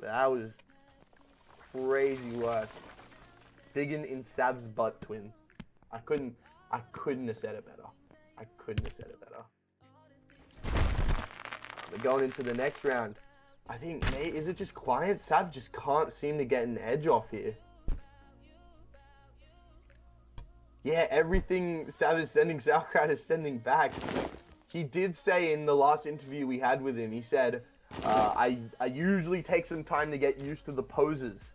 That was crazy work. Digging in Sav's butt, twin. I couldn't have said it better. I couldn't have said it better. We're going into the next round. I think, mate, is it just client? Sav just can't seem to get an edge off here. Yeah, everything Sav is sending, Sauerkraut is sending back. He did say in the last interview we had with him, he said, I usually take some time to get used to the poses.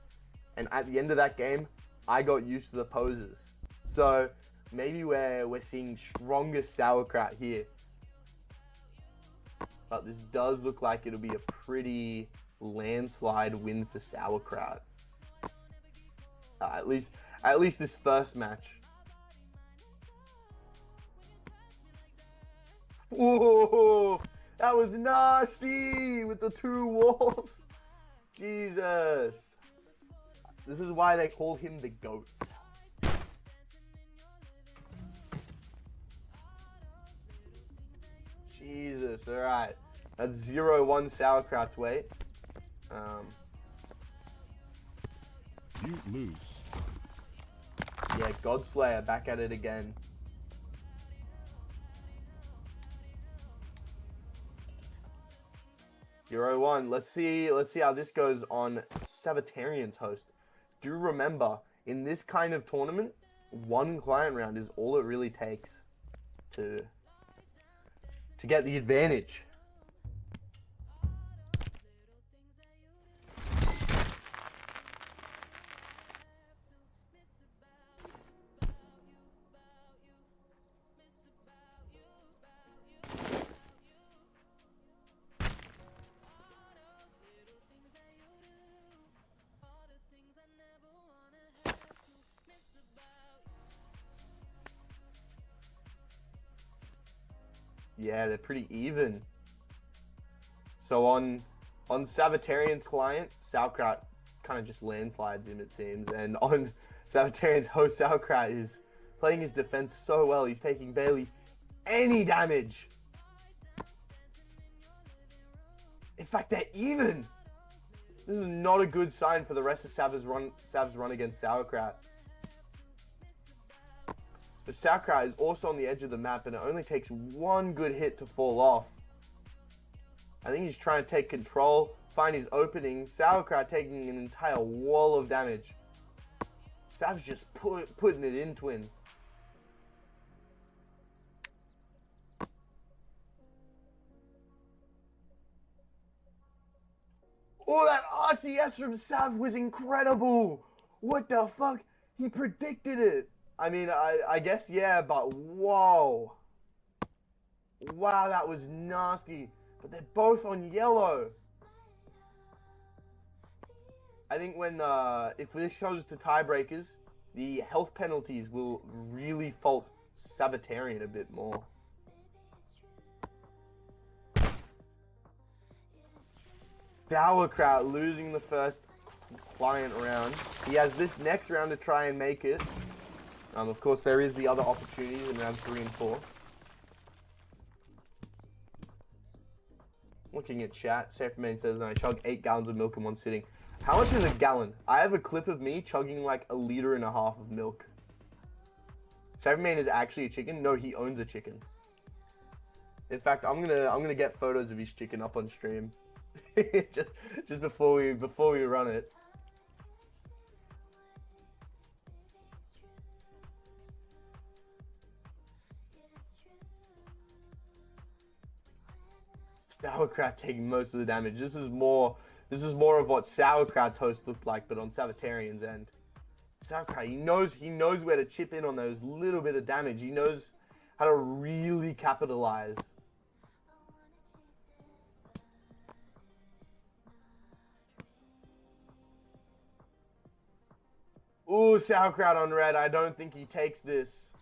And at the end of that game, I got used to the poses. So maybe we're seeing stronger Sauerkraut here. But this does look like it'll be a pretty landslide win for Sauerkraut. At least this first match. Whoa, that was nasty with the two walls. Jesus. This is why they call him the GOAT. Jesus, alright. That's 0-1 Sauerkraut's way. You lose. Yeah, Godslayer back at it again. Zero one. Let's see how this goes on Sabbatarian's host. Do remember, in this kind of tournament, one client round is all it really takes to get the advantage. Yeah, they're pretty even. So on Sabbatarian's client, Sauerkraut kind of just landslides him, it seems. And on Sabbatarian's host, Sauerkraut is playing his defense so well. He's taking barely any damage. In fact, they're even. This is not a good sign for the rest of Sav's run against Sauerkraut. But Sauerkraut is also on the edge of the map, and it only takes one good hit to fall off. I think he's trying to take control, find his opening. Sauerkraut taking an entire wall of damage. Sav's just putting it in, twin. Oh, that RTS from Sav was incredible. What the fuck? He predicted it. I mean, I guess, yeah, but whoa. Wow, that was nasty. But they're both on yellow. I think if this goes to tiebreakers, the health penalties will really fault Sabbatarian a bit more. Sauerkraut losing the first client round. He has this next round to try and make it. Of course, there is the other opportunities in round 3 and 4. Looking at chat, Saferman says, I chug 8 gallons of milk in one sitting. How much is a gallon? I have a clip of me chugging like 1.5 liters of milk. Saferman is actually a chicken? No, he owns a chicken. In fact, I'm gonna get photos of his chicken up on stream. just before we run it. Sauerkraut taking most of the damage. This is more of what Sauerkraut's host looked like, but on Sabbatarian's end. Sauerkraut, he knows where to chip in on those little bit of damage. He knows how to really capitalize. Ooh, Sauerkraut on red. I don't think he takes this.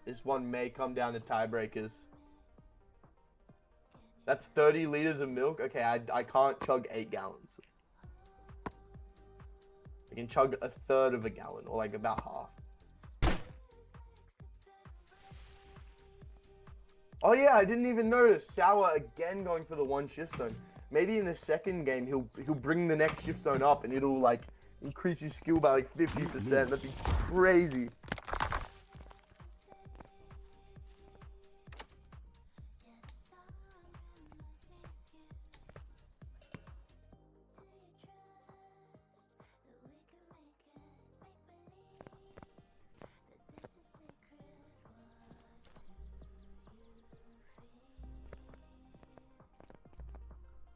This one may come down to tiebreakers. That's 30 liters of milk. Okay, I can't chug 8 gallons. I can chug 1/3 of a gallon, or like about half. Oh yeah, I didn't even notice. Sour again going for the one shift stone. Maybe in the second game he'll bring the next shift stone up and it'll like increase his skill by like 50%. That'd be crazy.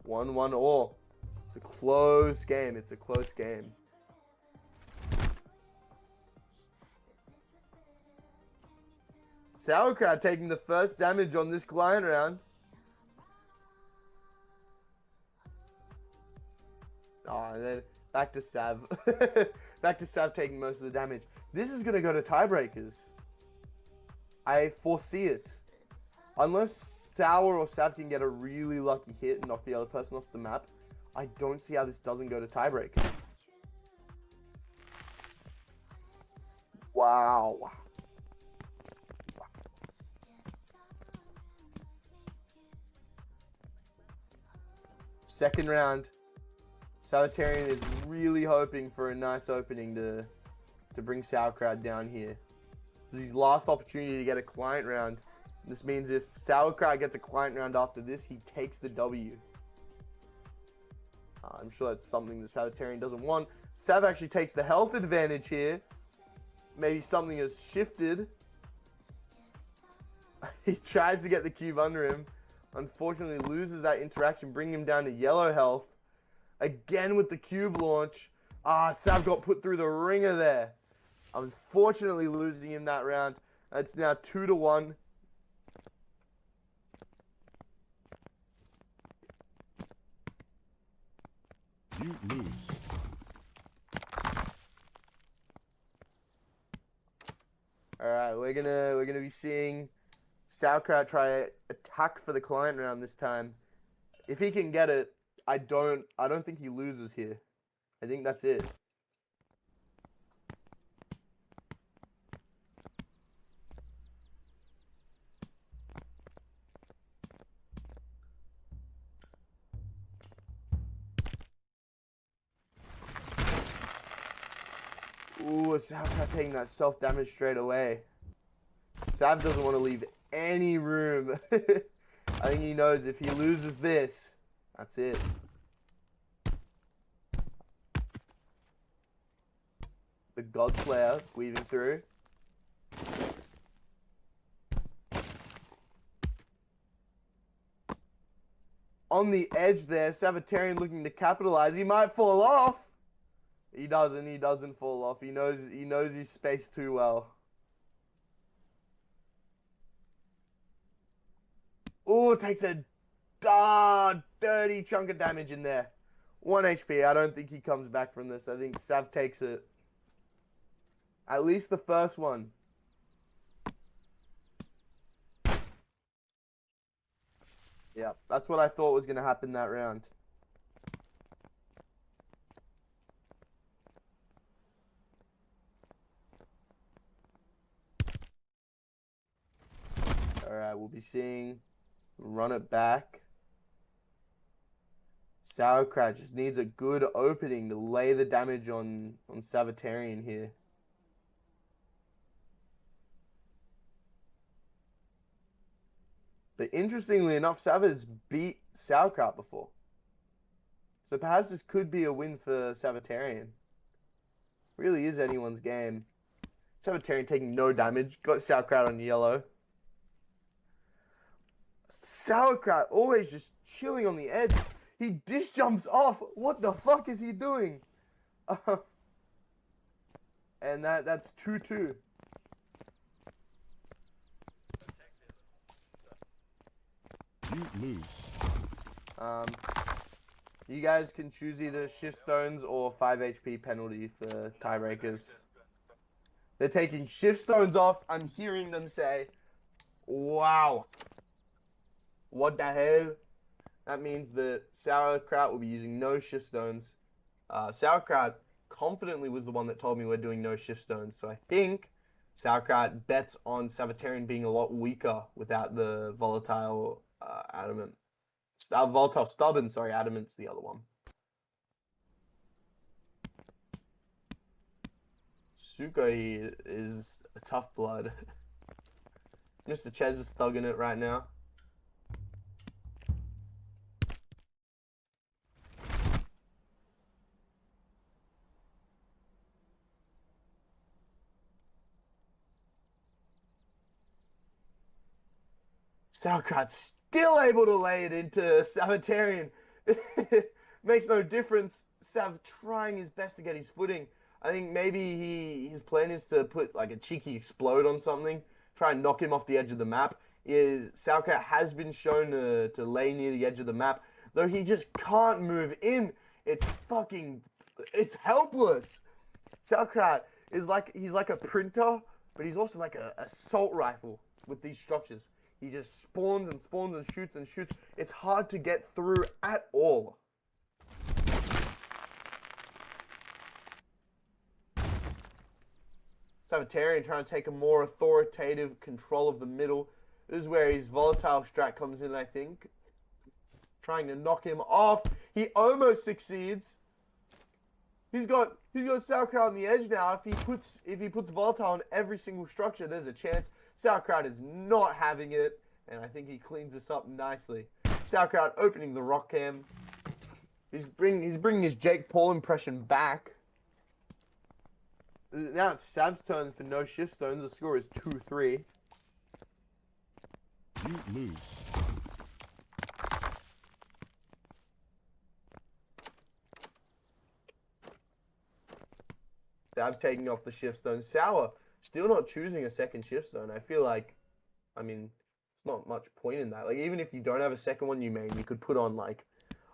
One all. It's a close game. It's a close game. Sauerkraut taking the first damage on this client round. Oh, and then back to Sav. Back to Sav taking most of the damage. This is going to go to tiebreakers. I foresee it. Unless Sour or Sav can get a really lucky hit and knock the other person off the map, I don't see how this doesn't go to tiebreakers. Wow. Second round. Sabbatarian is really hoping for a nice opening to bring Sauerkraut down here. This is his last opportunity to get a client round. This means if Sauerkraut gets a client round after this, he takes the W. I'm sure that's something the Sabbatarian doesn't want. Sav actually takes the health advantage here. Maybe something has shifted. He tries to get the cube under him. Unfortunately loses that interaction, bringing him down to yellow health. Again with the cube launch. Sav got put through the ringer there. Unfortunately losing him that round. It's now 2-1. You lose. Alright, we're gonna be seeing Sauerkraut try to attack for the client round this time. If he can get it, I don't think he loses here. I think that's it. Ooh, Sav's taking that self-damage straight away. Sav doesn't want to leave any room. I think he knows if he loses this, that's it. The God Slayer weaving through. On the edge there, Sabbatarian looking to capitalize. He might fall off. He doesn't fall off. He knows his space too well. Oh, takes a dirty chunk of damage in there. 1 HP. I don't think he comes back from this. I think Sav takes it. At least the first one. Yeah, that's what I thought was going to happen that round. Alright, we'll be seeing run it back. Sauerkraut just needs a good opening to lay the damage on Sabbatarian here. But interestingly enough, Sav has beat Sauerkraut before. So perhaps this could be a win for Sabbatarian. Really is anyone's game. Sabbatarian taking no damage. Got Sauerkraut on yellow. Sauerkraut always just chilling on the edge. He dish jumps off. What the fuck is he doing? And that's 2-2. You lose. You guys can choose either shift stones or 5 HP penalty for tiebreakers. They're taking shift stones off. I'm hearing them say, wow. What the hell? That means that Sauerkraut will be using no shift stones. Sauerkraut confidently was the one that told me we're doing no shift stones. So I think Sauerkraut bets on Sabbatarian being a lot weaker without the volatile adamant. Volatile stubborn, sorry, adamant's the other one. Sukoi is a tough blood. Mr. Ches is thugging it right now. Sauerkraut's still able to lay it into Sabbatarian. Makes no difference. Sav trying his best to get his footing. I think maybe his plan is to put like a cheeky explode on something, try and knock him off the edge of the map. Sauerkraut has been shown to lay near the edge of the map, though he just can't move in. It's helpless. Sauerkraut he's like a printer, but he's also like a assault rifle with these structures. He just spawns and spawns and shoots and shoots. It's hard to get through at all. Sabbatarian trying to take a more authoritative control of the middle. This is where his volatile strat comes in, I think. Trying to knock him off. He almost succeeds. He's got Sauerkraut on the edge now. If he puts volatile on every single structure, there's a chance. Sauerkraut is not having it, and I think he cleans this up nicely. Sauerkraut opening the rock cam. He's bringing his Jake Paul impression back. Now it's Sav's turn for no shift stones. The score is 2-3. You lose. Sav taking off the shift stone. Sour still not choosing a second shift stone. I feel like, I mean, it's not much point in that. Like, even if you don't have a second one you could put on, like,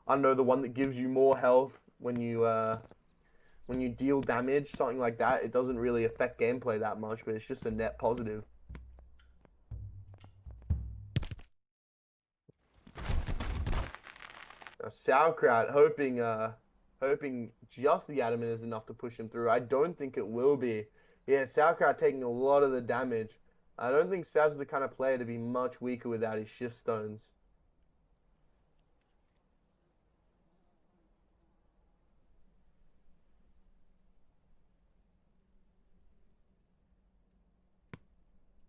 I don't know, the one that gives you more health when you deal damage, something like that. It doesn't really affect gameplay that much, but it's just a net positive. Now, Sauerkraut hoping just the adamant is enough to push him through. I don't think it will be. Yeah, Sauerkraut taking a lot of the damage. I don't think Sav's the kind of player to be much weaker without his shift stones.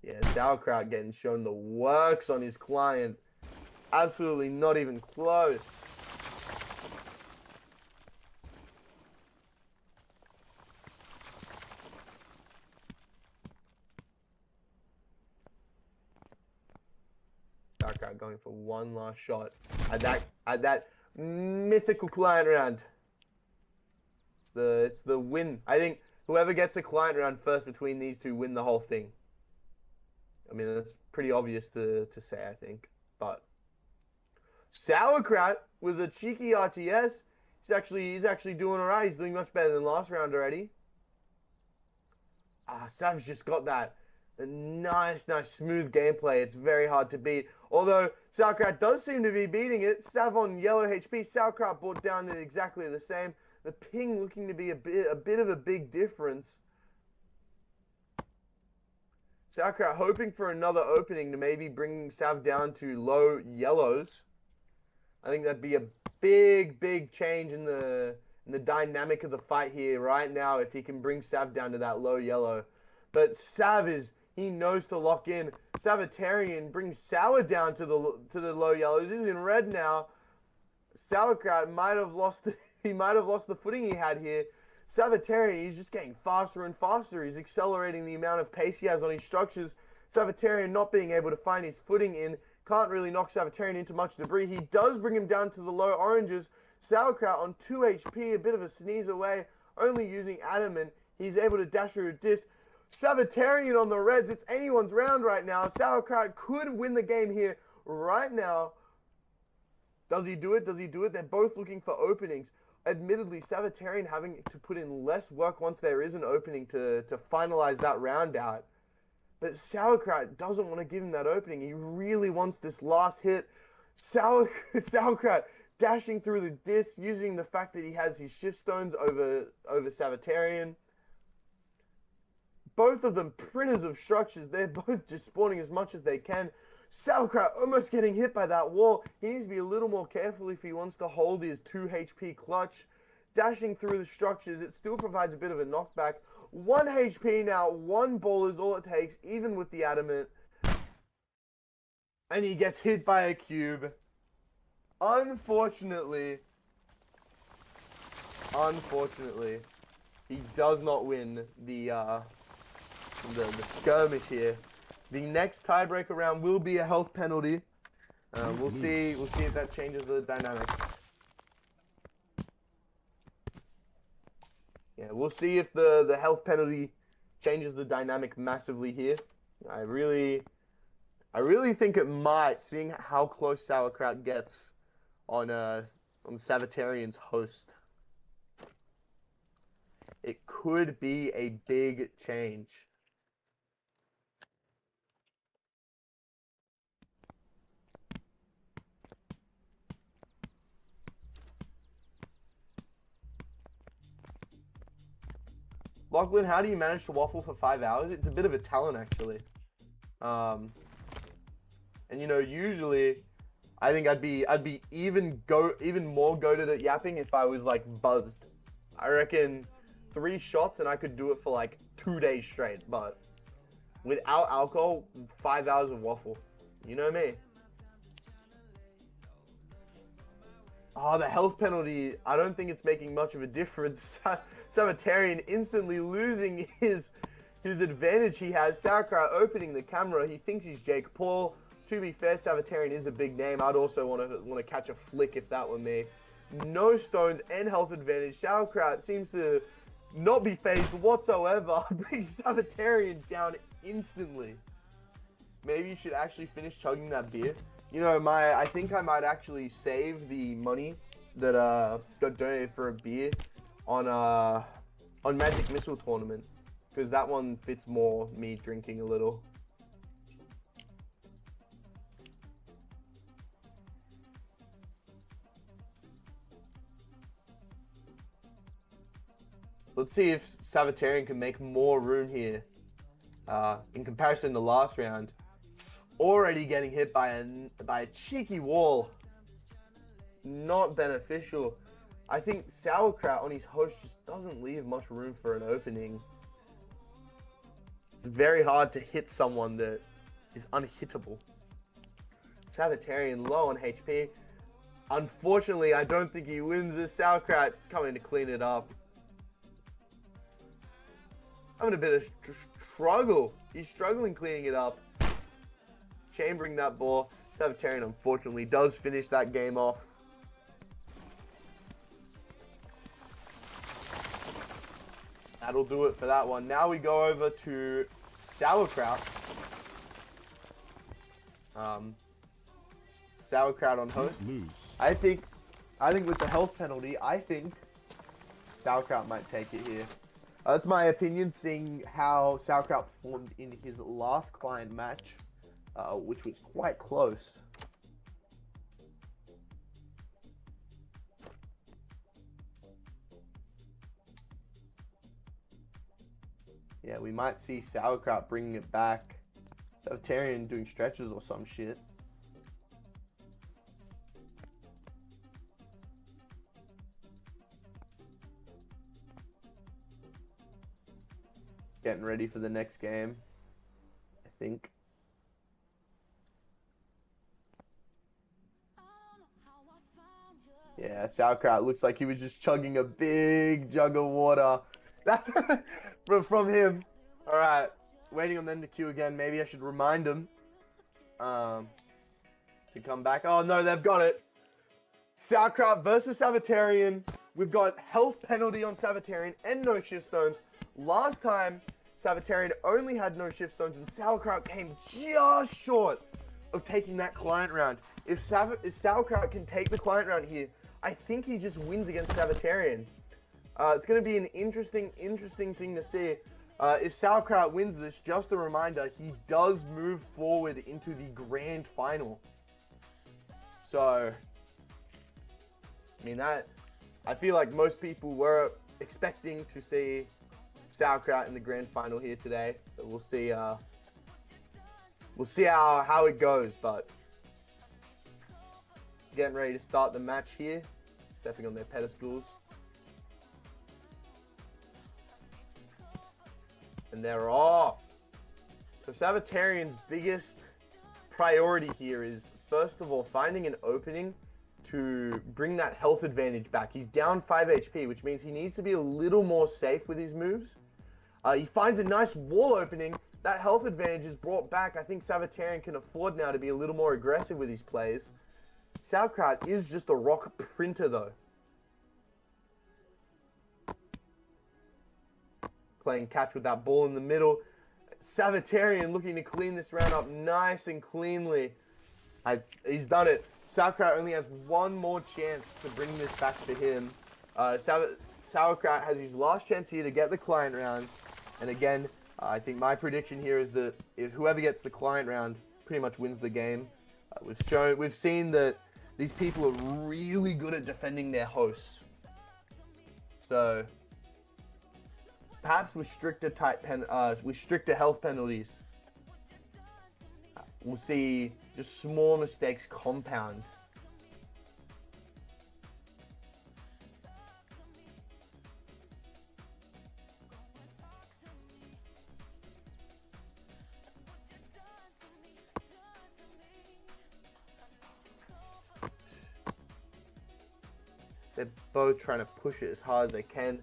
Yeah, Sauerkraut getting shown the works on his client. Absolutely not even close. Sauerkraut going for one last shot at that mythical client round. It's the win. I think whoever gets a client round first between these two win the whole thing. I mean, that's pretty obvious to say, I think. But Sauerkraut with a cheeky RTS, he's actually doing alright. He's doing much better than last round already. Sav's just got that nice smooth gameplay. It's very hard to beat. Although Sauerkraut does seem to be beating it. Sav on yellow HP. Sauerkraut brought down to exactly the same. The ping looking to be a bit of a big difference. Sauerkraut hoping for another opening to maybe bring Sav down to low yellows. I think that'd be a big change in the dynamic of the fight here right now if he can bring Sav down to that low yellow. But Sav he knows to lock in. Sabbatarian brings Sour down to the low yellows. He's in red now. Sauerkraut might have lost the footing he had here. Sabbatarian, he's just getting faster and faster. He's accelerating the amount of pace he has on his structures. Sabbatarian not being able to find his footing in. Can't really knock Sabbatarian into much debris. He does bring him down to the low oranges. Sauerkraut on 2 HP, a bit of a sneeze away. Only using adamant. He's able to dash through a disc. Sabbatarian on the reds. It's anyone's round right now. Sauerkraut could win the game here right now. Does he do it? Does he do it? They're both looking for openings. Admittedly, Sabbatarian having to put in less work once there is an opening to finalize that round out. But Sauerkraut doesn't want to give him that opening. He really wants this last hit. Sauerkraut dashing through the disc, using the fact that he has his shift stones over Sabbatarian. Both of them printers of structures. They're both just spawning as much as they can. Sauerkraut almost getting hit by that wall. He needs to be a little more careful if he wants to hold his 2 HP clutch. Dashing through the structures, it still provides a bit of a knockback. 1 HP now, 1 ball is all it takes, even with the adamant. And he gets hit by a cube. Unfortunately, he does not win the skirmish here. The next tiebreaker round will be a health penalty. We'll see if that changes the dynamic. Yeah, we'll see if the health penalty changes the dynamic massively here. I really think it might, seeing how close Sauerkraut gets on Savitarian's host. It could be a big change. Lachlan, how do you manage to waffle for 5 hours? It's a bit of a talent, actually. And you know, usually, I think I'd be even more goated at yapping if I was like buzzed. I reckon 3 shots and I could do it for like 2 days straight. But without alcohol, 5 hours of waffle. You know me. Oh, the health penalty, I don't think it's making much of a difference. Savitarian instantly losing his advantage he has. Sauerkraut opening the camera. He thinks he's Jake Paul. To be fair, Savitarian is a big name. I'd also want to catch a flick if that were me. No stones and health advantage. Sauerkraut seems to not be phased whatsoever. Brings Savitarian down instantly. Maybe you should actually finish chugging that beer. You know, I think I might actually save the money that got donated for a beer on Magic Missile Tournament, because that one fits more me drinking a little. Let's see if Savitarian can make more room here in comparison to last round. Already getting hit by a cheeky wall. Not beneficial. I think Sauerkraut on his host just doesn't leave much room for an opening. It's very hard to hit someone that is unhittable. Savitarian low on HP. Unfortunately, I don't think he wins this. Sauerkraut coming to clean it up. Having a bit of struggle. He's struggling cleaning it up. Chambering that ball. Savitarian unfortunately does finish that game off. That'll do it for that one. Now we go over to Sauerkraut. Sauerkraut on host. I think with the health penalty, I think Sauerkraut might take it here. That's my opinion, seeing how Sauerkraut performed in his last client match, which was quite close. Yeah, we might see Sauerkraut bringing it back. Savitarian doing stretches or some shit. Getting ready for the next game, I think. Yeah, Sauerkraut looks like he was just chugging a big jug of water. That's from him. All right, waiting on them to queue again. Maybe I should remind them to come back. Oh no, they've got it. Sauerkraut versus Savitarian. We've got health penalty on Savitarian and no shift stones. Last time, Savitarian only had no shift stones, and Sauerkraut came just short of taking that client round. If Sauerkraut can take the client round here, I think he just wins against Savitarian. It's going to be an interesting thing to see. If Sauerkraut wins this, just a reminder, he does move forward into the grand final. So, I mean, I feel like most people were expecting to see Sauerkraut in the grand final here today. So we'll see how it goes, but getting ready to start the match here. Stepping on their pedestals. And they're off. So Sabbatarian's biggest priority here is, first of all, finding an opening to bring that health advantage back. He's down 5 HP, which means he needs to be a little more safe with his moves. He finds a nice wall opening. That health advantage is brought back. I think Sabbatarian can afford now to be a little more aggressive with his plays. Sauerkraut is just a rock printer, though. Playing catch with that ball in the middle. Sabbatarian looking to clean this round up nice and cleanly. He's done it. Sauerkraut only has one more chance to bring this back to him. Sauerkraut has his last chance here to get the client round. And again, I think my prediction here is that if whoever gets the client round pretty much wins the game. We've seen that these people are really good at defending their hosts. So perhaps with stricter health penalties, we'll see just small mistakes compound. They're both trying to push it as hard as they can.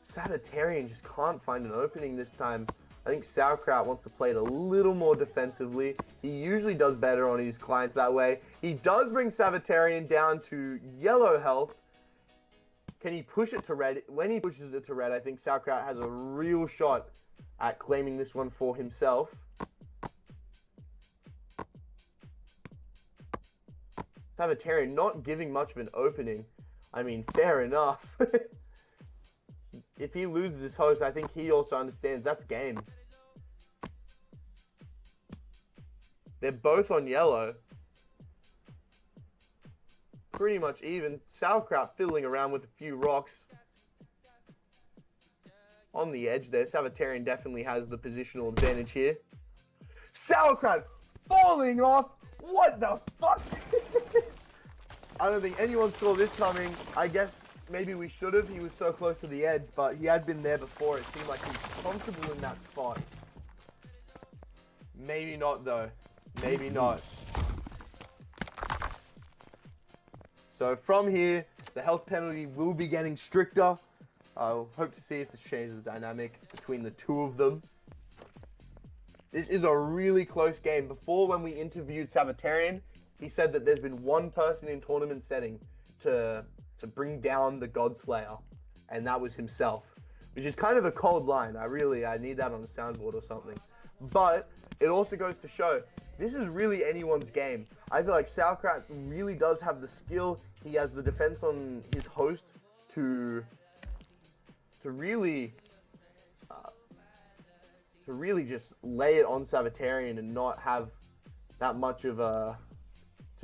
Sabbatarian just can't find an opening this time. I think Sauerkraut wants to play it a little more defensively. He usually does better on his clients that way. He does bring Sabbatarian down to yellow health. Can he push it to red? When he pushes it to red, I think Sauerkraut has a real shot at claiming this one for himself. Sabbatarian not giving much of an opening. I mean, fair enough. If he loses his host, I think he also understands that's game. They're both on yellow. Pretty much even. Sauerkraut fiddling around with a few rocks. On the edge there. Sabbatarian definitely has the positional advantage here. Sauerkraut falling off. What the fuck? I don't think anyone saw this coming. I guess maybe we should have. He was so close to the edge, but he had been there before. It seemed like he was comfortable in that spot. Maybe not, though. Maybe not. So from here, the health penalty will be getting stricter. I'll hope to see if this changes the dynamic between the two of them. This is a really close game. Before, when we interviewed Sabbatarian, he said that there's been one person in tournament setting to bring down the Godslayer, and that was himself, which is kind of a cold line. I need that on a soundboard or something. But it also goes to show this is really anyone's game. I feel like Sauerkraut really does have the skill. He has the defense on his host to really just lay it on Sabbatarian and not have that much of a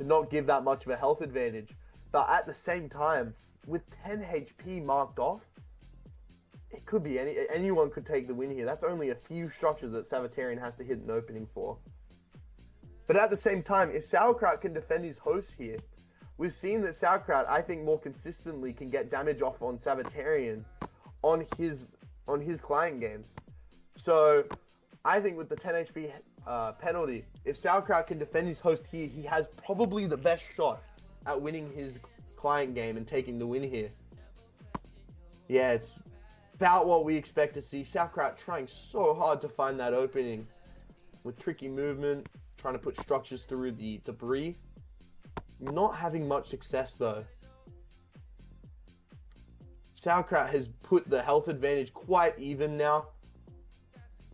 not give that much of a health advantage. But at the same time, with 10 HP marked off, it could be anyone could take the win here. That's only a few structures that Sabbatarian has to hit an opening for. But at the same time, if Sauerkraut can defend his host here, we've seen that Sauerkraut, I think, more consistently can get damage off on Sabbatarian on his client games. So I think with the 10 HP penalty, if Sauerkraut can defend his host here, he has probably the best shot at winning his client game and taking the win here. Yeah, it's about what we expect to see. Sauerkraut trying so hard to find that opening with tricky movement, trying to put structures through the debris. Not having much success though. Sauerkraut has put the health advantage quite even now.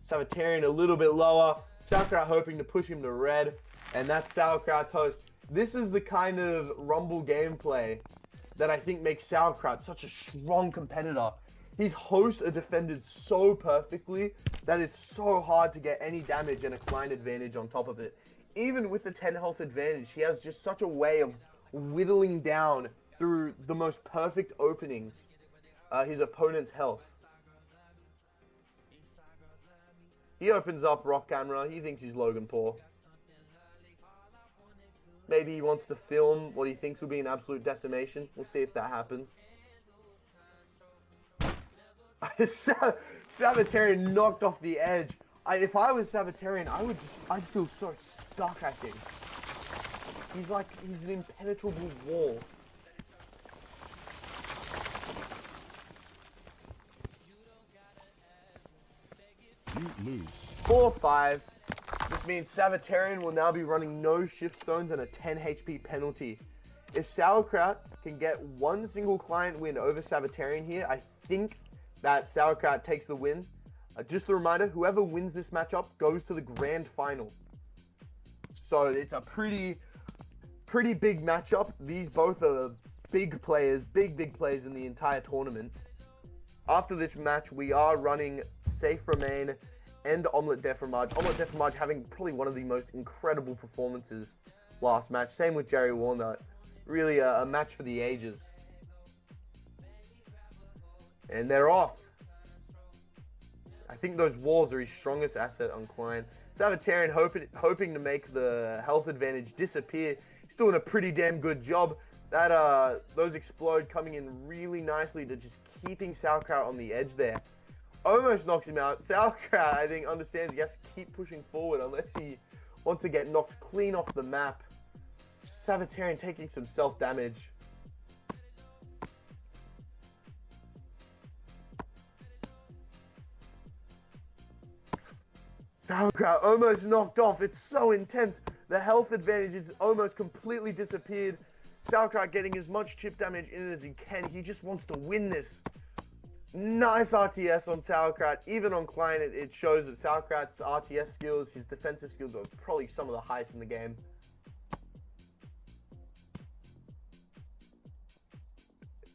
Sabbatarian a little bit lower. Sauerkraut hoping to push him to red, and that's Sauerkraut's host. This is the kind of Rumble gameplay that I think makes Sauerkraut such a strong competitor. His hosts are defended so perfectly that it's so hard to get any damage and a client advantage on top of it. Even with the 10 health advantage, he has just such a way of whittling down through the most perfect openings his opponent's health. He opens up rock camera. He thinks he's Logan Paul. Maybe he wants to film what he thinks will be an absolute decimation. We'll see if that happens. Sabbatarian knocked off the edge. If I was Sabbatarian, I'd feel so stuck, I think. He's an impenetrable wall. You lose. 4-5. This means Sabbatarian will now be running no shift stones and a 10 HP penalty. If Sauerkraut can get one single client win over Sabbatarian here, I think that Sauerkraut takes the win. Just a reminder, whoever wins this matchup goes to the grand final. So it's a pretty big matchup. These both are big players, big players in the entire tournament. After this match, we are running Safe Remain and Omelette de Fromage. Omelette de Fromage having probably one of the most incredible performances last match. Same with Jerry Walnut. Really a match for the ages. And they're off. I think those walls are his strongest asset on Klein. Sabbatarian hoping to make the health advantage disappear. He's doing a pretty damn good job. Those explode coming in really nicely to just keeping Sauerkraut on the edge there. Almost knocks him out. Sauerkraut, I think, understands he has to keep pushing forward unless he wants to get knocked clean off the map. Sabbatarian taking some self-damage. Sauerkraut almost knocked off. It's so intense. The health advantage is almost completely disappeared. Sauerkraut getting as much chip damage in it as he can. He just wants to win this. Nice RTS on Sauerkraut. Even on Klein, it shows that Sauerkraut's RTS skills, his defensive skills are probably some of the highest in the game.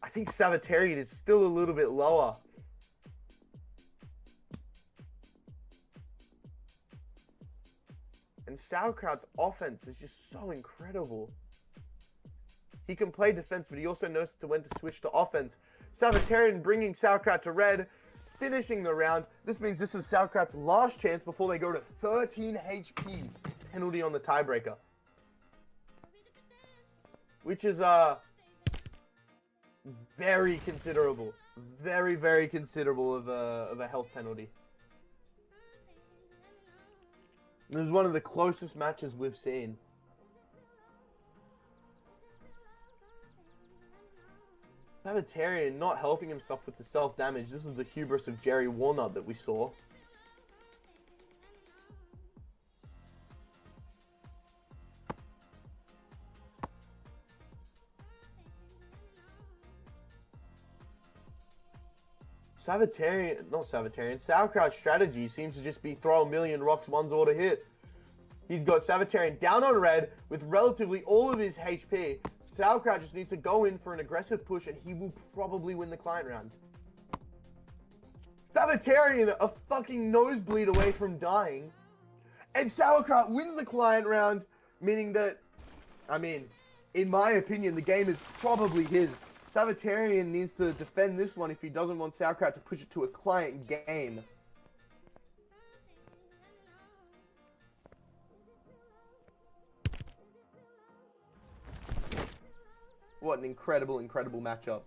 I think Sabbatarian is still a little bit lower. And Sauerkraut's offense is just so incredible. He can play defense, but he also knows when to switch to offense. Sabbatarian bringing Sauerkraut to red, finishing the round. This means this is Sauerkraut's last chance before they go to 13 HP penalty on the tiebreaker. Which is very considerable. Very considerable of a health penalty. It was one of the closest matches we've seen. Sabbatarian not helping himself with the self-damage. This is the hubris of Jerry Walnut that we saw. Sauerkraut's strategy seems to just be throw a million rocks, one's all to hit. He's got Sabbatarian down on red with relatively all of his HP. Sauerkraut just needs to go in for an aggressive push and he will probably win the client round. Sabbatarian a fucking nosebleed away from dying. And Sauerkraut wins the client round, meaning that, I mean, in my opinion, the game is probably his. Sabbatarian needs to defend this one if he doesn't want Sauerkraut to push it to a client game. What an incredible matchup.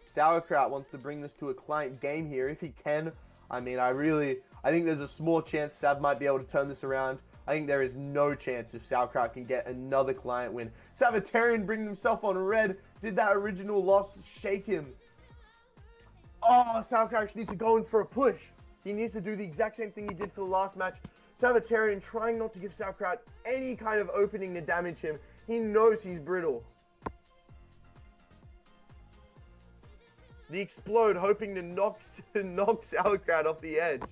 Sauerkraut wants to bring this to a client game here if he can. I mean, I think there's a small chance Sab might be able to turn this around. I think there is no chance if Sauerkraut can get another client win. Sabbatarian bringing himself on red. Did that original loss shake him? Oh, Sauerkraut needs to go in for a push. He needs to do the exact same thing he did for the last match. Sabbatarian trying not to give Sauerkraut any kind of opening to damage him. He knows he's brittle. The explode hoping to knock Sauerkraut off the edge.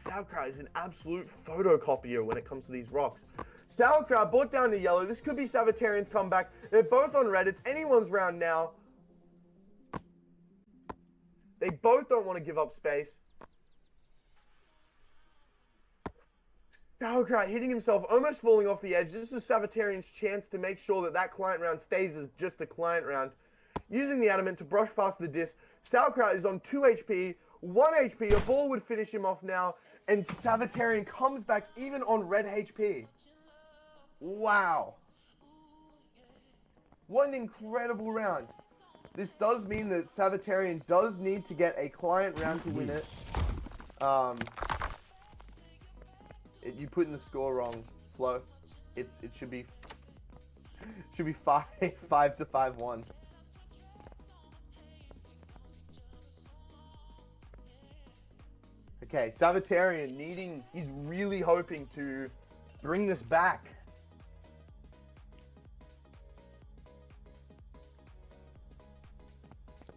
Sauerkraut is an absolute photocopier when it comes to these rocks. Sauerkraut brought down to yellow. This could be Sabbatarian's comeback. They're both on red. It's anyone's round now. They both don't want to give up space. Sauerkraut hitting himself, almost falling off the edge. This is Savitarian's chance to make sure that that client round stays as just a client round. Using the adamant to brush past the disc. Sauerkraut is on 2 HP, 1 HP. A ball would finish him off now. And Savitarian comes back even on red HP. Wow. What an incredible round. This does mean that Savitarian does need to get a client round to win it. You put in the score wrong, Flo. It should be 5 to 5-1. Okay, Savitarian he's really hoping to bring this back.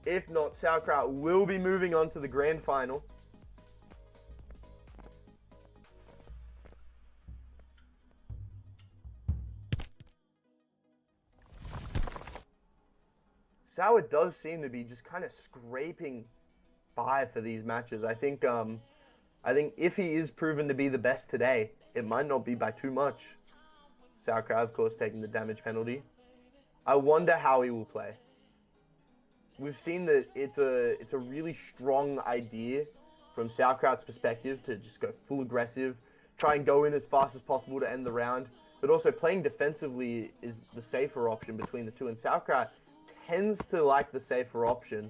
If not, Sauerkraut will be moving on to the grand final. Sauer does seem to be just kind of scraping by for these matches. I think if he is proven to be the best today, it might not be by too much. Sauerkraut, of course, taking the damage penalty. I wonder how he will play. We've seen that it's a really strong idea from Sauerkraut's perspective to just go full aggressive, try and go in as fast as possible to end the round, but also playing defensively is the safer option between the two, and Sauerkraut tends to like the safer option.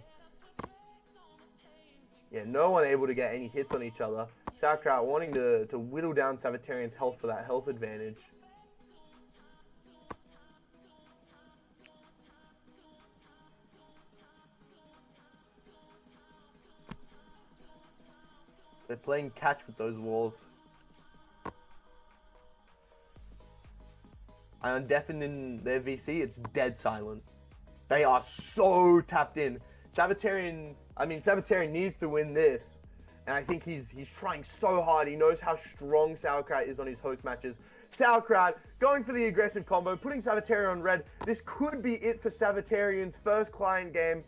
Yeah, no one able to get any hits on each other. Sauerkraut wanting to whittle down Savitarian's health for that health advantage. They're playing catch with those walls. And deafening their VC, it's dead silent. They are so tapped in. Savitarian needs to win this. And I think he's trying so hard. He knows how strong Sauerkraut is on his host matches. Sauerkraut going for the aggressive combo, putting Savitarian on red. This could be it for Savitarian's first client game.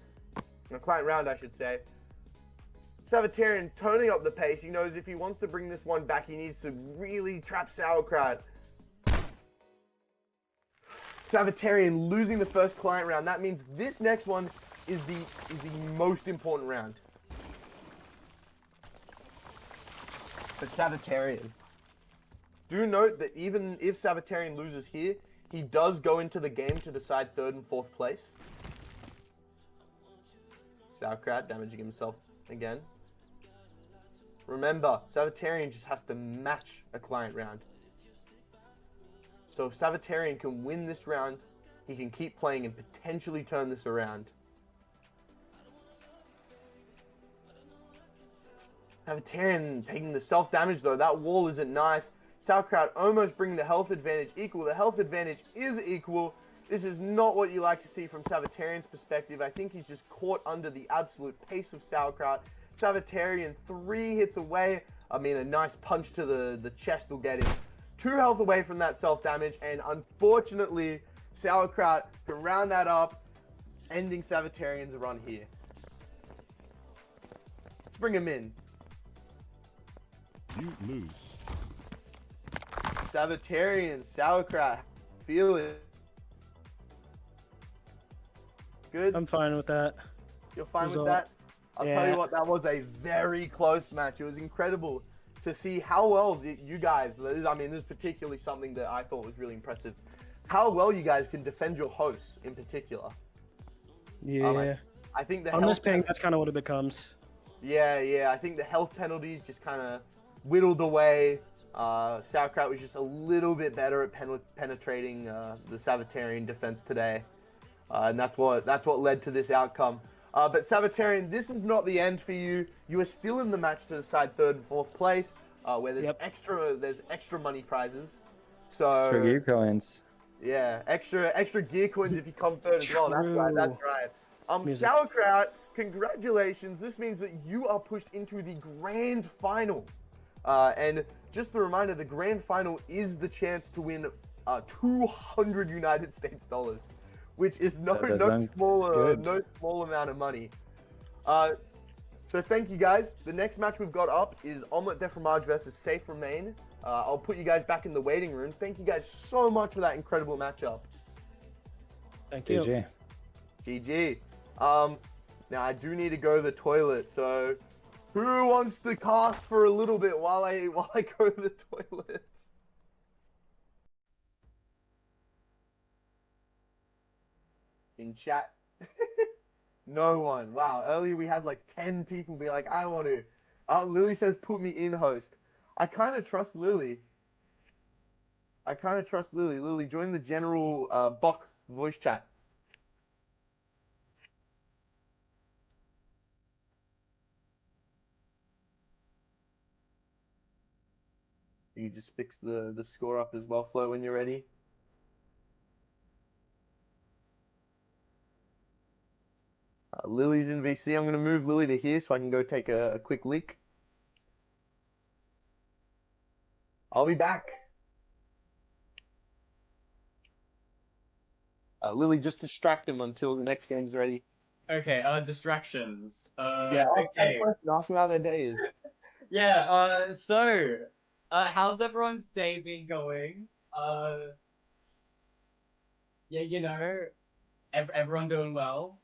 Client round, I should say. Savitarian turning up the pace. He knows if he wants to bring this one back, he needs to really trap Sauerkraut. Savitarian losing the first client round. That means this next one is the most important round. But Savitarian. Do note that even if Savitarian loses here, he does go into the game to decide 3rd and 4th place. Sauerkraut damaging himself again. Remember, Savitarian just has to match a client round. So if Savitarian can win this round, he can keep playing and potentially turn this around. Savitarian taking the self-damage though. That wall isn't nice. Sauerkraut almost bringing the health advantage equal. The health advantage is equal. This is not what you like to see from Savitarian's perspective. I think he's just caught under the absolute pace of Sauerkraut. Savitarian 3 hits away. I mean, a nice punch to the chest will get him. 2 health away from that self-damage, and unfortunately, Sauerkraut can round that up, ending Savitarian's run here. Let's bring him in. You lose. Savitarian, Sauerkraut, feel it. Good? I'm fine with that. You're fine Result. with that? I'll tell Yeah. you what, that was a very close match. It was incredible to see how well you guys, I mean, this is particularly something that I thought was really impressive, how well you guys can defend your hosts in particular. Yeah. I think the On health this ping, that's kind of what it becomes. Yeah, I think the health penalties just kind of whittled away. Sauerkraut was just a little bit better at penetrating the Savitarian defense today. And that's what led to this outcome. But Savitarian, this is not the end for you. You are still in the match to decide 3rd and 4th place, where there's extra money prizes. So Extra gear coins. yeah, extra gear coins if you come 3rd as well. That's right. Music. Sauerkraut, congratulations. This means that you are pushed into the grand final. And just a reminder, the grand final is the chance to win 200 United States dollars, which is no small amount of money. So thank you guys. The next match we've got up is Omelette de Fromage versus Safe Remain. I'll put you guys back in the waiting room. Thank you guys so much for that incredible matchup. Thank you. GG. GG. Now I do need to go to the toilet, so who wants to cast for a little bit while I go to the toilet? In chat. No one. Wow. Earlier we had like 10 people be like, I want to. Lily says, put me in, host. I kind of trust Lily. Lily, join the general Bok voice chat. You just fix the score up as well, Flo, when you're ready. Lily's in VC. I'm going to move Lily to here so I can go take a quick leak. I'll be back. Lily, just distract him until the next game's ready. Okay, distractions. Yeah, okay. Ask him how their day is. Yeah, how's everyone's day been going? Yeah, you know, everyone doing well?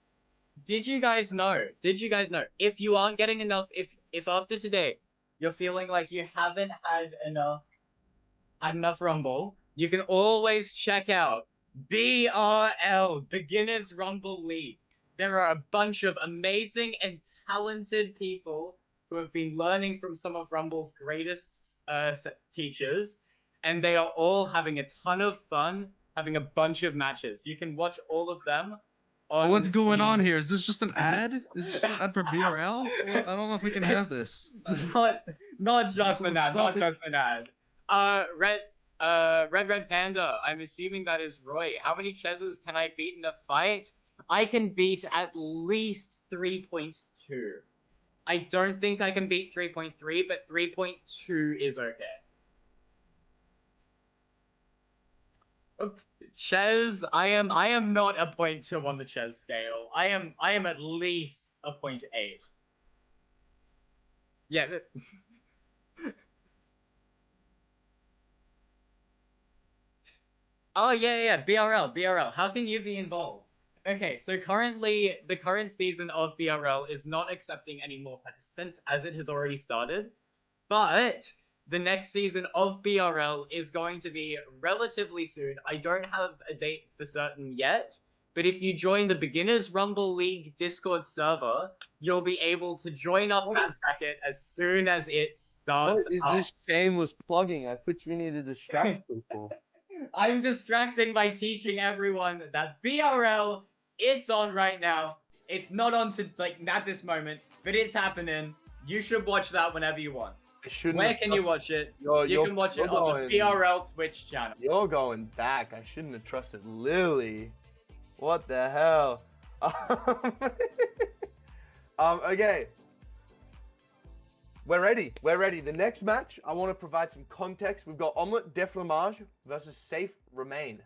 Did you guys know, if you aren't getting enough, if after today, you're feeling like you haven't had enough Rumble, you can always check out BRL, Beginners Rumble League. There are a bunch of amazing and talented people who have been learning from some of Rumble's greatest teachers, and they are all having a ton of fun, having a bunch of matches. You can watch all of them. What's going on here? Is this just an ad? Is this just an ad for BRL? Well, I don't know if we can have this. Not just an ad, Stop not just an ad. Red Panda, I'm assuming that is Roy. How many chezzes can I beat in a fight? I can beat at least 3.2. I don't think I can beat 3.3, but 3.2 is okay. Ches, I am not a 0.2 on the Ches scale. I am at least a 0.8. Yeah. Oh yeah, BRL. How can you be involved? Okay, so currently the current season of BRL is not accepting any more participants as it has already started, but the next season of BRL is going to be relatively soon. I don't have a date for certain yet, but if you join the Beginners Rumble League Discord server, you'll be able to join up that bracket as soon as it starts. What is this shameless plugging? I put you need to distract people. I'm distracting by teaching everyone that BRL, it's on right now. It's not on to at this moment, but it's happening. You should watch that whenever you want. Where can you watch it? You can watch it on the BRL Twitch channel. You're going back. I shouldn't have trusted Lily. What the hell? Okay. We're ready. The next match, I want to provide some context. We've got Omelette de Fromage versus Safe Remain.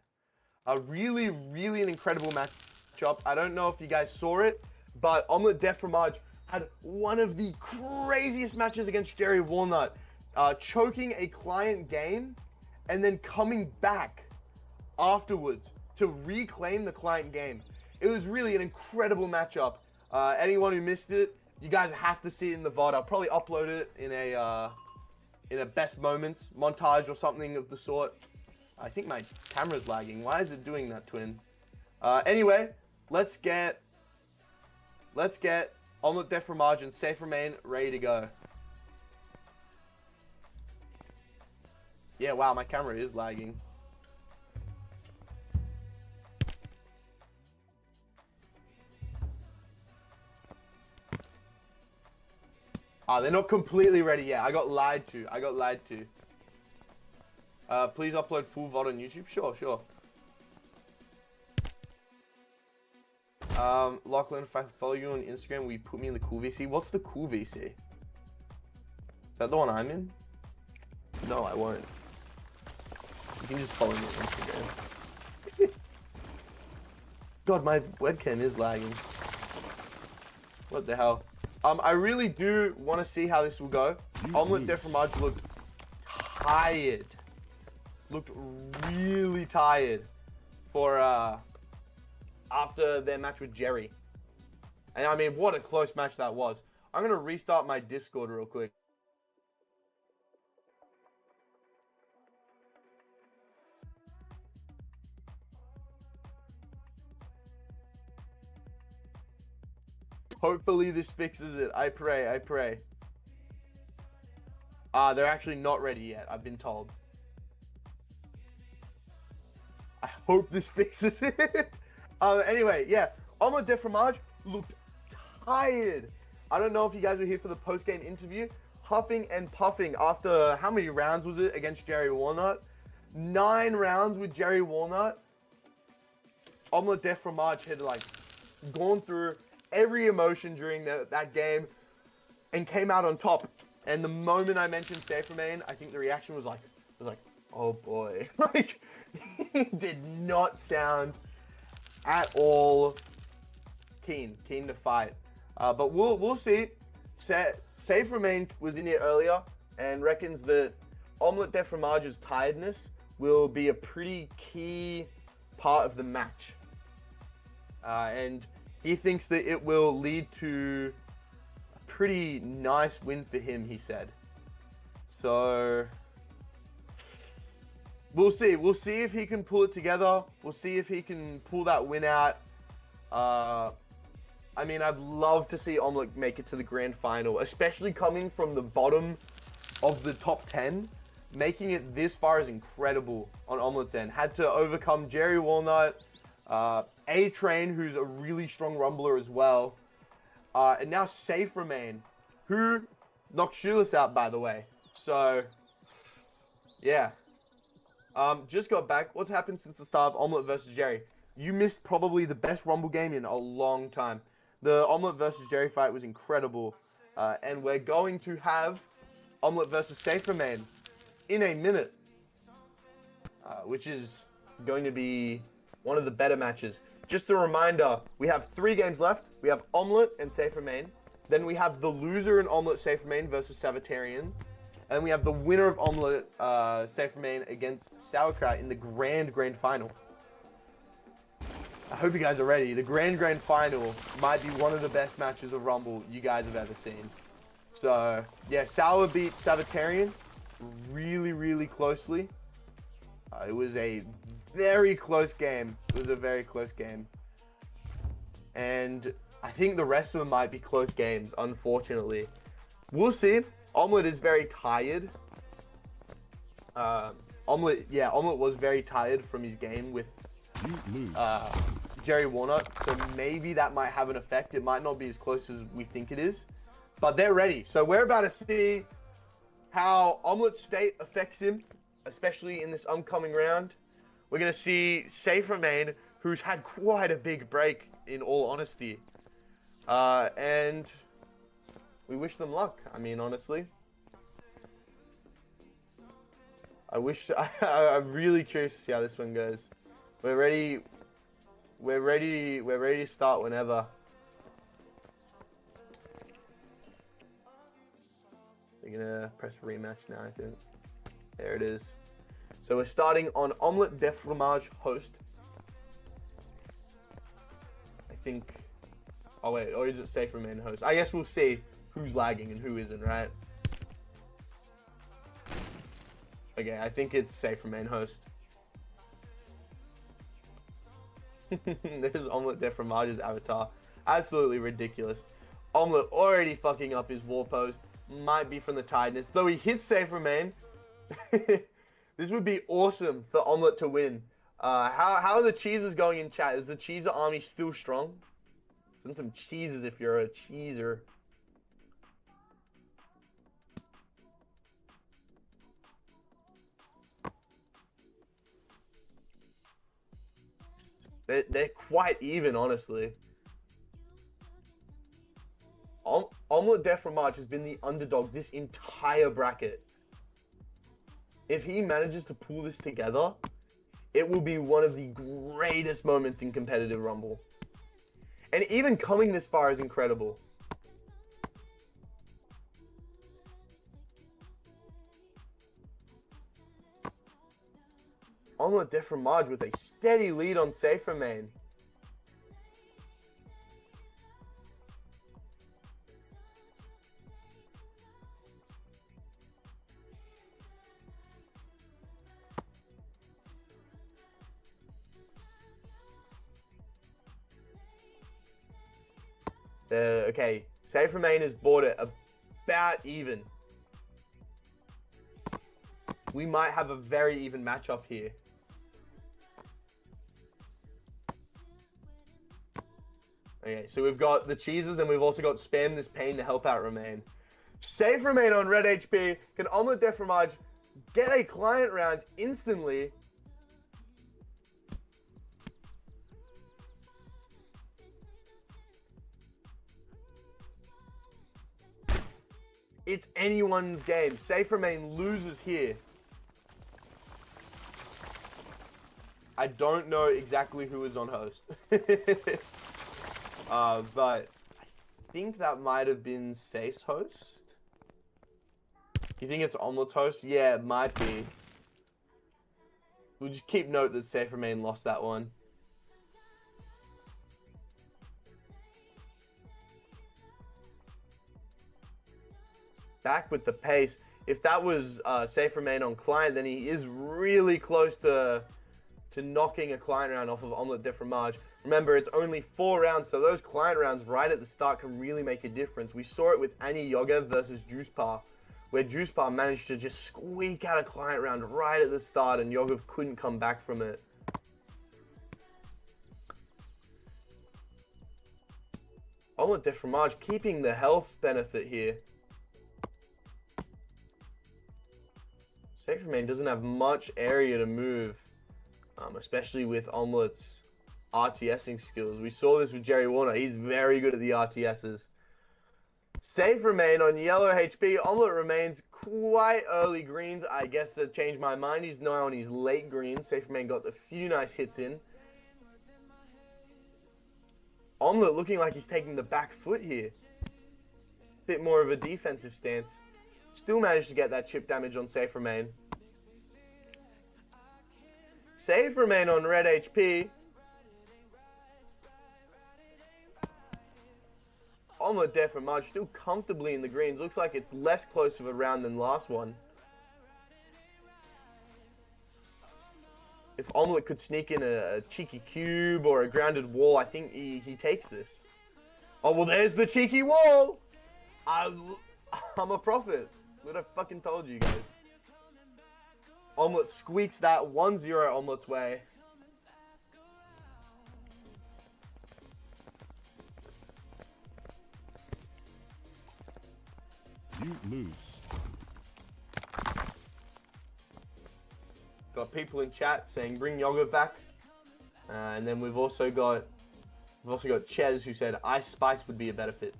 A really an incredible matchup. I don't know if you guys saw it, but Omelette de Fromage had one of the craziest matches against Jerry Walnut, choking a client game and then coming back afterwards to reclaim the client game. It was really an incredible matchup. Anyone who missed it, you guys have to see it in the VOD. I'll probably upload it in a best moments montage or something of the sort. I think my camera's lagging. Why is it doing that, twin? Anyway, let's get Omelette de Fromage and Safe Remain ready to go. Yeah, wow, my camera is lagging. They're not completely ready yet. I got lied to. Please upload full VOD on YouTube. Sure. Lachlan, if I follow you on Instagram, will you put me in the cool VC? What's the cool VC? Is that the one I'm in? No, I won't. You can just follow me on Instagram. God, my webcam is lagging. What the hell? I really do want to see how this will go. Omelette de Fromage looked tired. Looked really tired for after their match with Jerry. And I mean, what a close match that was. I'm going to restart my Discord real quick. Hopefully this fixes it. I pray, I pray. They're actually not ready yet, I've been told. I hope this fixes it. Anyway, yeah. Omelette de Fromage looked tired. I don't know if you guys were here for the post-game interview. Huffing and puffing after, how many rounds was it against Jerry Walnut? 9 rounds with Jerry Walnut. Omelette de Fromage had like gone through every emotion during that game and came out on top. And the moment I mentioned Safe Remain, I think the reaction was like, oh boy. Like, it did not sound at all keen to fight. But we'll see. Safe Remain was in here earlier and reckons that Omelette de Fromage's tiredness will be a pretty key part of the match. And he thinks that it will lead to a pretty nice win for him, he said. So we'll see. We'll see if he can pull it together. We'll see if he can pull that win out. I mean, I'd love to see Omelette make it to the grand final, especially coming from the bottom of the top 10. Making it this far is incredible on Omelette's end. Had to overcome Jerry Walnut, A-Train, who's a really strong rumbler as well. And now Safe Remain, who knocked Shoeless out, by the way. So, yeah. Just got back. What's happened since the start of Omelette versus Jerry? You missed probably the best Rumble game in a long time. The Omelette versus Jerry fight was incredible. And we're going to have Omelette versus Safe Remain in a minute. Which is going to be one of the better matches. Just a reminder, we have 3 games left. We have Omelette and Safe Remain. Then we have the loser in Omelette Safe Remain versus Sabbatarian. And we have the winner of Omelette Safe Remain against Sauerkraut in the grand final. I hope you guys are ready. The grand final might be one of the best matches of Rumble you guys have ever seen. So, yeah, Sour beat Sabbatarian really, really closely. It was a very close game. It was a very close game. And I think the rest of them might be close games, unfortunately. We'll see. Omelette is very tired. Omelette was very tired from his game with Jerry Walnut, so maybe that might have an effect. It might not be as close as we think it is, but they're ready. So we're about to see how Omelette State affects him, especially in this upcoming round. We're going to see Safe Remain, who's had quite a big break, in all honesty. And we wish them luck, I mean, honestly. I'm really curious to see how this one goes. We're ready to start whenever. We're gonna press rematch now, I think. There it is. So we're starting on Omelette de Fromage host. I think. Oh wait, or is it Safe Remain host? I guess we'll see who's lagging and who isn't, right? Okay, I think it's Safe Remain host. There's Omelette de Fromage's avatar. Absolutely ridiculous. Omelette already fucking up his wall post. Might be from the tiredness. Though he hits Safe Remain. This would be awesome for Omelette to win. How are the cheeses going in chat? Is the cheeser army still strong? Send some cheeses if you're a cheeser. They're quite even, honestly. Omelette de Fromage has been the underdog this entire bracket. If he manages to pull this together, it will be one of the greatest moments in competitive Rumble. And even coming this far is incredible. Omelette de Fromage with a steady lead on Safe Remain. Okay, Safe Remain has bought it about even. We might have a very even matchup here. Okay, so we've got the cheeses and we've also got Spam This Pain to help out Remain. Safe Remain on red HP. Can Omelette de Fromage get a client round instantly? It's anyone's game. Safe Remain loses here. I don't know exactly who is on host. But I think that might have been Safe's host. You think it's Omelet's host? Yeah, it might be. We'll just keep note that Safe Remain lost that one. Back with the pace. If that was Safe Remain on client, then he is really close to knocking a client round off of Omelette de Fromage. Remember, it's only 4 rounds, so those client rounds right at the start can really make a difference. We saw it with Annie Yoga versus Juice Bar, where Juice Bar managed to just squeak out a client round right at the start, and Yoga couldn't come back from it. Omelette de Fromage keeping the health benefit here. Safe Remain doesn't have much area to move, especially with Omelette's RTSing skills. We saw this with Jerry Warner. He's very good at the RTSs. Safe Remain on yellow HP. Omelette remains quite early greens. I guess to change my mind, he's now on his late greens. Safe Remain got a few nice hits in. Omelette looking like he's taking the back foot here. Bit more of a defensive stance. Still managed to get that chip damage on Safe Remain. Safe Remain on red HP. Omelette de Fromage still comfortably in the greens. Looks like it's less close of a round than last one. If Omelette could sneak in a cheeky cube or a grounded wall, I think he takes this. Oh, well, there's the cheeky wall. I'm a prophet. What I fucking told you guys. Omelette squeaks that 1-0 Omelette's way. You lose. Got people in chat saying bring Yoga back, and then we've also got Ches who said Ice Spice would be a better fit.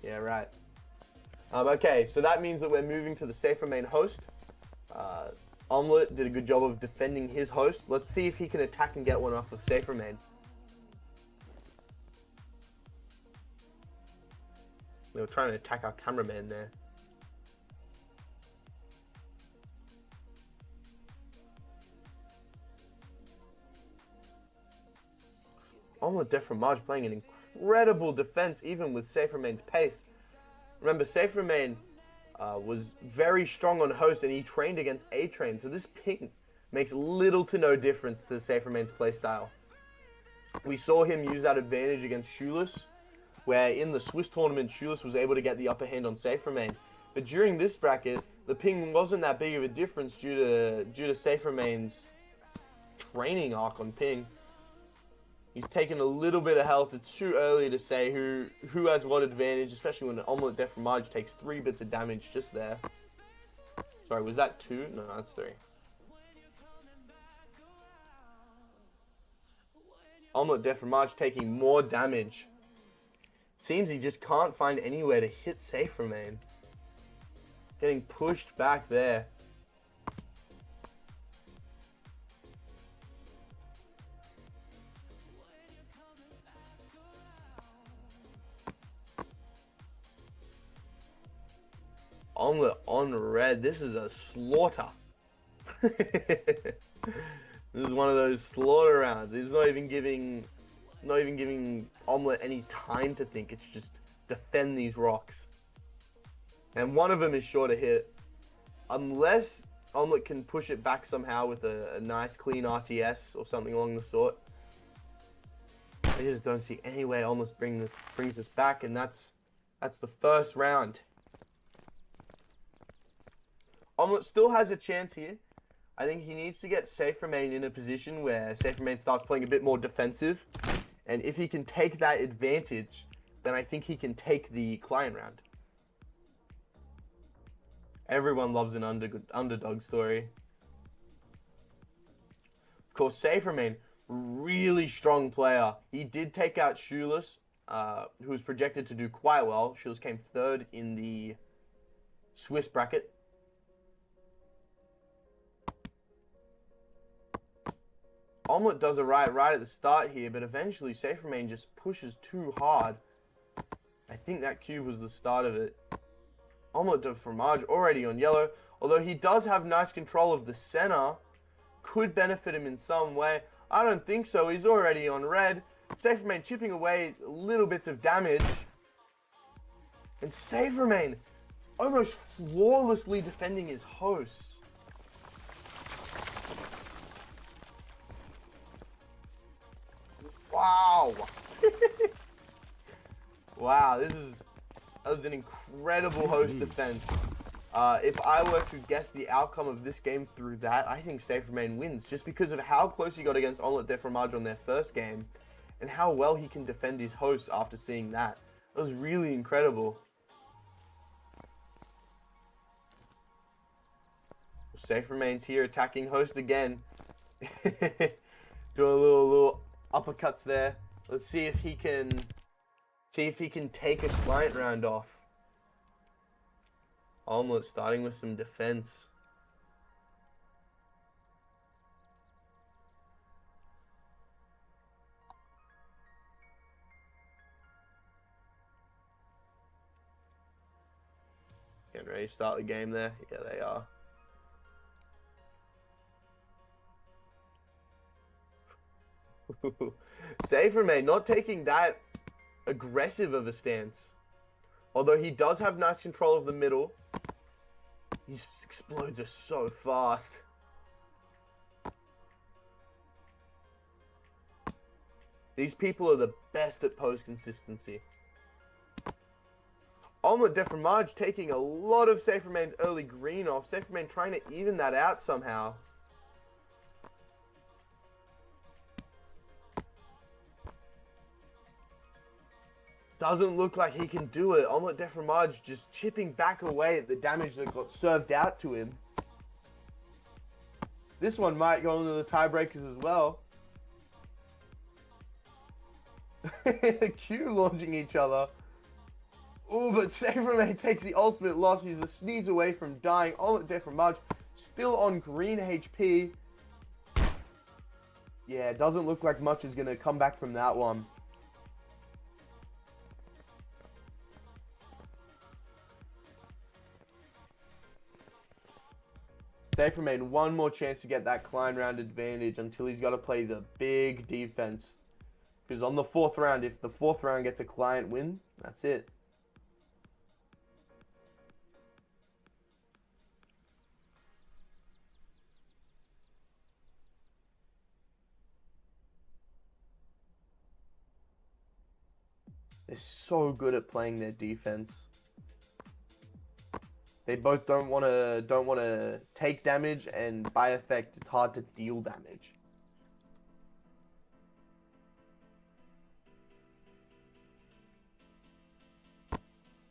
Yeah, right. Okay, so that means that we're moving to the Safe Remain host. Omelette did a good job of defending his host. Let's see if he can attack and get one off of Safe Remain. They were trying to attack our cameraman there. Omelette de Fromage playing an incredible defense even with Safe Remain's pace. Remember, Safe Remain was very strong on host and he trained against A-Train, so this ping makes little to no difference to Safe Remain's playstyle. We saw him use that advantage against Shoeless, where in the Swiss tournament, Shoeless was able to get the upper hand on Safe Remain. But during this bracket, the ping wasn't that big of a difference due to Safe Remain's training arc on ping. He's taken a little bit of health. It's too early to say who has what advantage, especially when an Omelette de Fromage takes 3 bits of damage just there. Sorry, was that 2? No, that's 3. Omelette de Fromage taking more damage. Seems he just can't find anywhere to hit Safe Remain. Getting pushed back there. Omelette on red. This is a slaughter. This is one of those slaughter rounds. He's not even giving Omelette any time to think. It's just defend these rocks. And one of them is sure to hit. Unless Omelette can push it back somehow with a nice clean RTS or something along the sort. I just don't see any way Omelette brings this back, and that's the first round. Omelette still has a chance here. I think he needs to get Safe Remain in a position where Safe Remain starts playing a bit more defensive. And if he can take that advantage, then I think he can take the client round. Everyone loves an underdog story. Of course, Safe Remain, really strong player. He did take out Shoeless, who was projected to do quite well. Shoeless came third in the Swiss bracket. Omelette does it right at the start here, but eventually Safe Remain just pushes too hard. I think that cube was the start of it. Omelette de Fromage already on yellow, although he does have nice control of the center. Could benefit him in some way. I don't think so. He's already on red. Safe Remain chipping away little bits of damage. And Safe Remain almost flawlessly defending his hosts. Wow. Wow, that was an incredible host defense. If I were to guess the outcome of this game through that, I think Safe Remain wins, just because of how close he got against Omelette de Fromage on their first game, and how well he can defend his hosts after seeing that. That was really incredible. Safe Remain's here attacking host again. Doing a little uppercuts there. Let's see if he can take a client round off. Omelette starting with some defense. Getting ready to start the game there. Yeah, they are. Safe Remain not taking that aggressive of a stance. Although he does have nice control of the middle. These explodes are so fast. These people are the best at pose consistency. Omelette de Fromage taking a lot of Safe Remain's early green off. Safe Remain trying to even that out somehow. Doesn't look like he can do it. Omelette de Fromage just chipping back away at the damage that got served out to him. This one might go into the tiebreakers as well. Q launching each other. Oh, but Safe Remain takes the ultimate loss. He's a sneeze away from dying. Omelette de Fromage still on green HP. Yeah, it doesn't look like much is going to come back from that one. Safe Remain one more chance to get that client round advantage until he's got to play the big defense. Because on the fourth round, if the fourth round gets a client win, that's it. They're so good at playing their defense. They both don't want to take damage, and by effect, it's hard to deal damage.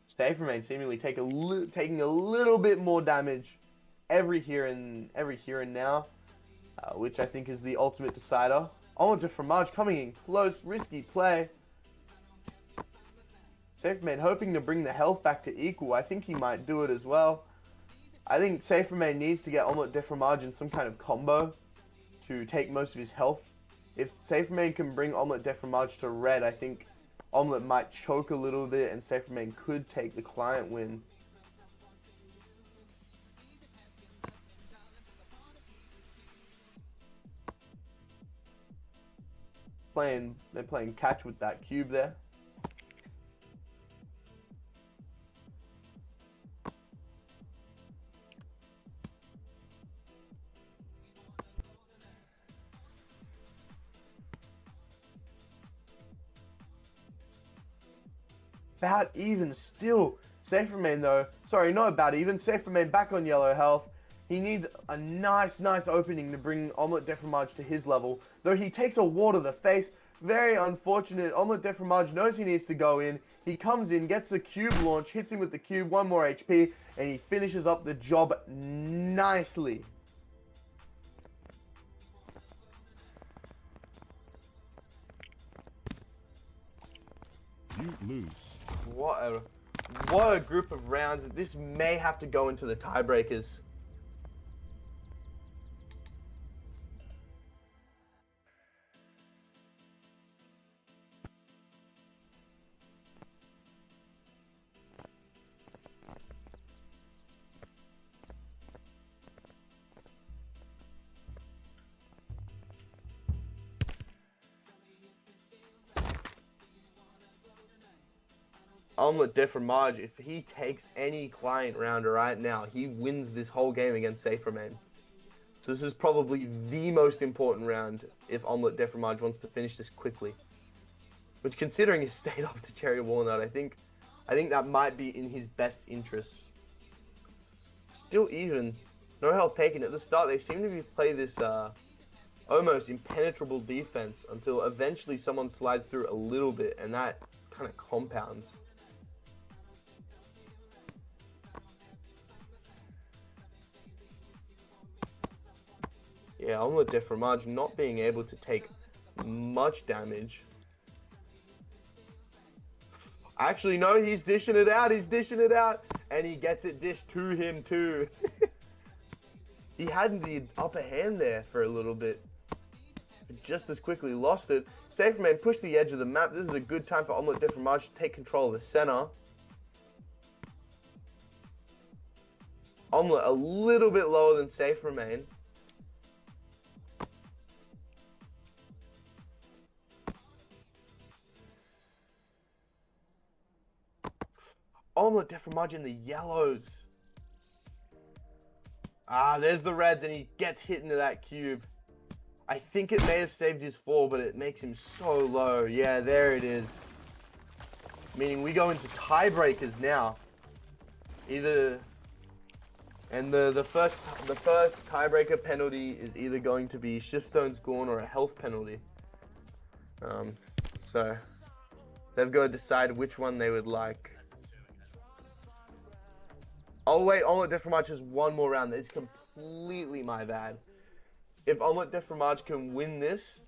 Safe Remain seemingly taking a little bit more damage every here and now, which I think is the ultimate decider. Omelette de Fromage coming in close, risky play. Safe Remain hoping to bring the health back to equal. I think he might do it as well. I think Safe Remain needs to get Omelette de Fromage in some kind of combo to take most of his health. If Safe Remain can bring Omelette de Fromage to red, I think Omelette might choke a little bit and Safe Remain could take the client win. they're playing catch with that cube there. About even still. Safe remain though. Sorry, not about even. Safe remain back on yellow health. He needs a nice opening to bring Omelette de Fromage to his level. Though he takes a wall to the face. Very unfortunate. Omelette de Fromage knows he needs to go in. He comes in, gets the cube launch, hits him with the cube, 1 more HP, and he finishes up the job nicely. You lose. What a group of rounds. This may have to go into the tiebreakers. Omelette de Fromage, if he takes any client round right now, he wins this whole game against Safe Remain. So this is probably the most important round if Omelette de Fromage wants to finish this quickly. Which, considering his state off to Cherry Walnut, I think that might be in his best interests. Still even, no help taken at the start. They seem to be play this almost impenetrable defense until eventually someone slides through a little bit, and that kind of compounds. Yeah, Omelette de Fromage not being able to take much damage. Actually, no, he's dishing it out. And he gets it dished to him too. He had the upper hand there for a little bit. But just as quickly lost it. Safe Man pushed the edge of the map. This is a good time for Omelette de Fromage to take control of the center. Omelette a little bit lower than Safe Remain. Omelette de Fromage in the yellows. Ah, there's the reds, and he gets hit into that cube. I think it may have saved his fall, but it makes him so low. Yeah, there it is. Meaning we go into tiebreakers now. Either, and the first tiebreaker penalty is either going to be Shiftstone's Gone or a health penalty. So they've got to decide which one they would like. Oh wait, Omelette de Fromage has one more round. That's completely my bad. If Omelette de Fromage can win this,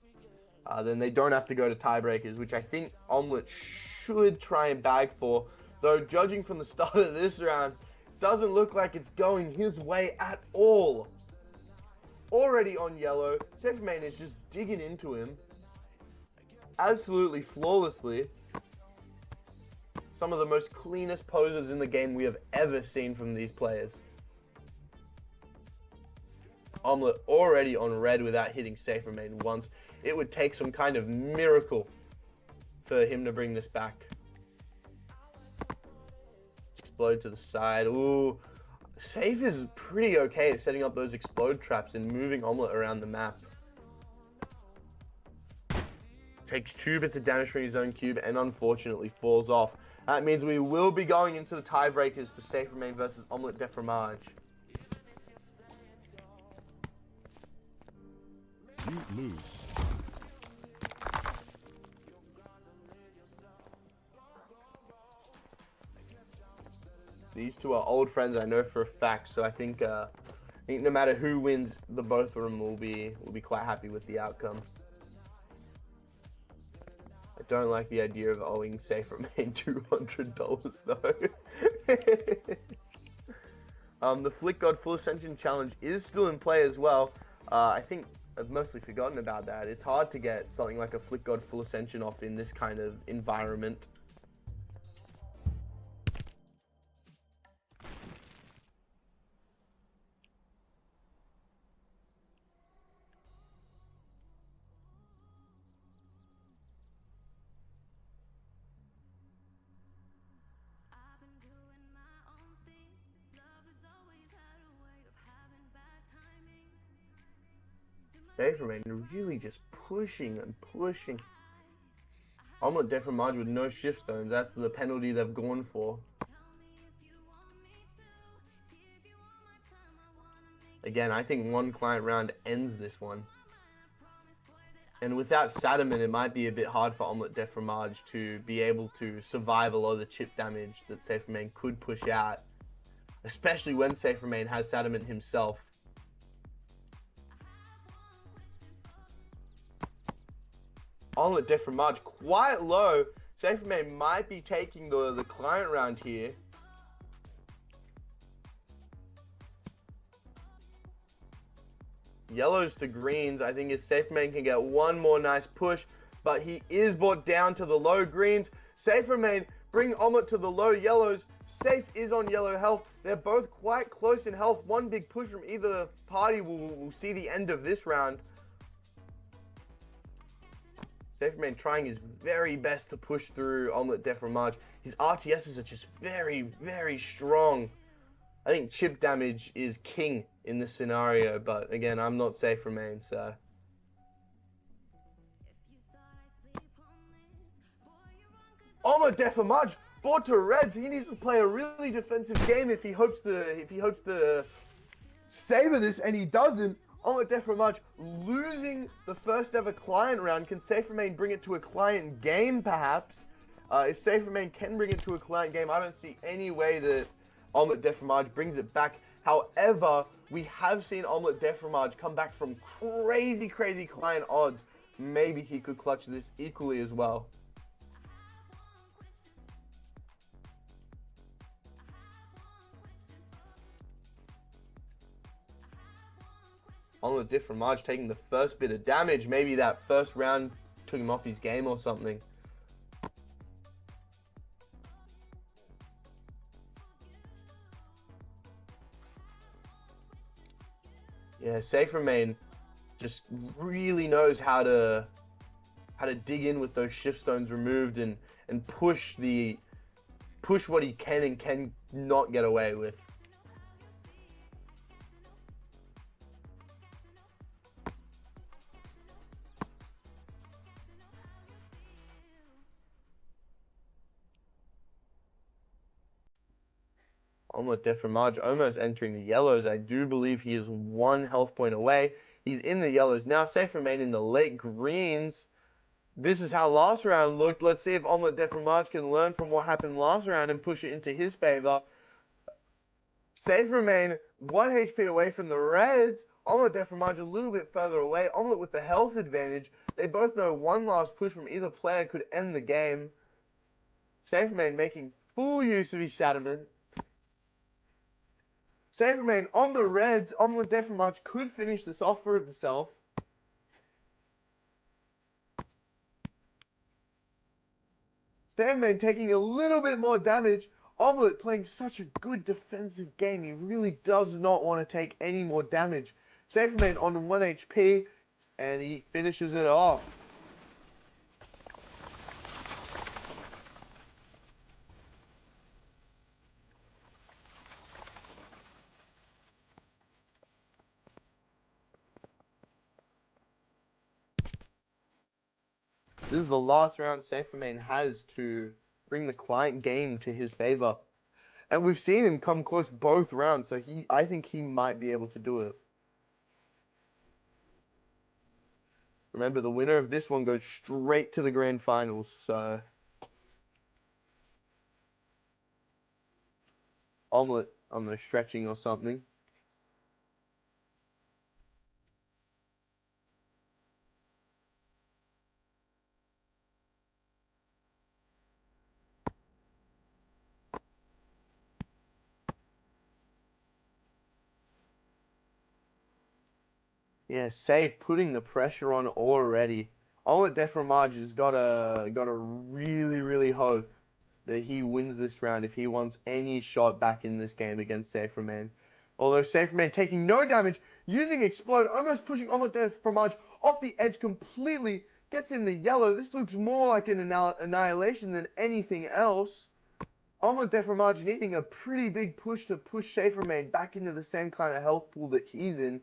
then they don't have to go to tiebreakers, which I think Omelette should try and bag for. Though judging from the start of this round, doesn't look like it's going his way at all. Already on yellow, Safe Main is just digging into him. Absolutely flawlessly. Some of the most cleanest poses in the game we have ever seen from these players. Omelette already on red without hitting Safe Remain once. It would take some kind of miracle for him to bring this back. Explode to the side. Ooh. Safe is pretty okay at setting up those explode traps and moving Omelette around the map. Takes 2 bits of damage from his own cube and unfortunately falls off. That means we will be going into the tiebreakers for Safe Remain versus Omelette de Fromage. You lose. These two are old friends, I know for a fact, so I think no matter who wins, the both of them will be quite happy with the outcome. I don't like the idea of owing Safe Remain $200 though. The Flick God Full Ascension Challenge is still in play as well. I think I've mostly forgotten about that. It's hard to get something like a Flick God Full Ascension off in this kind of environment. Saferman really just pushing and pushing. Omelette de fromage with no shift stones. That's the penalty they've gone for. Again, I think one client round ends this one. And without Sadaman, it might be a bit hard for Omelette de fromage to be able to survive a lot of the chip damage that Saferman could push out. Especially when Saferman has Sadaman himself. Omelette de fromage quite low. Saferman might be taking the client round here. Yellows to greens. I think if Saferman can get one more nice push, but he is brought down to the low greens. Saferman bring Omelette to the low yellows. Safe is on yellow health. They're both quite close in health. One big push from either party will see the end of this round. Saferman trying his very best to push through Omelette de fromage. His RTSs are just very, very strong. I think chip damage is king in this scenario, but again, I'm not Saferman, so. Omelette de fromage brought to reds. He needs to play a really defensive game if he hopes to savor this, and he doesn't. Omelette de fromage losing the first ever client round. Can Saferman bring it to a client game, perhaps? If Saferman can bring it to a client game, I don't see any way that Omelette de fromage brings it back. However, we have seen Omelette de fromage come back from crazy, crazy client odds. Maybe he could clutch this equally as well. Omelette de fromage taking the first bit of damage. Maybe that first round took him off his game or something. Yeah, Saferman just really knows how to dig in with those shift stones removed and push what he can and can not get away with. Omelette de fromage almost entering the yellows. I do believe he is 1 health point away. He's in the yellows now. Saferman in the late greens. This is how last round looked. Let's see if Omelette de fromage can learn from what happened last round and push it into his favor. Saferman 1 HP away from the reds. Omelette de fromage a little bit further away. Omelette with the health advantage. They both know one last push from either player could end the game. Saferman making full use of his Shadowman. Saferman on the reds. Omelette de fromage could finish this off for himself. Saferman taking a little bit more damage. Omelette playing such a good defensive game. He really does not want to take any more damage. Saferman on 1 HP, and he finishes it off. This is the last round Saferman has to bring the client game to his favor. And we've seen him come close both rounds, so I think he might be able to do it. Remember, the winner of this one goes straight to the grand finals, so... Omelette, I don't know, stretching or something. Yeah, safe, putting the pressure on already. Omelette de fromage has gotta really, really hope that he wins this round if he wants any shot back in this game against Saferman. Although Saferman taking no damage, using Explode, almost pushing Omelette de fromage off the edge completely, gets in the yellow. This looks more like an annihilation than anything else. Omelette de fromage needing a pretty big push to push Saferman back into the same kind of health pool that he's in.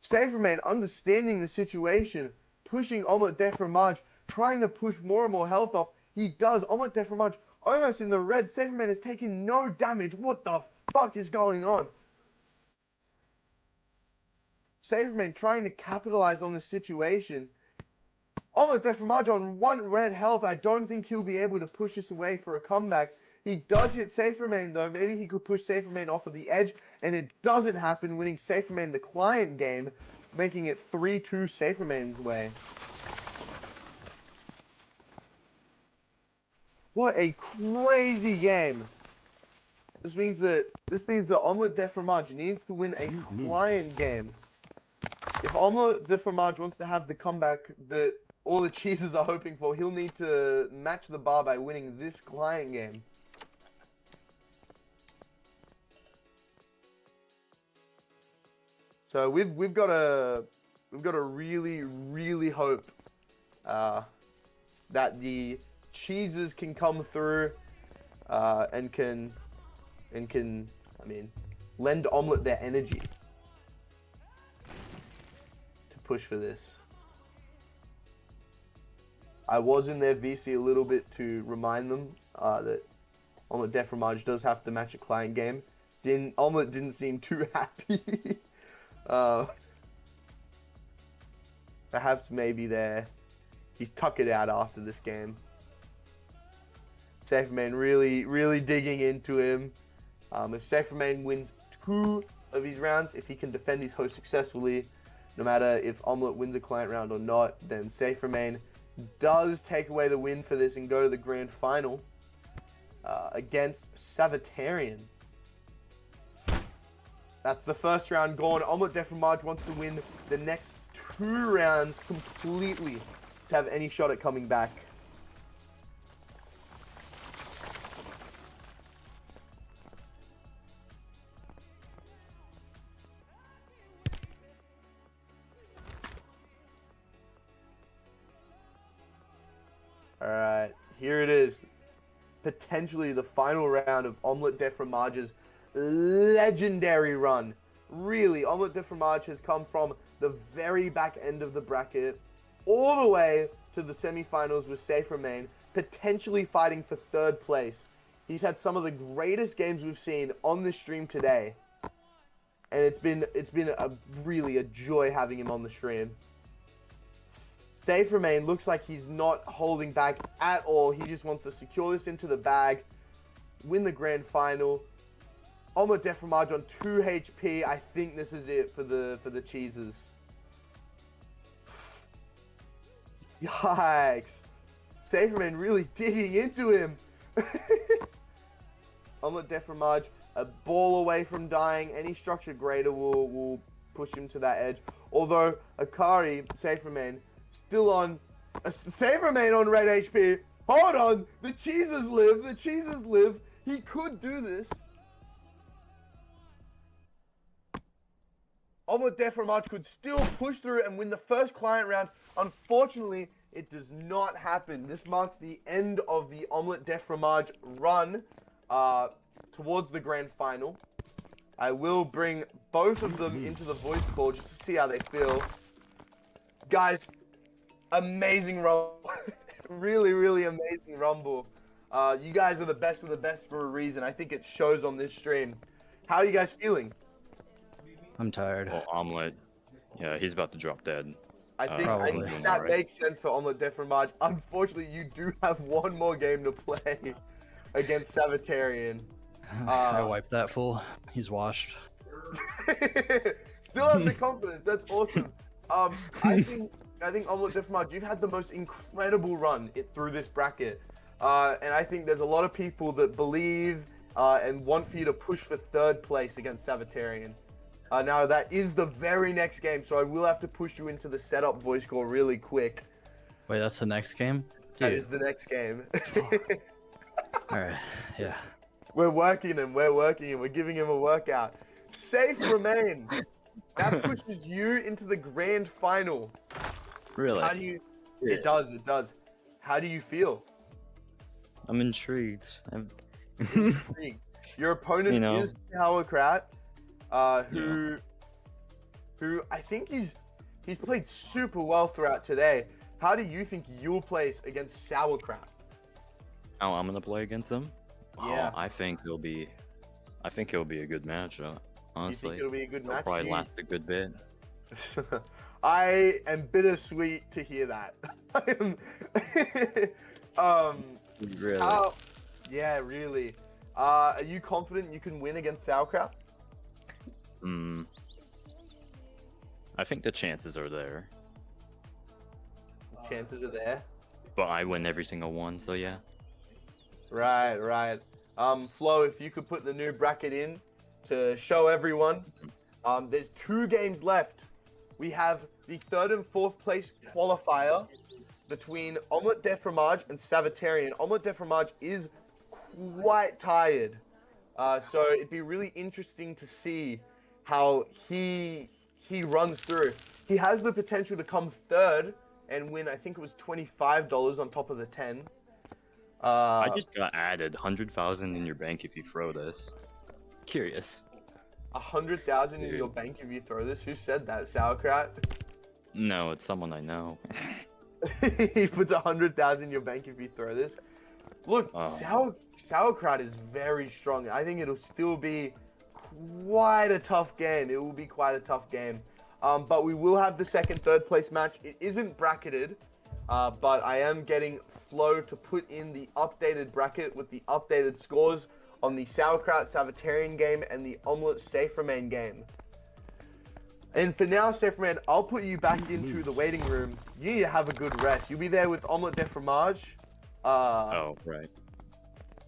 Saferman understanding the situation, pushing Omelette de Fromage, trying to push more and more health off. He does. Omelette de Fromage almost in the red. Saferman has taken no damage. What the fuck is going on? Saferman trying to capitalize on the situation. Omelette de Fromage on 1 red health. I don't think he'll be able to push this away for a comeback. He does hit Saferman though. Maybe he could push Saferman off of the edge, and it doesn't happen, winning Saferman the client game, making it 3-2 Saferman's way. What a crazy game! This means that Omelette de Fromage needs to win a client game. If Omelette de Fromage wants to have the comeback that all the cheeses are hoping for, he'll need to match the bar by winning this client game. So we've got to really hope that the cheeses can come through and can lend Omelette their energy to push for this. I was in their VC a little bit to remind them that Omelette de Fromage does have to match a client game. Omelette didn't seem too happy. Perhaps maybe he's tuck it out after this game. Saferman really digging into him. If Saferman wins 2 of his rounds, if he can defend his host successfully, no matter if Omelette wins a client round or not, then Saferman does take away the win for this and go to the grand final against Savitarian. That's the first round gone. Omelette de Fromage wants to win the next 2 rounds completely to have any shot at coming back. Alright, here it is. Potentially the final round of Omelette de Fromage's legendary run. Really, Omelette de Fromage has come from the very back end of the bracket all the way to the semifinals with Saferman, potentially fighting for 3rd place. He's had some of the greatest games we've seen on this stream today, and it's been really a joy having him on the stream. Saferman looks like he's not holding back at all. He just wants to secure this into the bag, win the grand final. Omelette de Fromage on 2 HP. I think this is it for the cheeses. Yikes. Saferman really digging into him. Omelette de Fromage a ball away from dying. Any structure greater will push him to that edge. Although Akari, Saferman, still on. Saferman on red HP. Hold on. The cheeses live. The cheeses live. He could do this. Omelette de Fromage could still push through and win the first client round. Unfortunately, it does not happen. This marks the end of the Omelette de Fromage run towards the grand final. I will bring both of them into the voice call just to see how they feel. Guys, amazing rumble. really amazing rumble. You guys are the best of the best for a reason. I think it shows on this stream. How are you guys feeling? I'm tired. Well, Omelette, yeah, he's about to drop dead. I think that makes sense for Omelette de Fromage. Unfortunately, you do have 1 more game to play against Savitarian. I wiped that fool. He's washed. Still have the confidence. That's awesome. I think Omelette de Fromage, you've had the most incredible run through this bracket. And I think there's a lot of people that believe and want for you to push for 3rd place against Savitarian. Now, that is the very next game, so I will have to push you into the setup voice call really quick. Wait, that's the next game? Dude. That is the next game. Alright, yeah. We're working him, we're giving him a workout. Safe remain. That pushes you into the grand final. Really? How do you... Yeah. It does. How do you feel? I'm intrigued. Your opponent is Howlercrat, who who I think he's played super well throughout today. How do you think you'll place against Sauerkraut? Oh, I'm gonna play against him. Yeah. Oh, I think it'll be a good match. Honestly, You think it'll be a good it'll match? probably last a good bit. I am bittersweet to hear that. Really? Yeah, really. Are you confident you can win against Sauerkraut? I think the chances are there, Chances are there. but I win every single one. So yeah. Right. Flo, if you could put the new bracket in to show everyone. There's 2 games left. We have the 3rd and 4th place qualifier between Omelette de Fromage and Savitarian. Omelette de Fromage is quite tired. So it'd be really interesting to see how he runs through. He has the potential to come 3rd and win, I think it was $25 on top of the 10. I just got added 100,000 in your bank if you throw this. Curious. 100,000 in your bank if you throw this. Who said that? Sauerkraut? No, it's someone I know. He puts 100,000 in your bank if you throw this. Look, Sauerkraut is very strong. I think it'll still be quite a tough game. It will be quite a tough game. But we will have the 2nd, 3rd place match. It isn't bracketed, but I am getting Flo to put in the updated bracket with the updated scores on the Sauerkraut Savitarian game and the Omelette Safe Remain game. And for now, Safe Remain, I'll put you back into the waiting room. You need to have a good rest. You'll be there with Omelette de Fromage. Oh, right.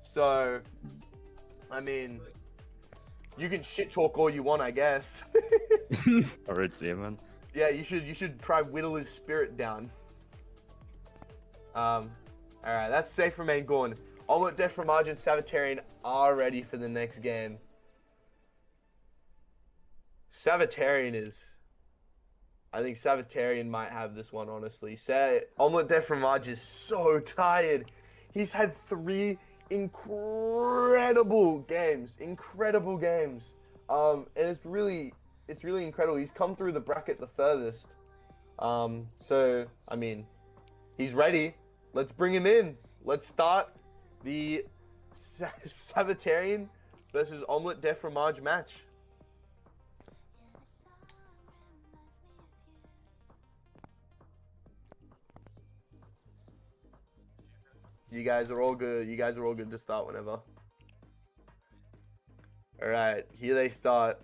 So, I mean, you can shit talk all you want, I guess. Alright, see you, man. Yeah, you should try whittle his spirit down. Alright, that's Safe Remain gone. Omelette de Fromage and Savitarian are ready for the next game. I think Savitarian might have this one, honestly. Omelette de Fromage is so tired. He's had 3 incredible games. And it's really incredible. He's come through the bracket the furthest. So, I mean, he's ready. Let's bring him in. Let's start the Savitarian versus Omelette de Fromage match. You guys are all good. You guys are all good to start whenever. Alright, here they start.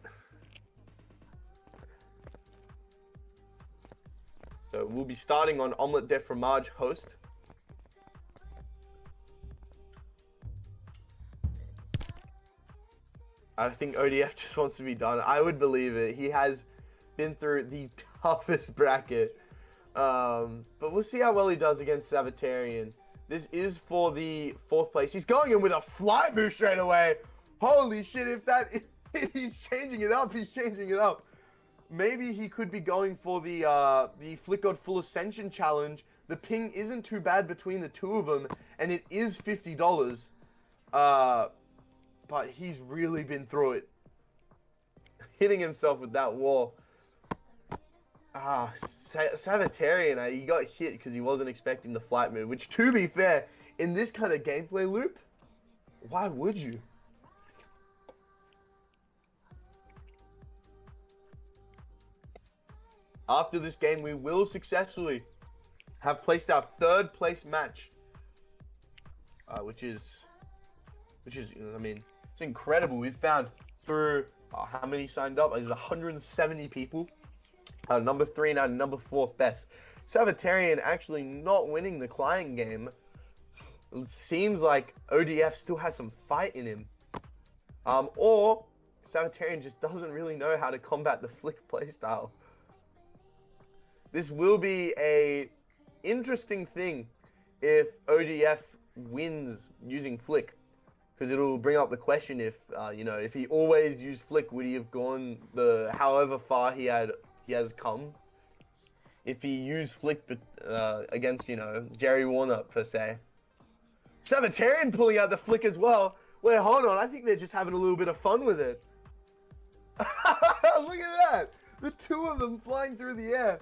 So we'll be starting on Omelette de Fromage host. I think ODF just wants to be done. I would believe it. He has been through the toughest bracket. But we'll see how well he does against Savitarian. This is for the 4th place. He's going in with a flight move straight away. Holy shit, he's changing it up. Maybe he could be going for the Flick God Full Ascension challenge. The ping isn't too bad between the 2 of them, and it is $50. But he's really been through it. Hitting himself with that wall. Savitarian, he got hit because he wasn't expecting the flight move, which, to be fair, in this kind of gameplay loop, why would you? After this game, we will successfully have placed our 3rd place match, which is, I mean, it's incredible. We've found through, how many signed up? There's 170 people. Number 3 and our number 4 best. Savitarian actually not winning the client game. It seems like ODF still has some fight in him. Or Savitarian just doesn't really know how to combat the flick playstyle. This will be a interesting thing if ODF wins using flick. Because it'll bring up the question if, if he always used flick, would he have gone the however far he has come? If he used flick against, Jerry Warner, per se. Savitarian pulling out the flick as well. Wait, hold on. I think they're just having a little bit of fun with it. Look at that. The two of them flying through the air.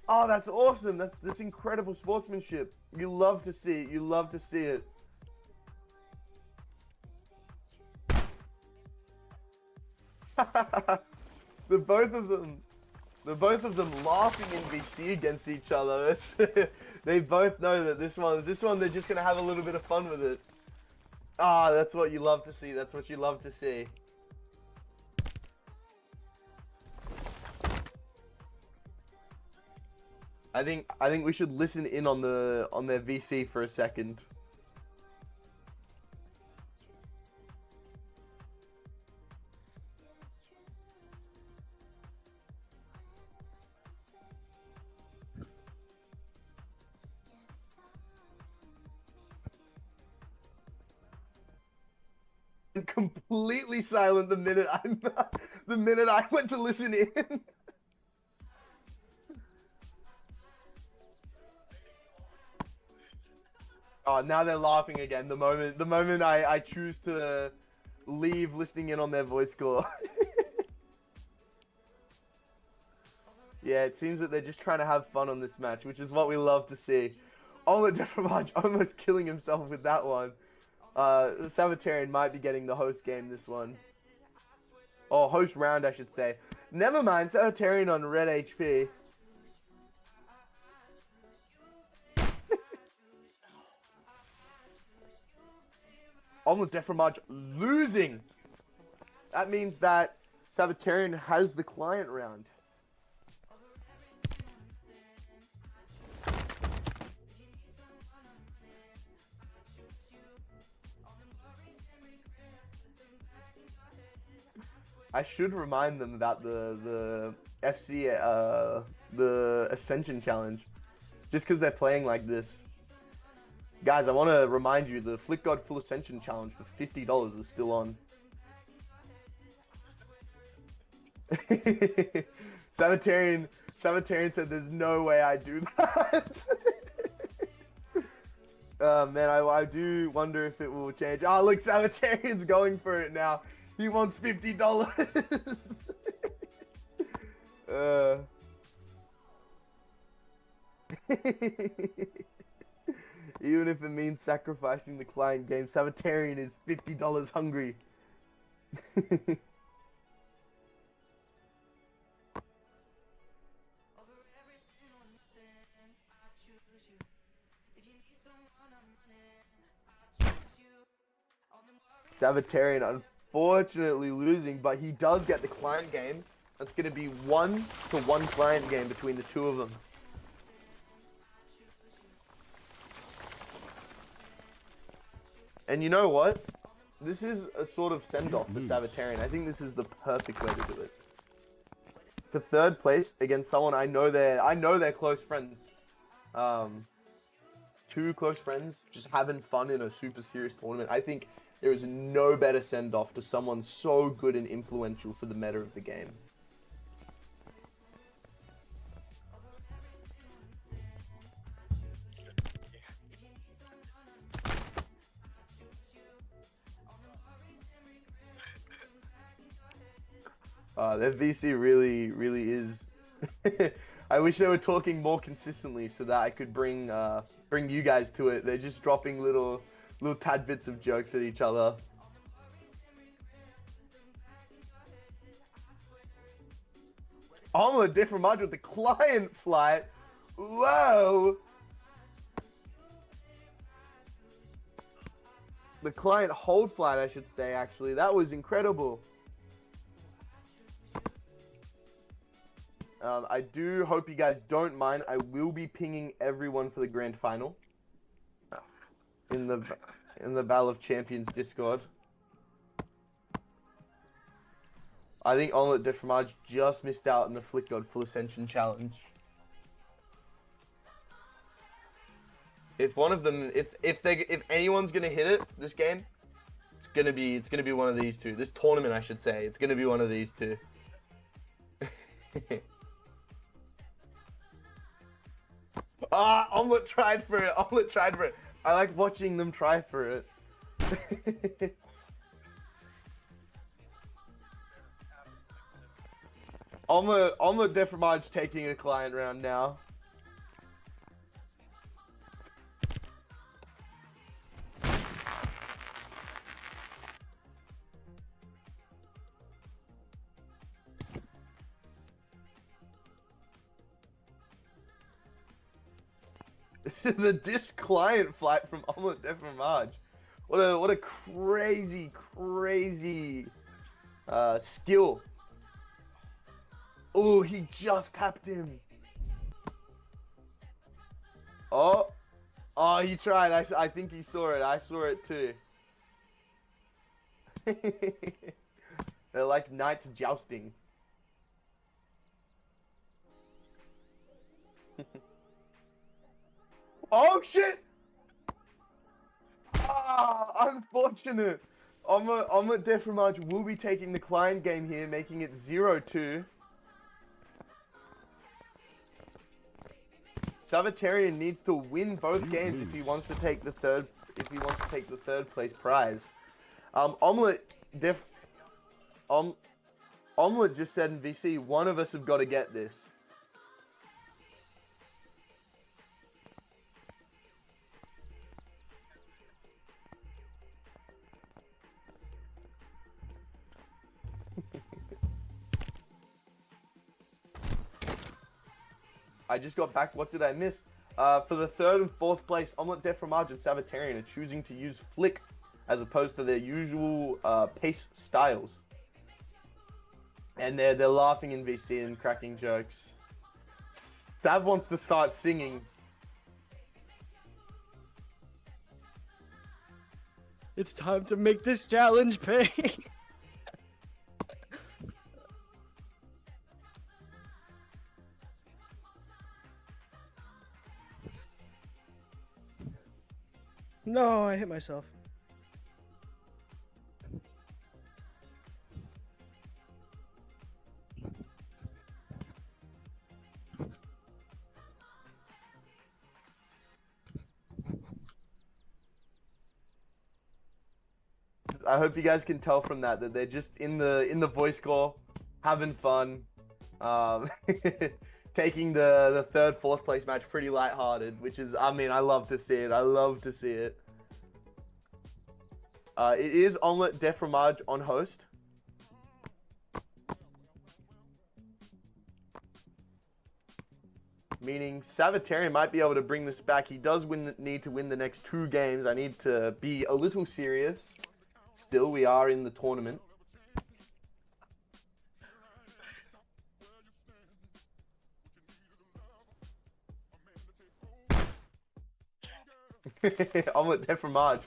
Oh, that's awesome. That's incredible sportsmanship. You love to see it. You love to see it. The both of them laughing in VC against each other. They both know that this one they're just gonna have a little bit of fun with it. Ah, that's what you love to see. That's what you love to see. I think we should listen in on their VC for a second. Completely silent the minute I went to listen in. Oh, now they're laughing again. The moment I choose to leave listening in on their voice score. Yeah, it seems that they're just trying to have fun on this match, which is what we love to see. Ola Deframage almost killing himself with that one. Sabbatarian might be getting the host game this one. Or host round, I should say. Never mind, Sabbatarian on red HP. Omelet Deframage losing. That means that Sabbatarian has the client round. I should remind them about the FC, the Ascension Challenge. Just because they're playing like this. Guys, I want to remind you, the Flick God Full Ascension Challenge for $50 is still on. Sabbatarian said there's no way I do that. Man, I do wonder if it will change. Oh, look, Sabbatarian's going for it now. He wants $50. Even if it means sacrificing the client game, Sabbatarian is $50 hungry. Sabbatarian unfortunately losing, but he does get the client game. That's going to be 1-1 client game between the two of them. And you know what? This is a sort of send-off for Sabbatarian. I think this is the perfect way to do it. For third place against someone I know they're close friends. Two close friends just having fun in a super serious tournament. I think there is no better send-off to someone so good and influential for the meta of the game. Their VC really is. I wish they were talking more consistently so that I could bring you guys to it. They're just dropping little tad bits of jokes at each other. Oh, a different mod with the client flight. Whoa! The client hold flight, I should say, actually. That was incredible. I do hope you guys don't mind. I will be pinging everyone for the grand final in the Battle of Champions Discord. I think Omelet Deframage just missed out in the Flick God Full Ascension Challenge. If one of them, if anyone's gonna hit it this game, it's gonna be one of these two. This tournament, I should say, it's gonna be one of these two. Omelet tried for it. Omelet tried for it. I like watching them try for it. Omelette de Fromage taking a client round now. The disc client flight from Omelette de Fromage. What a crazy skill. Oh, he just tapped him. Oh, he tried. I think he saw it. I saw it too. They're like knights jousting. Oh shit! Unfortunate. Omelette de Fromage will be taking the client game here, making it 0-2. Sabbatarian needs to win both games if he wants to take the third place prize. Omelette just said in VC, one of us have got to get this. I just got back. What did I miss? For the third and fourth place, Omelette de Fromage and Sabbatarian are choosing to use flick as opposed to their usual pace styles. And they're laughing in VC and cracking jokes. Sav wants to start singing. It's time to make this challenge pay. No, I hit myself. I hope you guys can tell from that they're just in the voice call, having fun, taking the third, fourth place match pretty lighthearted, which is, I mean, I love to see it. I love to see it. It is Omelette de Fromage on host. Meaning Sabbatarian might be able to bring this back. He does need to win the next 2 games. I need to be a little serious. Still, we are in the tournament. Omelette de Fromage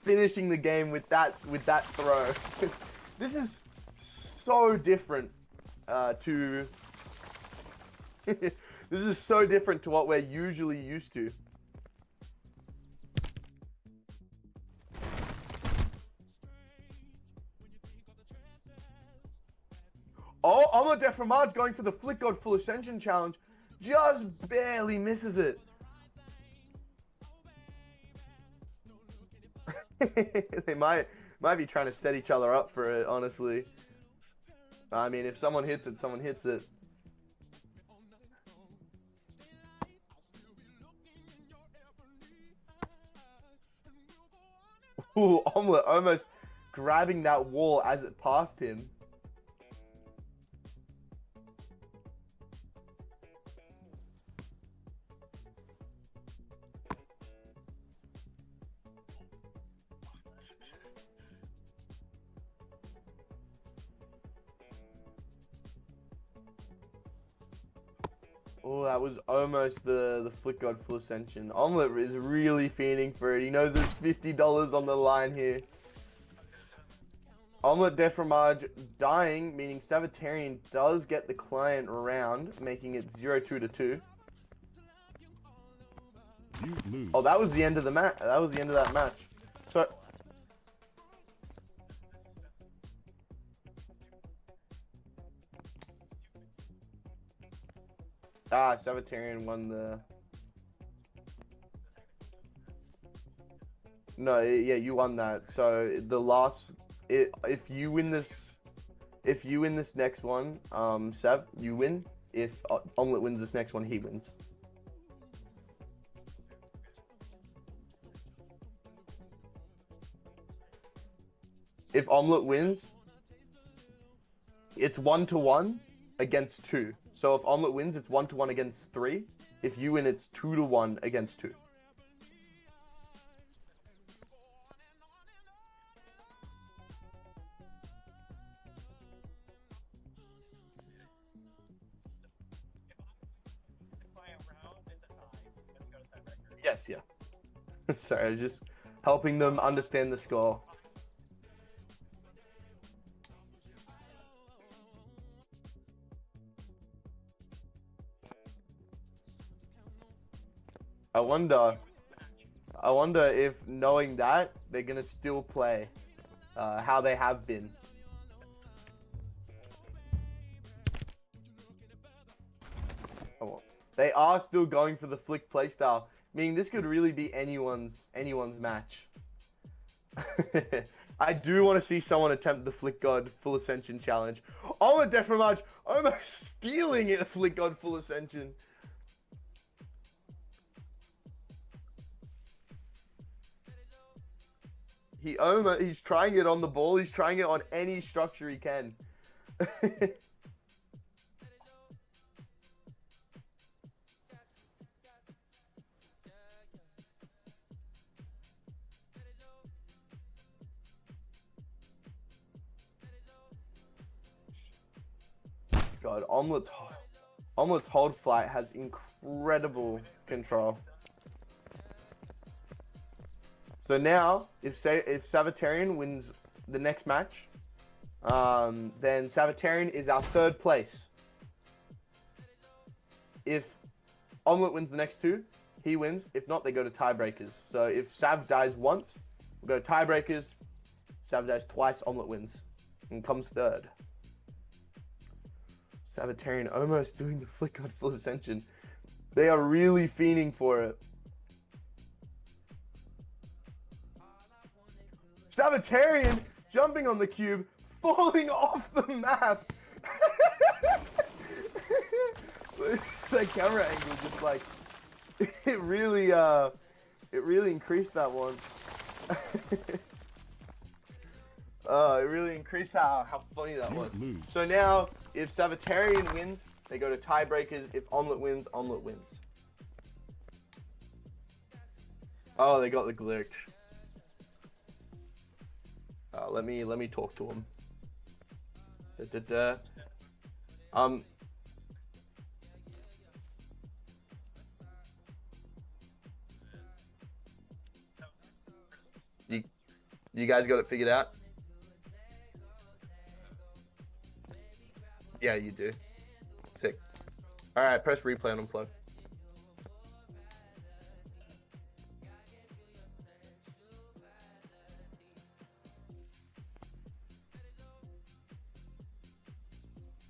finishing the game with that throw. This is so different to this is so different to what we're usually used to. Oh, Omelette de Fromage going for the Flick God Full Ascension challenge. Just barely misses it. They might be trying to set each other up for it, honestly. I mean, if someone hits it, someone hits it. Ooh, Omelette almost grabbing that wall as it passed him. Oh, that was almost the Flick God Full Ascension. Omelette is really fiending for it. He knows there's $50 on the line here. Omelette de Fromage dying, meaning Sabbatarian does get the client round, making it 0-2. You lose. Oh, that was the end of the match. That was the end of that match. So. Sabbatarian won the... No, yeah, you won that. So the last... if you win this If you win this next one, Sav, you win. If Omelette wins this next one, he wins. If Omelette wins, it's 1-1 against 2. So if Omelette wins, it's 1-1 against 3. If you win, it's 2-1 against 2. Yes, yeah. Sorry, I was just helping them understand the score. I wonder if, knowing that, they're gonna still play how they have been. Oh, they are still going for the flick playstyle, meaning this could really be anyone's match. I do want to see someone attempt the Flick God Full Ascension challenge. Oh, a Deframage almost stealing it, Flick God Full Ascension. He's trying it on the ball. He's trying it on any structure he can. God, Omelette's hold flight has incredible control. So now, if Savitarian wins the next match, then Savitarian is our 3rd place. If Omelette wins the next 2, he wins. If not, they go to tiebreakers. So if Sav dies once, we'll go tiebreakers. Sav dies twice, Omelette wins and comes 3rd. Savitarian almost doing the Flick God Full Ascension. They are really fiending for it. Savitarian jumping on the cube, falling off the map. That camera angle just like it really increased that one. It really increased how funny that was. So now, if Savitarian wins, they go to tiebreakers. If Omelette wins, Omelette wins. Oh, they got the glitch. Let me talk to him. You guys got it figured out? Yeah, you do. Sick. All right, press replay on flow.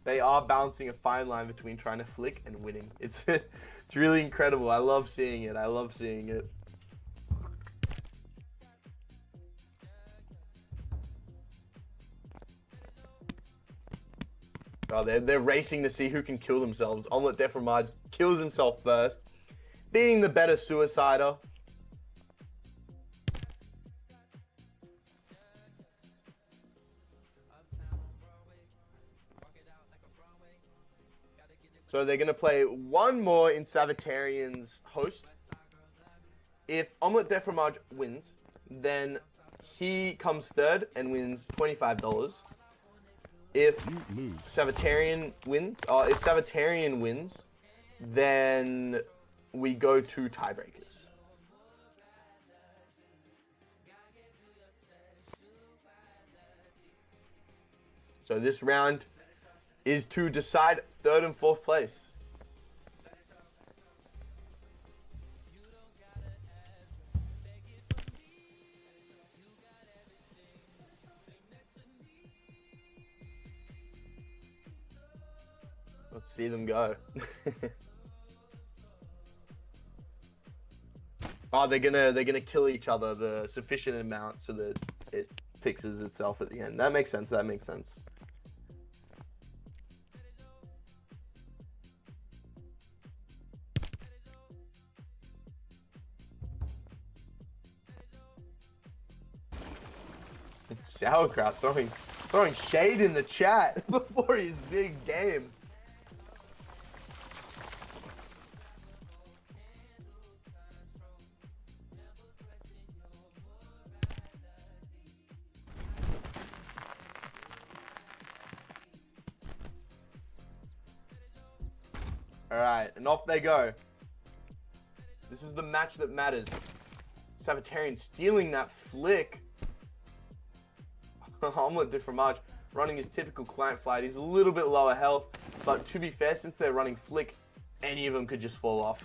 They are balancing a fine line between trying to flick and winning. It's really incredible. I love seeing it. I love seeing it. Oh, they're racing to see who can kill themselves. Omelette Deframage kills himself first, being the better suicider. So they're going to play one more in Savitarian's host. If Omelette Deframage wins, then he comes 3rd and wins $25. If Savitarian wins, then we go to tiebreakers. So this round is to decide 3rd and 4th place. Let's see them go. Oh, they're gonna kill each other the sufficient amount so that it fixes itself at the end. That makes sense. That makes sense. Sauerkraut throwing shade in the chat before his big game. Alright, and off they go. This is the match that matters. Sabbatarian stealing that flick. Omelette de Fromage running his typical client flight. He's a little bit lower health, but to be fair, since they're running flick, any of them could just fall off.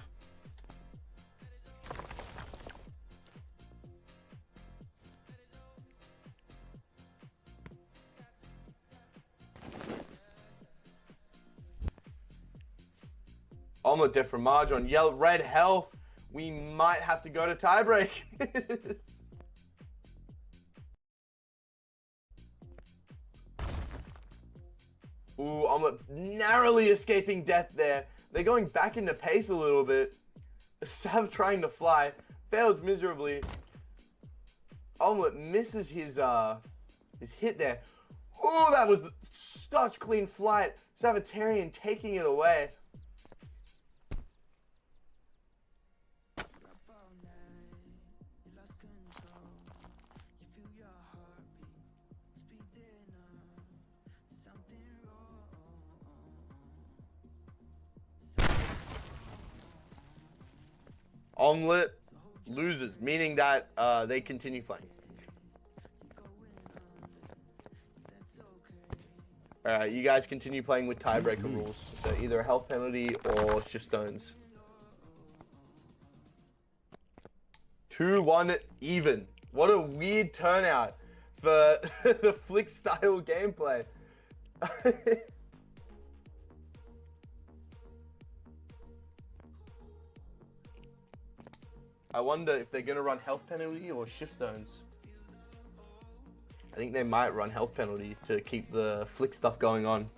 Omelette de Fromage on red health. We might have to go to tiebreak. Ooh, Omelette narrowly escaping death there. They're going back into pace a little bit. Sav trying to fly. Fails miserably. Omelette misses his hit there. Ooh, that was such clean flight. Sabbatarian taking it away. Omelette loses, meaning that they continue playing. Alright, you guys continue playing with tiebreaker rules. So either a health penalty or shift stones. 2-1 even. What a weird turnout for the flick style gameplay. I wonder if they're going to run health penalty or shift stones. I think they might run health penalty to keep the flick stuff going on.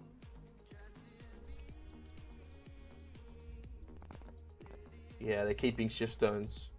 Yeah, they're keeping shift stones.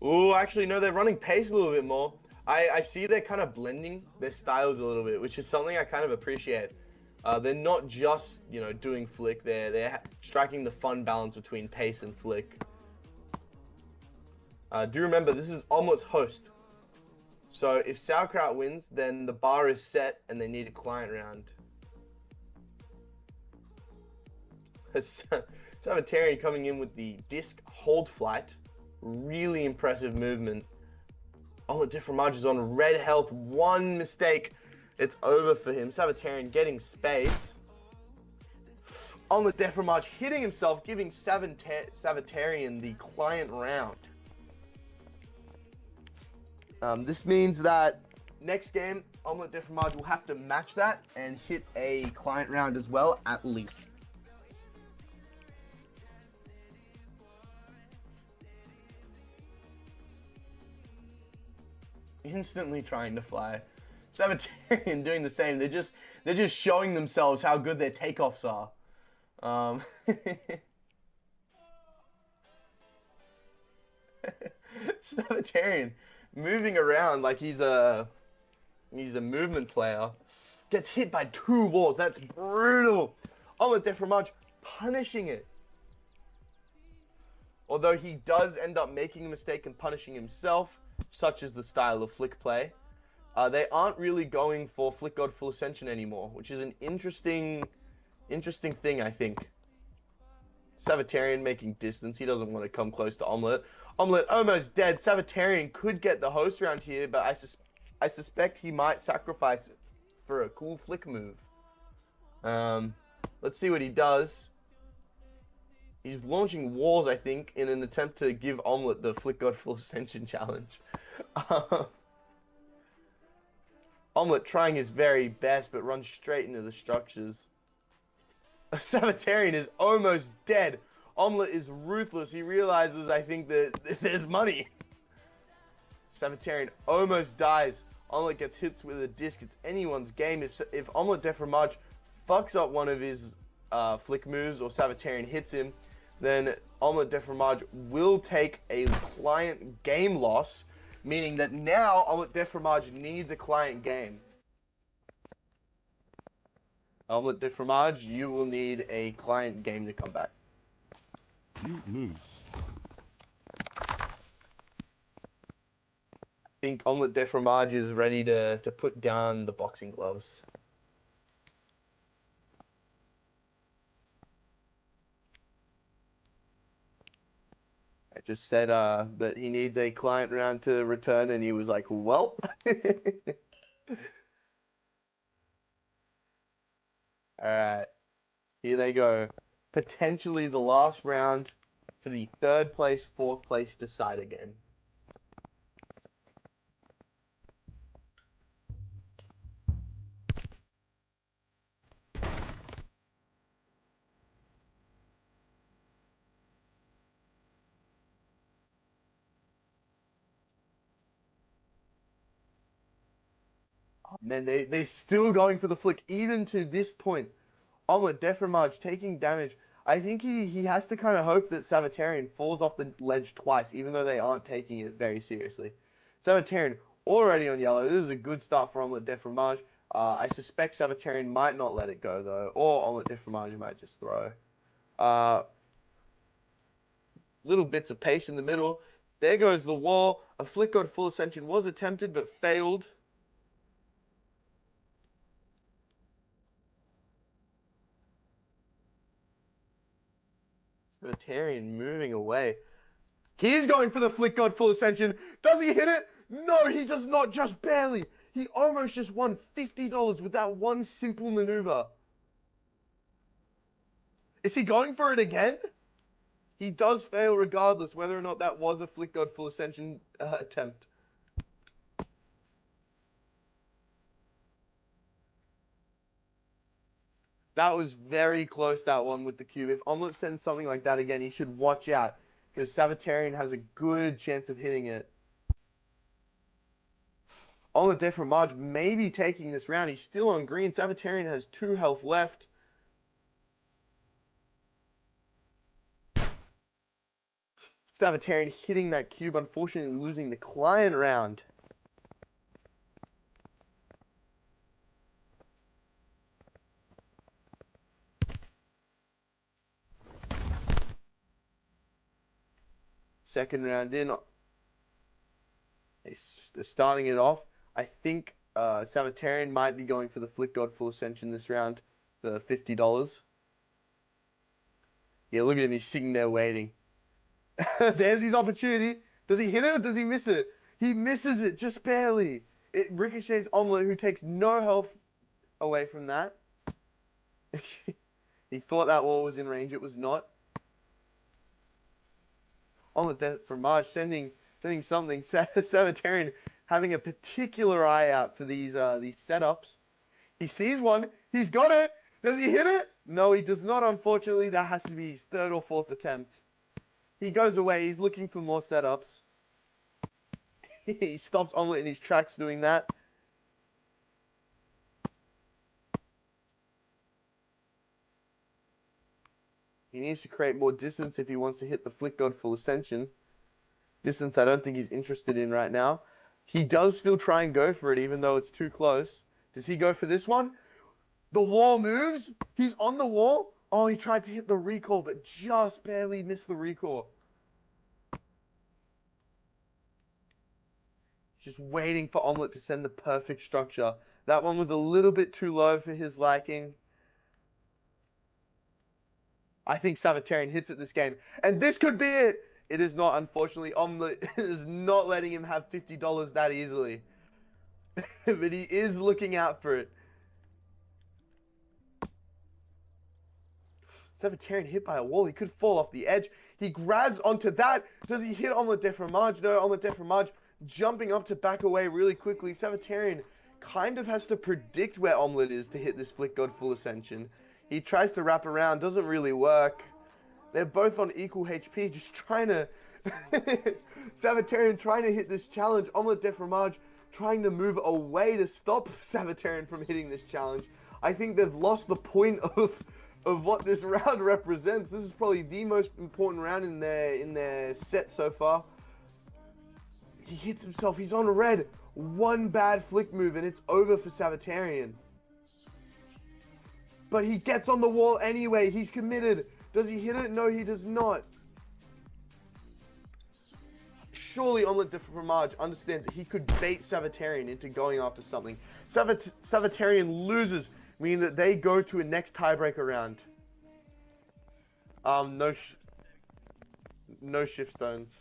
Ooh, actually, no, they're running pace a little bit more. I see they're kind of blending their styles a little bit, which is something I kind of appreciate. They're not just, you know, doing flick. They're striking the fun balance between pace and flick. Do remember, this is Omelette's host. So if Sauerkraut wins, then the bar is set and they need a client round. Sabbatarian coming in with the disc hold flight. Really impressive movement. Omelette de Fromage is on red health. One mistake, it's over for him. Sabbatarian getting space. Omelette de Fromage hitting himself, giving Sabbatarian the client round. This means that next game, Omelette de Fromage will have to match that and hit a client round as well, at least. Instantly trying to fly. Sabbatarian doing the same. They're just showing themselves how good their takeoffs are. Sabbatarian moving around like he's a movement player. Gets hit by 2 walls. That's brutal. Omelette de Fromage punishing it. Although he does end up making a mistake and punishing himself, such as the style of flick play. They aren't really going for Flick God Full Ascension anymore, which is an interesting thing, I think. Sabbatarian making distance. He doesn't want to come close to Omelette. Omelette almost dead. Sabbatarian could get the host round here, but I suspect he might sacrifice it for a cool flick move. Let's see what he does. He's launching walls, I think, in an attempt to give Omelette the Flick God Full Ascension challenge. Omelette trying his very best, but runs straight into the structures. Sabbatarian is almost dead. Omelette is ruthless. He realizes, I think, that there's money. Sabbatarian almost dies. Omelette gets hit with a disc. It's anyone's game. If Omelette Defromage fucks up one of his flick moves or Sabbatarian hits him, then Omelette Defromage will take a client game loss, meaning that now Omelette Defromage needs a client game. Omelette Defromage, you will need a client game to come back. You lose. I think Omelette Defromage is ready to put down the boxing gloves. I just said that he needs a client round to return, and he was like, well. Alright, here they go. Potentially the last round for the 3rd place, 4th place decider game. Man, they're still going for the flick, even to this point. Omelette Defromage taking damage. I think he has to kind of hope that Sabbatarian falls off the ledge twice, even though they aren't taking it very seriously. Sabbatarian already on yellow. This is a good start for Omelette Defromage. I suspect Sabbatarian might not let it go, though, or Omelette Defromage might just throw. Little bits of pace in the middle. There goes the wall. A flick on full ascension was attempted, but failed. Sabbatarian moving away. He's going for the flick god full ascension. Does he hit it? No, he does not, just barely. He almost just won $50 with that one simple maneuver. Is he going for it again? He does fail regardless, whether or not that was a flick god full ascension attempt. That was very close, that one with the cube. If Omelette sends something like that again, he should watch out, because Sabbatarian has a good chance of hitting it. Omelette Defromage may be taking this round. He's still on green. Sabbatarian has 2 health left. Sabbatarian hitting that cube, unfortunately losing the client round. Second round in. They're starting it off. I think Sabbatarian might be going for the Flick God Full Ascension this round for $50. Yeah, look at him. He's sitting there waiting. There's his opportunity. Does he hit it or does he miss it? He misses it just barely. It ricochets Omelette, who takes no health away from that. He thought that wall was in range. It was not. Omelette Defromage sending something. Sabbatarian having a particular eye out for these setups. He sees one. He's got it. Does he hit it? No, he does not, unfortunately. That has to be his 3rd or 4th attempt. He goes away. He's looking for more setups. He stops Omelette in his tracks doing that. He needs to create more distance if he wants to hit the Flick God Full Ascension. Distance I don't think he's interested in right now. He does still try and go for it, even though it's too close. Does he go for this one? The wall moves. He's on the wall. Oh, he tried to hit the recall, but just barely missed the recall. Just waiting for Omelette to send the perfect structure. That one was a little bit too low for his liking. I think Sabbatarian hits it this game. And this could be it. It is not, unfortunately. Omelette is not letting him have $50 that easily. But he is looking out for it. Sabbatarian hit by a wall. He could fall off the edge. He grabs onto that. Does he hit Omelette Defromage? No, Omelette Defromage jumping up to back away really quickly. Sabbatarian kind of has to predict where Omelette is to hit this Flick God full ascension. He tries to wrap around, doesn't really work. They're both on equal HP, just trying to... Sabbatarian trying to hit this challenge. Omelette de Fromage trying to move away to stop Sabbatarian from hitting this challenge. I think they've lost the point of what this round represents. This is probably the most important round in their set so far. He hits himself. He's on red. One bad flick move and it's over for Sabbatarian. But he gets on the wall anyway. He's committed. Does he hit it? No, he does not. Surely Omelette de Fromage understands that he could bait Sabbatarian into going after something. Sabbatarian loses, meaning that they go to a next tiebreaker round. No shift stones.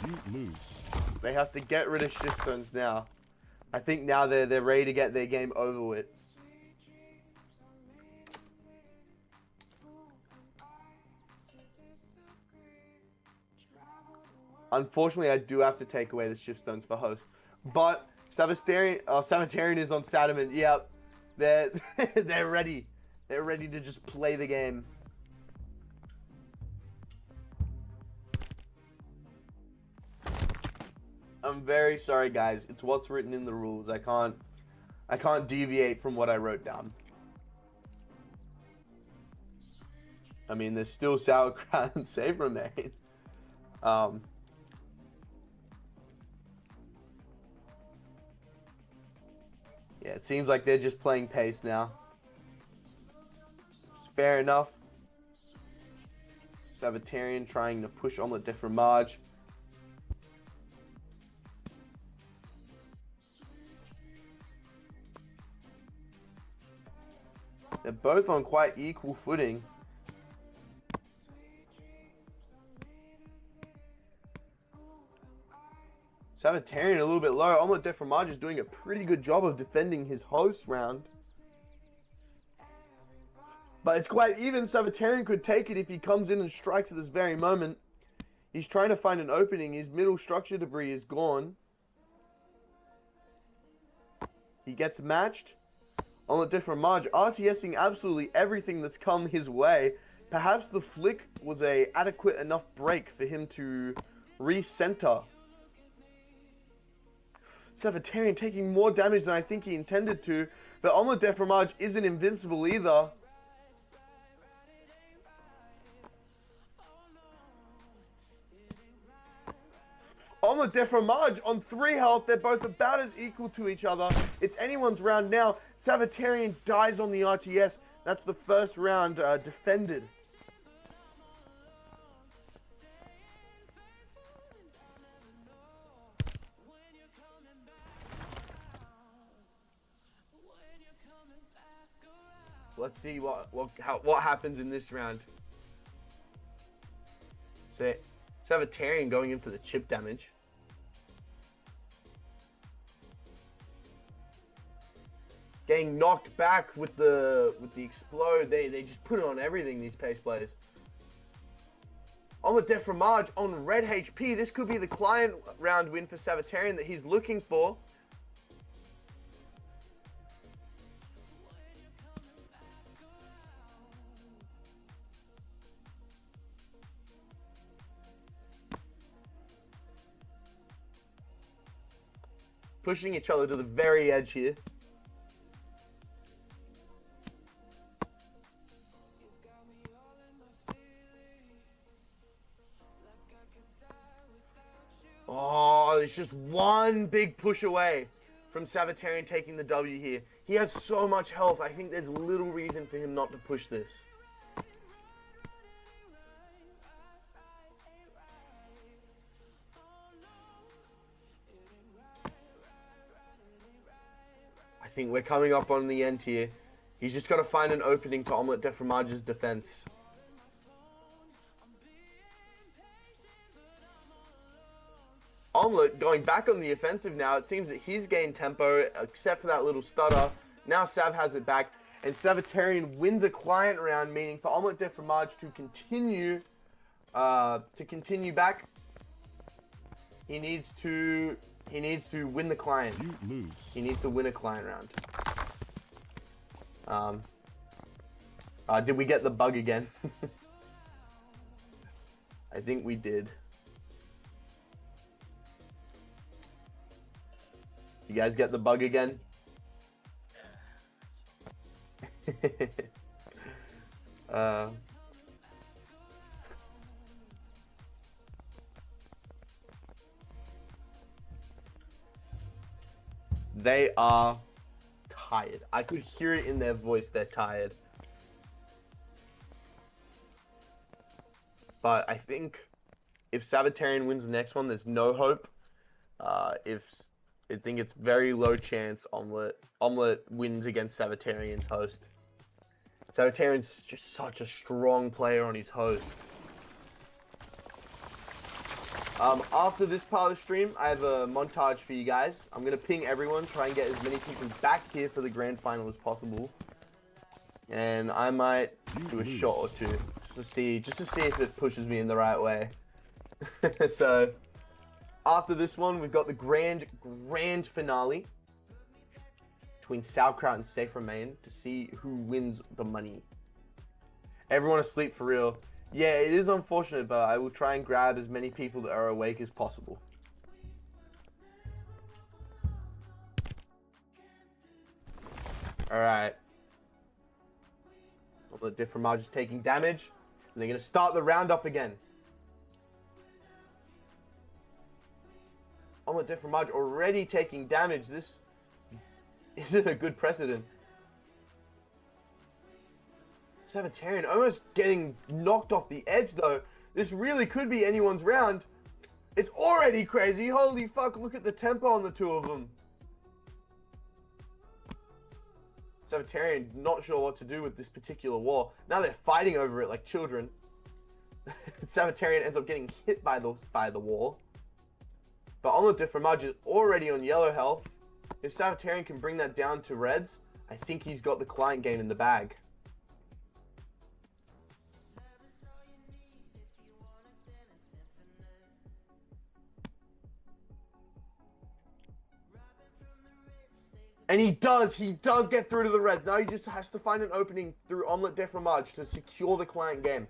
You lose. They have to get rid of shift stones now. I think now they're ready to get their game over with. Unfortunately, I do have to take away the shift stones for host. But Sabbatarian is on Sadiment. Yep. They're ready. They're ready to just play the game. I'm very sorry, guys. It's what's written in the rules. I can't deviate from what I wrote down. I mean, there's still sauerkraut and save remain. Yeah, it seems like they're just playing pace now. It's fair enough. Sabbatarian trying to push Omelette de Fromage. They're both on quite equal footing. Sabbatarian a little bit low. Omelette de Fromage is doing a pretty good job of defending his host round. But it's quite even. Sabbatarian could take it if he comes in and strikes at this very moment. He's trying to find an opening. His middle structure debris is gone. He gets matched. Omelette de Fromage RTSing absolutely everything that's come his way. Perhaps the flick was a adequate enough break for him to recenter. Sabbatarian taking more damage than I think he intended to, but Omelette de Fromage isn't invincible either. Omelette de Fromage on 3 health. They're both about as equal to each other. It's anyone's round now. Sabbatarian dies on the RTS. That's the first round defended. Let's see what happens in this round. So, Sabbatarian going in for the chip damage. Getting knocked back with the explode. They just put it on everything, these pace players. Omelette de Fromage on red HP. This could be the client round win for Sabbatarian that he's looking for. Pushing each other to the very edge here. Oh, it's just one big push away from Sabbatarian taking the W here. He has so much health. I think there's little reason for him not to push this. I think we're coming up on the end here. He's just got to find an opening to Omelette de Fromage's defense. Omelette going back on the offensive now. It seems that he's gained tempo, except for that little stutter. Now Sav has it back, and Sabbatarian wins a client round, meaning for Omelette de Fromage to continue back. He needs to win the client. You lose. He needs to win a client round. Did we get the bug again? I think we did. You guys get the bug again? They are tired. I could hear it in their voice. They're tired. But I think if Sabbatarian wins the next one, there's no hope. I think it's very low chance Omelette wins against Sabbatarian's host. Sabbatarian's just such a strong player on his host. After this part of the stream, I have a montage for you guys. I'm gonna ping everyone, try and get as many people back here for the grand final as possible. And I might do a shot or two just to see if it pushes me in the right way. So after this one, we've got the grand finale between Sauerkraut and Safe Remain to see who wins the money. Everyone asleep for real. Yeah, it is unfortunate, but I will try and grab as many people that are awake as possible. Alright. The Difframage is taking damage, and they're going to start the round up again. Omelette Difframage already taking damage. This isn't a good precedent. Sabbatarian almost getting knocked off the edge, though. This really could be anyone's round. It's already crazy. Holy fuck, look at the tempo on the two of them. Sabbatarian not sure what to do with this particular war. Now they're fighting over it like children. Sabbatarian ends up getting hit by the wall. But Omelette Difframage is already on yellow health. If Sabbatarian can bring that down to reds, I think he's got the client game in the bag. And he does get through to the reds. Now he just has to find an opening through Omelette Difframage to secure the client game.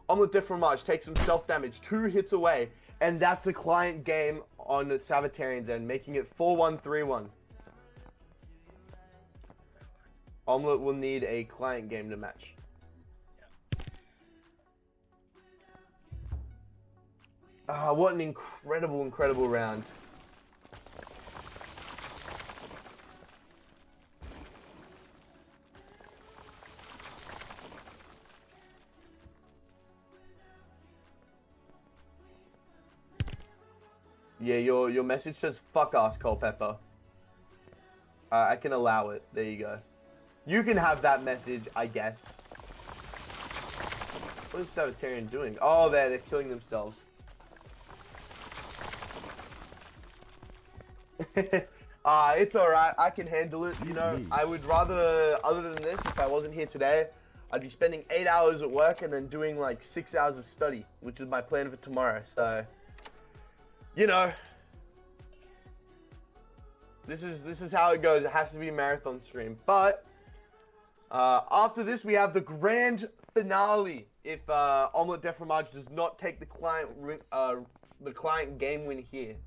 Omelette Difframage takes some self-damage, 2 hits away, and that's the client game on Sabbatarian's end, making it 4-1, 3-1. Omelette will need a client game to match. What an incredible round. Yeah, your message says fuck ass, Culpepper. I can allow it. There you go. You can have that message, I guess. What is Sabbatarian doing? Oh, they're killing themselves. It's alright. I can handle it. You know, I would rather, other than this, if I wasn't here today, I'd be spending 8 hours at work and then doing like 6 hours of study, which is my plan for tomorrow. So, you know, this is how it goes. It has to be a marathon stream. But after this, we have the grand finale. If Omelette Difframage does not take the client game win here.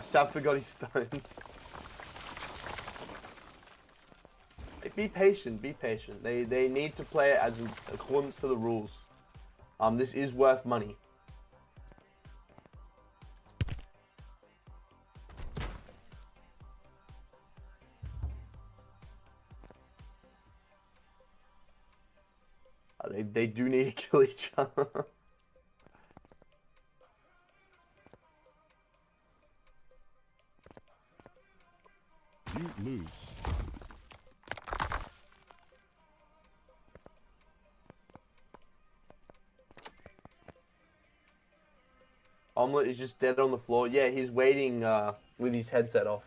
Sav forgot his stones. Be patient, be patient. They need to play it as in accordance to the rules. This is worth money. They do need to kill each other. You lose. Omelette is just dead on the floor. Yeah, he's waiting with his headset off.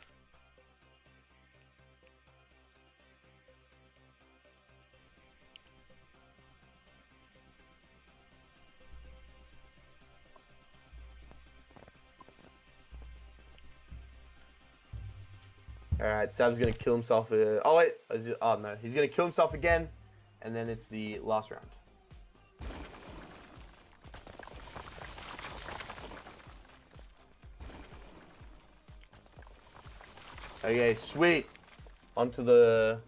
All right, Sav's gonna kill himself. Oh wait, oh no, he's gonna kill himself again, and then it's the last round. Okay, sweet. Onto the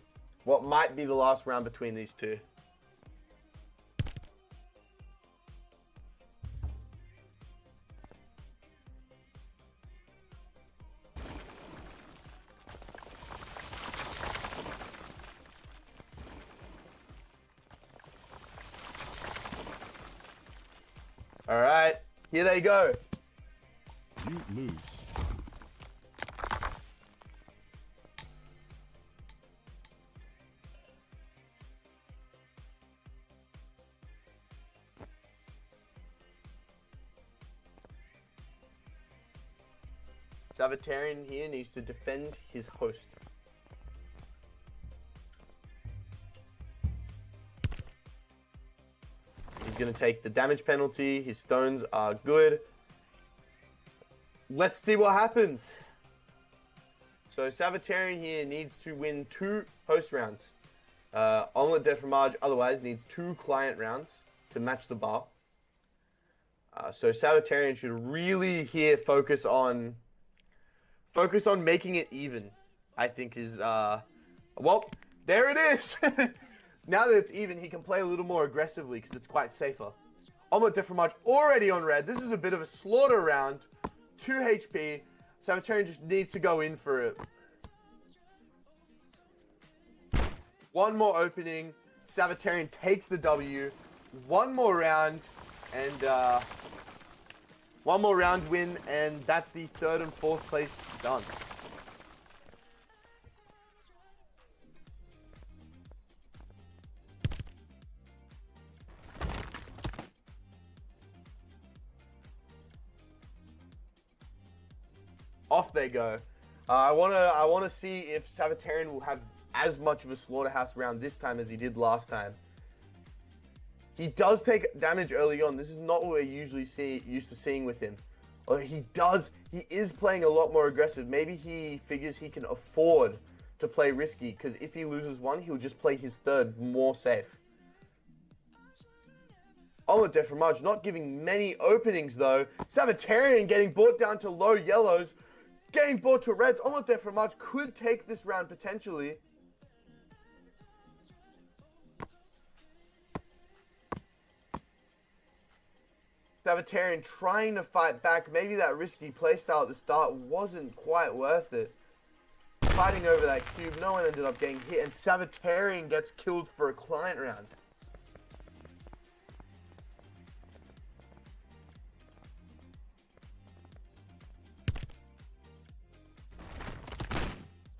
what might be the last round between these two. All right, here they go. You lose. Savatarian here needs to defend his host. He's going to take the damage penalty. His stones are good. Let's see what happens. So Savatarian here needs to win 2 host rounds. Omelette de Fromage otherwise needs 2 client rounds to match the bar. So Savatarian should really here focus on making it even. I think is well, there it is. Now that it's even, he can play a little more aggressively because it's quite safer. Omelette de Fromage already on red. This is a bit of a slaughter round. 2 HP. Savatarian just needs to go in for it. One more opening. Savatarian takes the W. One more round. And one more round win. And that's the 3rd and 4th place done. Off they go. I wanna see if Savatarian will have as much of a slaughterhouse round this time as he did last time. He does take damage early on. This is not what we're usually used to seeing with him. Although he is playing a lot more aggressive. Maybe he figures he can afford to play risky, because if he loses one, he'll just play his 3rd more safe. Omelette de Fromage not giving many openings though. Savatarian getting brought down to low yellows. Getting brought to reds. Omelette de Fromage could take this round potentially. Savatarian trying to fight back. Maybe that risky playstyle at the start wasn't quite worth it. Fighting over that cube. No one ended up getting hit. And Savatarian gets killed for a client round.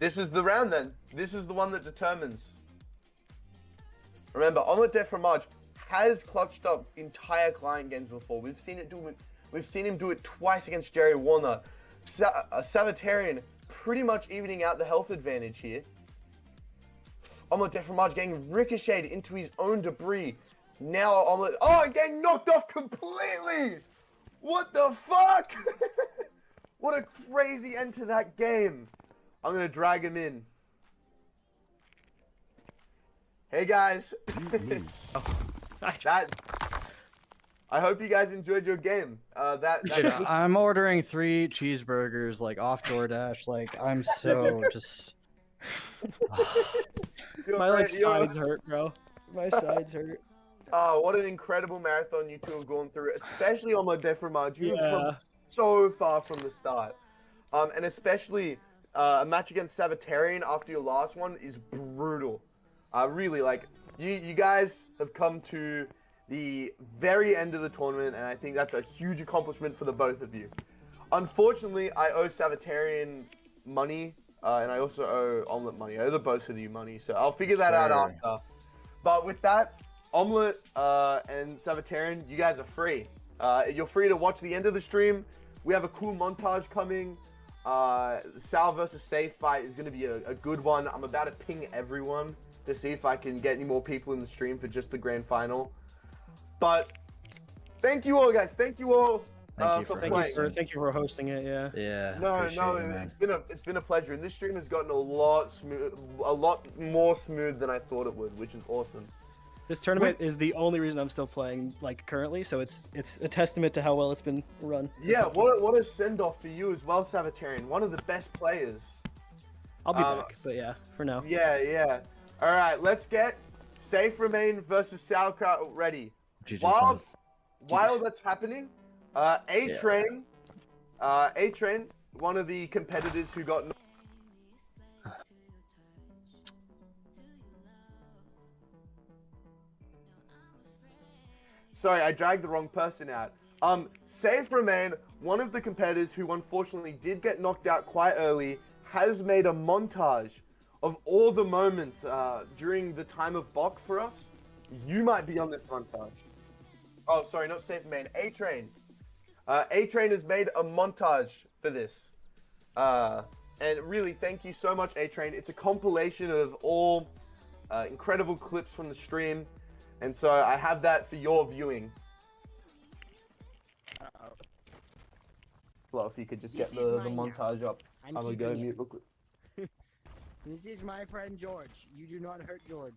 This is the round then. This is the one that determines. Remember, Omelette de Fromage has clutched up entire client games before. We've seen him do it twice against Jerry Warner. Savatarian pretty much evening out the health advantage here. Omelette de Fromage getting ricocheted into his own debris. Now Omelette, and getting knocked off completely. What the fuck? What a crazy end to that game. I'm gonna drag him in. Hey guys. You lose. I hope you guys enjoyed your game. Dude, I'm ordering 3 cheeseburgers like off DoorDash. Like I'm so just. My sides hurt, bro. My sides hurt. Oh, what an incredible marathon you 2 have gone through, especially on my de Fromage. You have come so far from the start, and especially. A match against Savatarian after your last one is brutal. Really, like, you guys have come to the very end of the tournament, and I think that's a huge accomplishment for the both of you. Unfortunately, I owe Savatarian money, and I also owe Omelette money. I owe the both of you money, so I'll figure that out after. But with that, Omelette and Savatarian, you guys are free. You're free to watch the end of the stream. We have a cool montage coming. Sal versus Safe fight is going to be a good one. I'm about to ping everyone to see if I can get any more people in the stream for just the grand final. But thank you all, guys. Thank you all Thank you for for Thank you playing. for hosting. thank you for hosting it. Yeah. Yeah. No, appreciate no, you, man. it's been a pleasure, and this stream has gotten a lot more smooth than I thought it would, which is awesome. This tournament is the only reason I'm still playing like currently, so it's a testament to how well it's been run. So Yeah, thank you. what a send off for you as well, Sabbatarian. One of the best players. I'll be back, but yeah, for now. Yeah. All right, let's get Safe Remain versus Sauerkraut ready. GG's, While man. that's happening, A-Train, one of the competitors who got. Sorry, I dragged the wrong person out. Safe Remain, one of the competitors who unfortunately did get knocked out quite early, has made a montage of all the moments during the time of Bok for us. You might be on this montage. Oh, sorry, not Safe Remain. A-Train. A-Train has made a montage for this. And really, thank you so much, A-Train. It's a compilation of all incredible clips from the stream. And so I have that for your viewing. Well, if you could just get This is the mine now. montage up. I'm I'm gonna go keeping mute it. real quick. This is my friend George. You do not hurt George.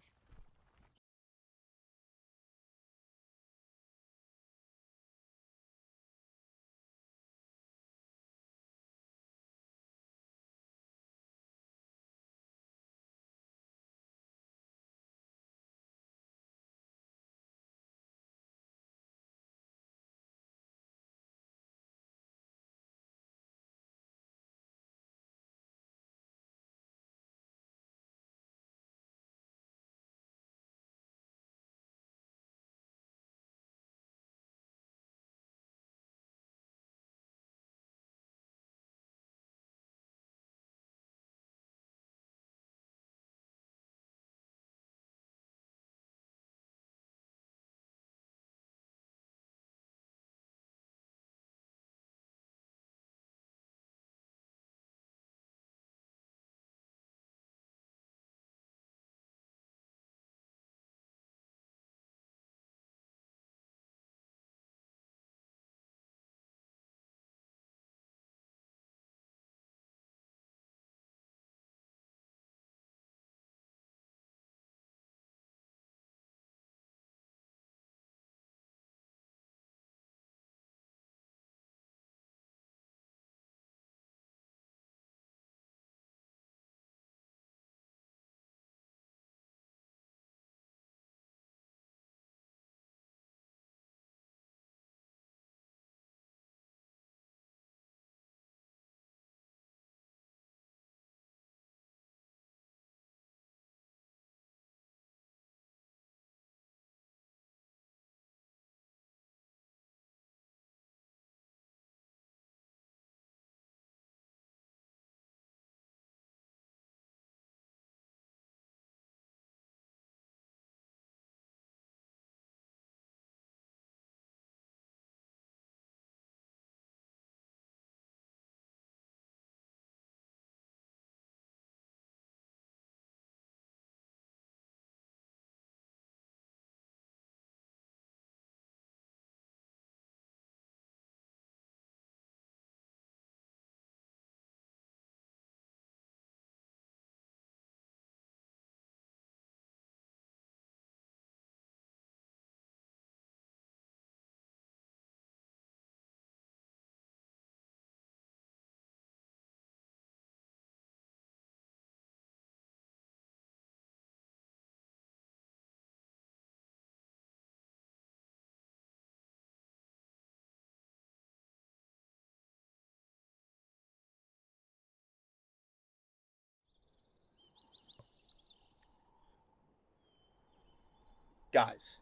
Guys,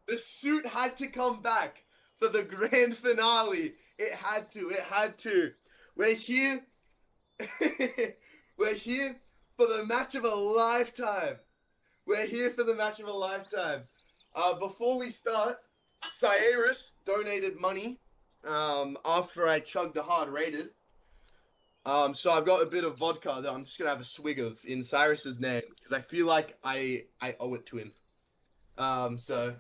the suit had to come back for the grand finale. It had to. We're here. We're here for the match of a lifetime. Before we start, Cyrus donated money after I chugged a hard rated. So I've got a bit of vodka that I'm just gonna have a swig of in Cyrus's name because I feel like I owe it to him. So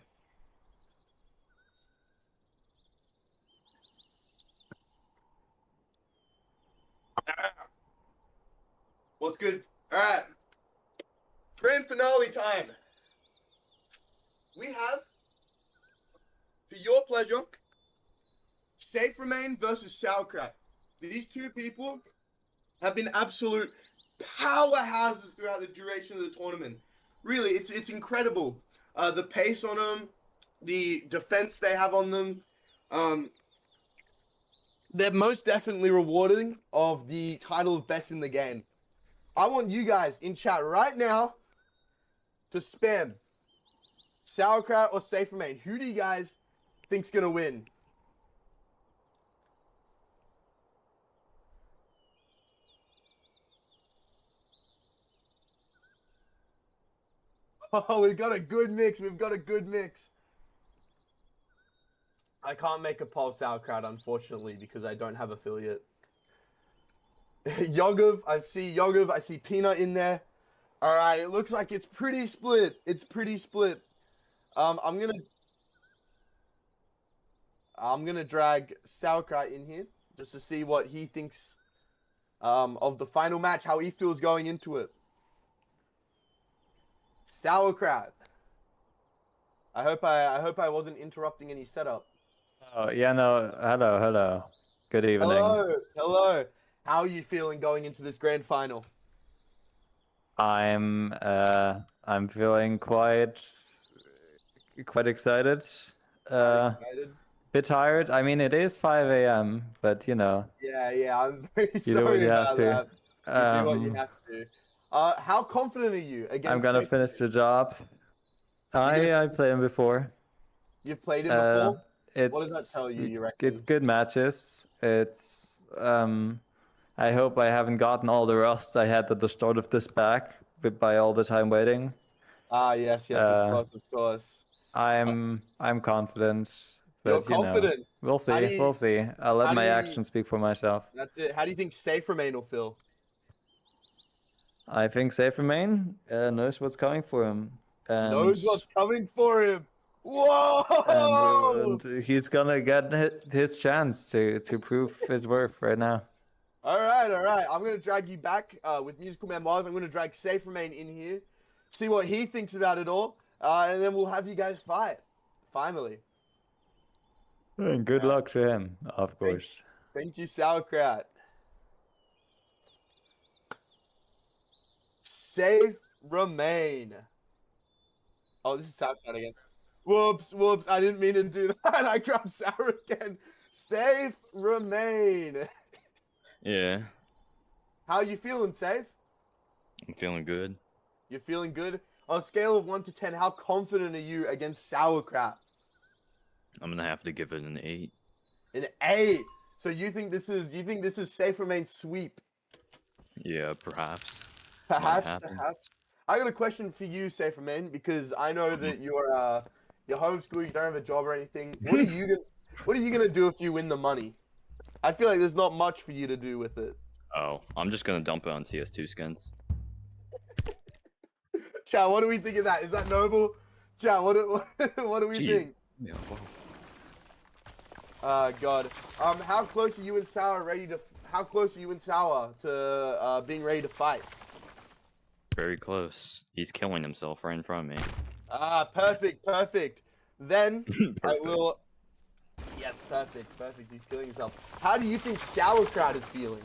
What's good? All right. Grand finale time. We have, for your pleasure, Safe Remain versus Sauerkraut. These two people have been absolute powerhouses throughout the duration of the tournament. Really, it's incredible. The pace on them, the defense they have on them. They're most definitely rewarding of the title of best in the game. I want you guys in chat right now to spam Sauerkraut or Safe Remain. Who do you guys think's gonna win? Oh, we've got a good mix. We've got a good mix. I can't make a poll Sauerkraut, unfortunately, because I don't have affiliate. Yogov, I see Yogov. I see Peanut in there. All right, it looks like it's pretty split. It's pretty split. I'm gonna drag Sauerkraut in here just to see what he thinks of the final match, how he feels going into it. Sauerkraut. I hope I wasn't interrupting any setup. Oh, yeah, no. Hello. Good evening. Hello. How are you feeling going into this grand final? I'm feeling quite excited. Excited? Bit tired. I mean, it is 5 a.m., but you know. Yeah, I'm very You do what sorry you about have to. that. You do what you have to. How confident are you against I'm gonna Safe finish the Remain? job. I played him before. You've played him before? It's What does that tell you, you reckon? It's good matches. It's I hope I haven't gotten all the rust I had at the start of this back by all the time waiting. Yes, of course. I'm confident, You're but you know, confident. we'll see. We'll see. I'll let my actions speak for myself. That's it. How do you think Safe Remain will feel? I think Safe Remain knows what's coming for him, and Knows what's coming for him. Whoa! and he's gonna get his chance to prove his worth right now. All right. I'm gonna drag you back with Musical Memoirs. I'm gonna drag Safe Remain in here, see what he thinks about it all, and then we'll have you guys fight. Finally. And good luck to him, of course. Thank you, Sauerkraut. Safe Remain. Oh, this is Sauerkraut again. Whoops. I didn't mean to do that. I grabbed Sour again. Safe Remain. Yeah, How are you feeling, Safe? I'm feeling good. You're feeling good? On a scale of 1 to 10, how confident are you against Sauerkraut? I'm gonna have to give it an 8. An 8. So you think this is Safe Remain sweep? Yeah, perhaps. Perhaps. happen. I got a question for you, Safe Remain, because I know that you're homeschooled, you don't have a job or anything. What are you gonna do if you win the money? I feel like there's not much for you to do with it. Oh, I'm just gonna dump it on CS2 skins. Chow, what do we think of that? Is that noble? Chow, what do we Jeez. think? Yeah, wow. God. How close are you and Sour to being ready to fight? Very close. He's killing himself right in front of me. Perfect. Then I Perfect. will. Yes, perfect. He's killing himself. How do you think Sauerkraut is feeling?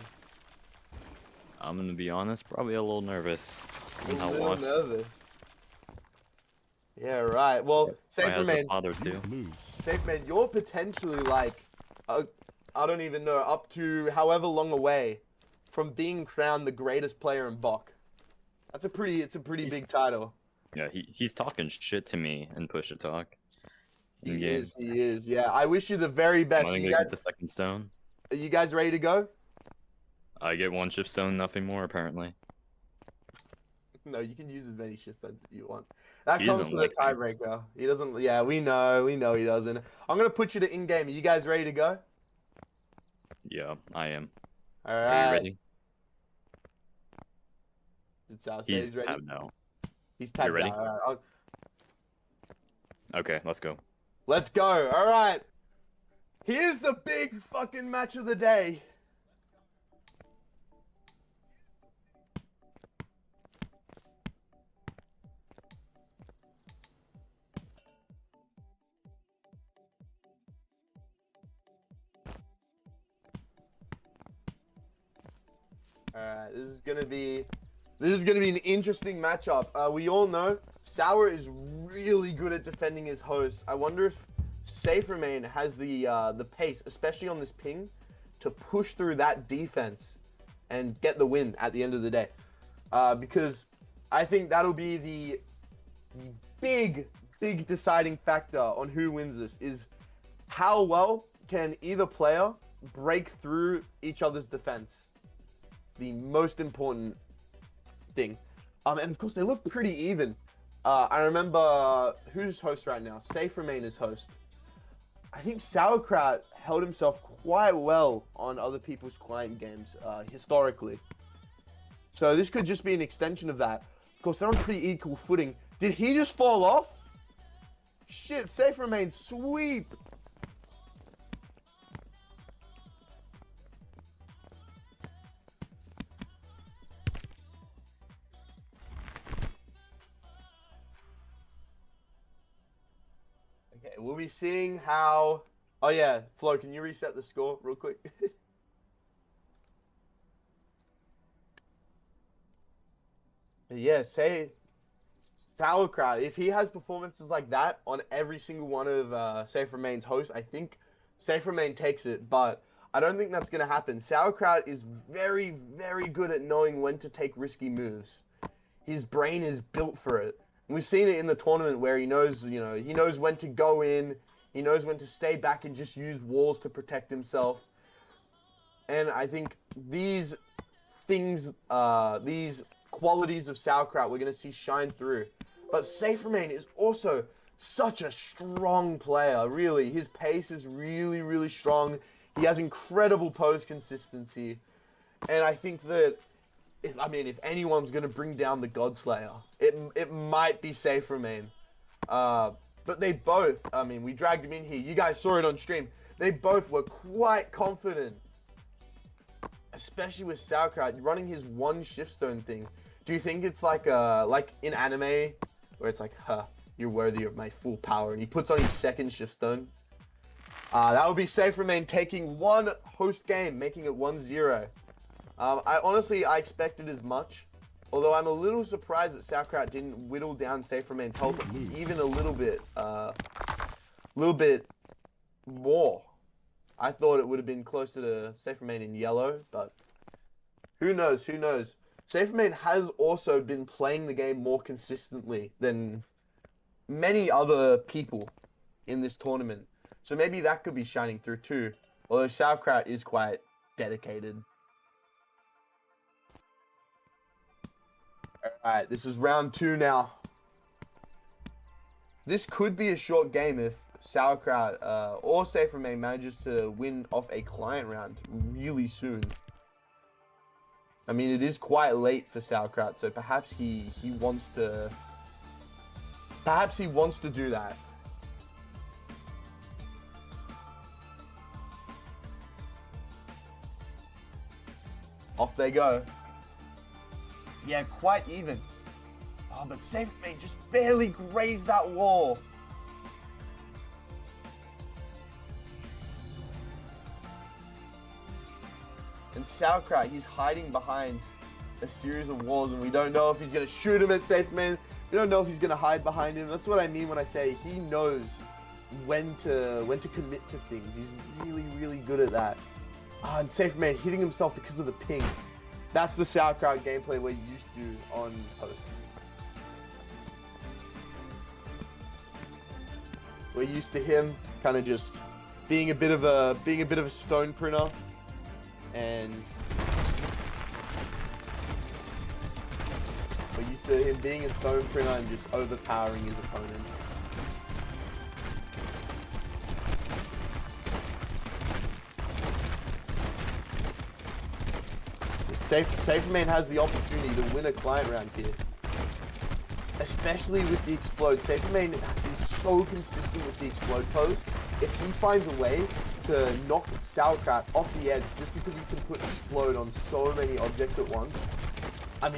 I'm gonna be honest, probably a little nervous. A How little long? nervous. Yeah, right. Well, Safe Has a Remain, father too. Lose. Safe Man, you're potentially like, I don't even know, up to however long away from being crowned the greatest player in Bok. It's a pretty big title. Yeah, he's talking shit to me in Push to Talk. In He game. is. Yeah, I wish you the very best. I'm You gonna guys, get the second stone. are you guys ready to go? I get one shift stone, nothing more apparently. No, you can use as many shit stones as you want. That He comes doesn't from the like tiebreaker. He doesn't. Yeah, we know he doesn't. I'm gonna put you to in game. Are you guys ready to go? Yeah, I am. All Are right. you ready? Did Sal say He's he's ready? tapped now. He's tapped ready? out. All right. Okay, let's go. Let's go. All right. Here's the big fucking match of the day. Alright, this is gonna be an interesting matchup. We all know Sour is really good at defending his host. I wonder if Safe Remain has the pace, especially on this ping, to push through that defense and get the win at the end of the day. Because I think that'll be the big deciding factor on who wins this, is how well can either player break through each other's defense. It's the most important thing. And of course they look pretty even. I remember, who's host right now? Safe Remain is host. I think Sauerkraut held himself quite well on other people's client games historically. So this could just be an extension of that. Of course, they're on pretty equal footing. Did he just fall off? Shit, Safe Remain sweep. Okay, we'll be seeing how... Oh yeah, Flo, can you reset the score real quick? Yeah, say Sauerkraut. If he has performances like that on every single one of Safe Remain's hosts, I think Safe Remain takes it. But I don't think that's going to happen. Sauerkraut is very good at knowing when to take risky moves. His brain is built for it. And we've seen it in the tournament where he knows, he knows when to go in. He knows when to stay back and just use walls to protect himself. And I think these things, these qualities of Sauerkraut we're going to see shine through. But Safe Remain is also such a strong player, really. His pace is really strong. He has incredible pose consistency. And I think that, if anyone's going to bring down the Godslayer, it might be Safe Remain. But they both, we dragged him in here. You guys saw it on stream. They both were quite confident. Especially with Sauerkraut running his one shift stone thing. Do you think it's like in anime where it's like, you're worthy of my full power, and he puts on his second shift stone? That would be Safe Remain taking one host game, making it 1-0. I expected as much, although I'm a little surprised that Sauerkraut didn't whittle down Safe Remain's health even a little bit more. I thought it would have been closer to Safe Remain in yellow, but who knows? Safe Remain has also been playing the game more consistently than many other people in this tournament. So maybe that could be shining through too. Although Sauerkraut is quite dedicated. Alright, this is round 2 now. This could be a short game if Sauerkraut or Safe Remain manages to win off a client round really soon. It is quite late for Sauerkraut, so perhaps he wants to do that. Off they go. Yeah, quite even. Oh, but Safe Remain just barely grazed that wall. And Sauerkraut, he's hiding behind a series of walls, and we don't know if he's going to shoot him at Safe Remain. We don't know if he's going to hide behind him. That's what I mean when I say he knows when to commit to things. He's really good at that. And Safe Remain hitting himself because of the ping. That's the Sauerkraut gameplay we're used to on host. We're used to him kind of just being a bit of a stone printer, and we're used to him being a stone printer and just overpowering his opponent. Safe Remain has the opportunity to win a client round here. Especially with the explode. Safe Remain is so consistent with the explode pose. If he finds a way to knock Sauerkraut off the edge just because he can put explode on so many objects at once, I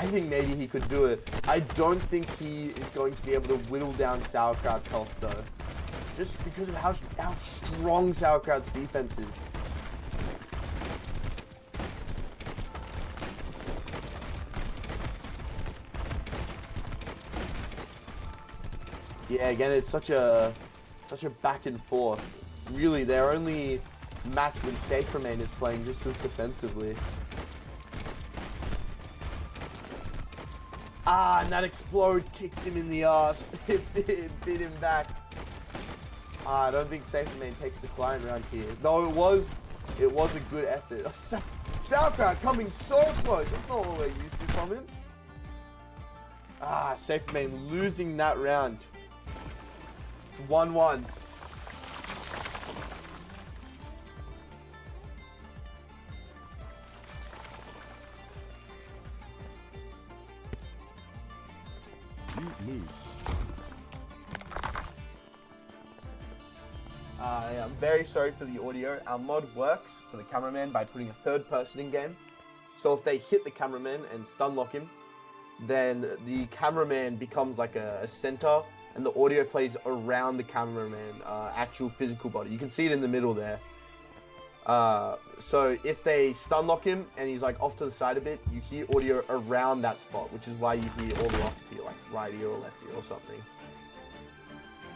think maybe he could do it. I don't think he is going to be able to whittle down Sauerkraut's health though. Just because of how strong Sauerkraut's defense is. Yeah, again, it's such a back and forth. Really, their only match when Safe Remain is playing just as defensively. Ah, and that explode kicked him in the ass. It bit him back. Ah, I don't think Safe Remain takes the client round here. No, it was a good effort. Sauerkraut coming so close. That's not what we're used to from him. Ah, Safe Remain losing that round. It's 1-1. You lose. Yeah, I'm very sorry for the audio. Our mod works for the cameraman by putting a third person in game. So if they hit the cameraman and stun lock him, then the cameraman becomes like a center, and the audio plays around the cameraman, actual physical body. You can see it in the middle there. So if they stun lock him and he's like off to the side a bit, you hear audio around that spot, which is why you hear all the off to you, like right ear or left ear or something.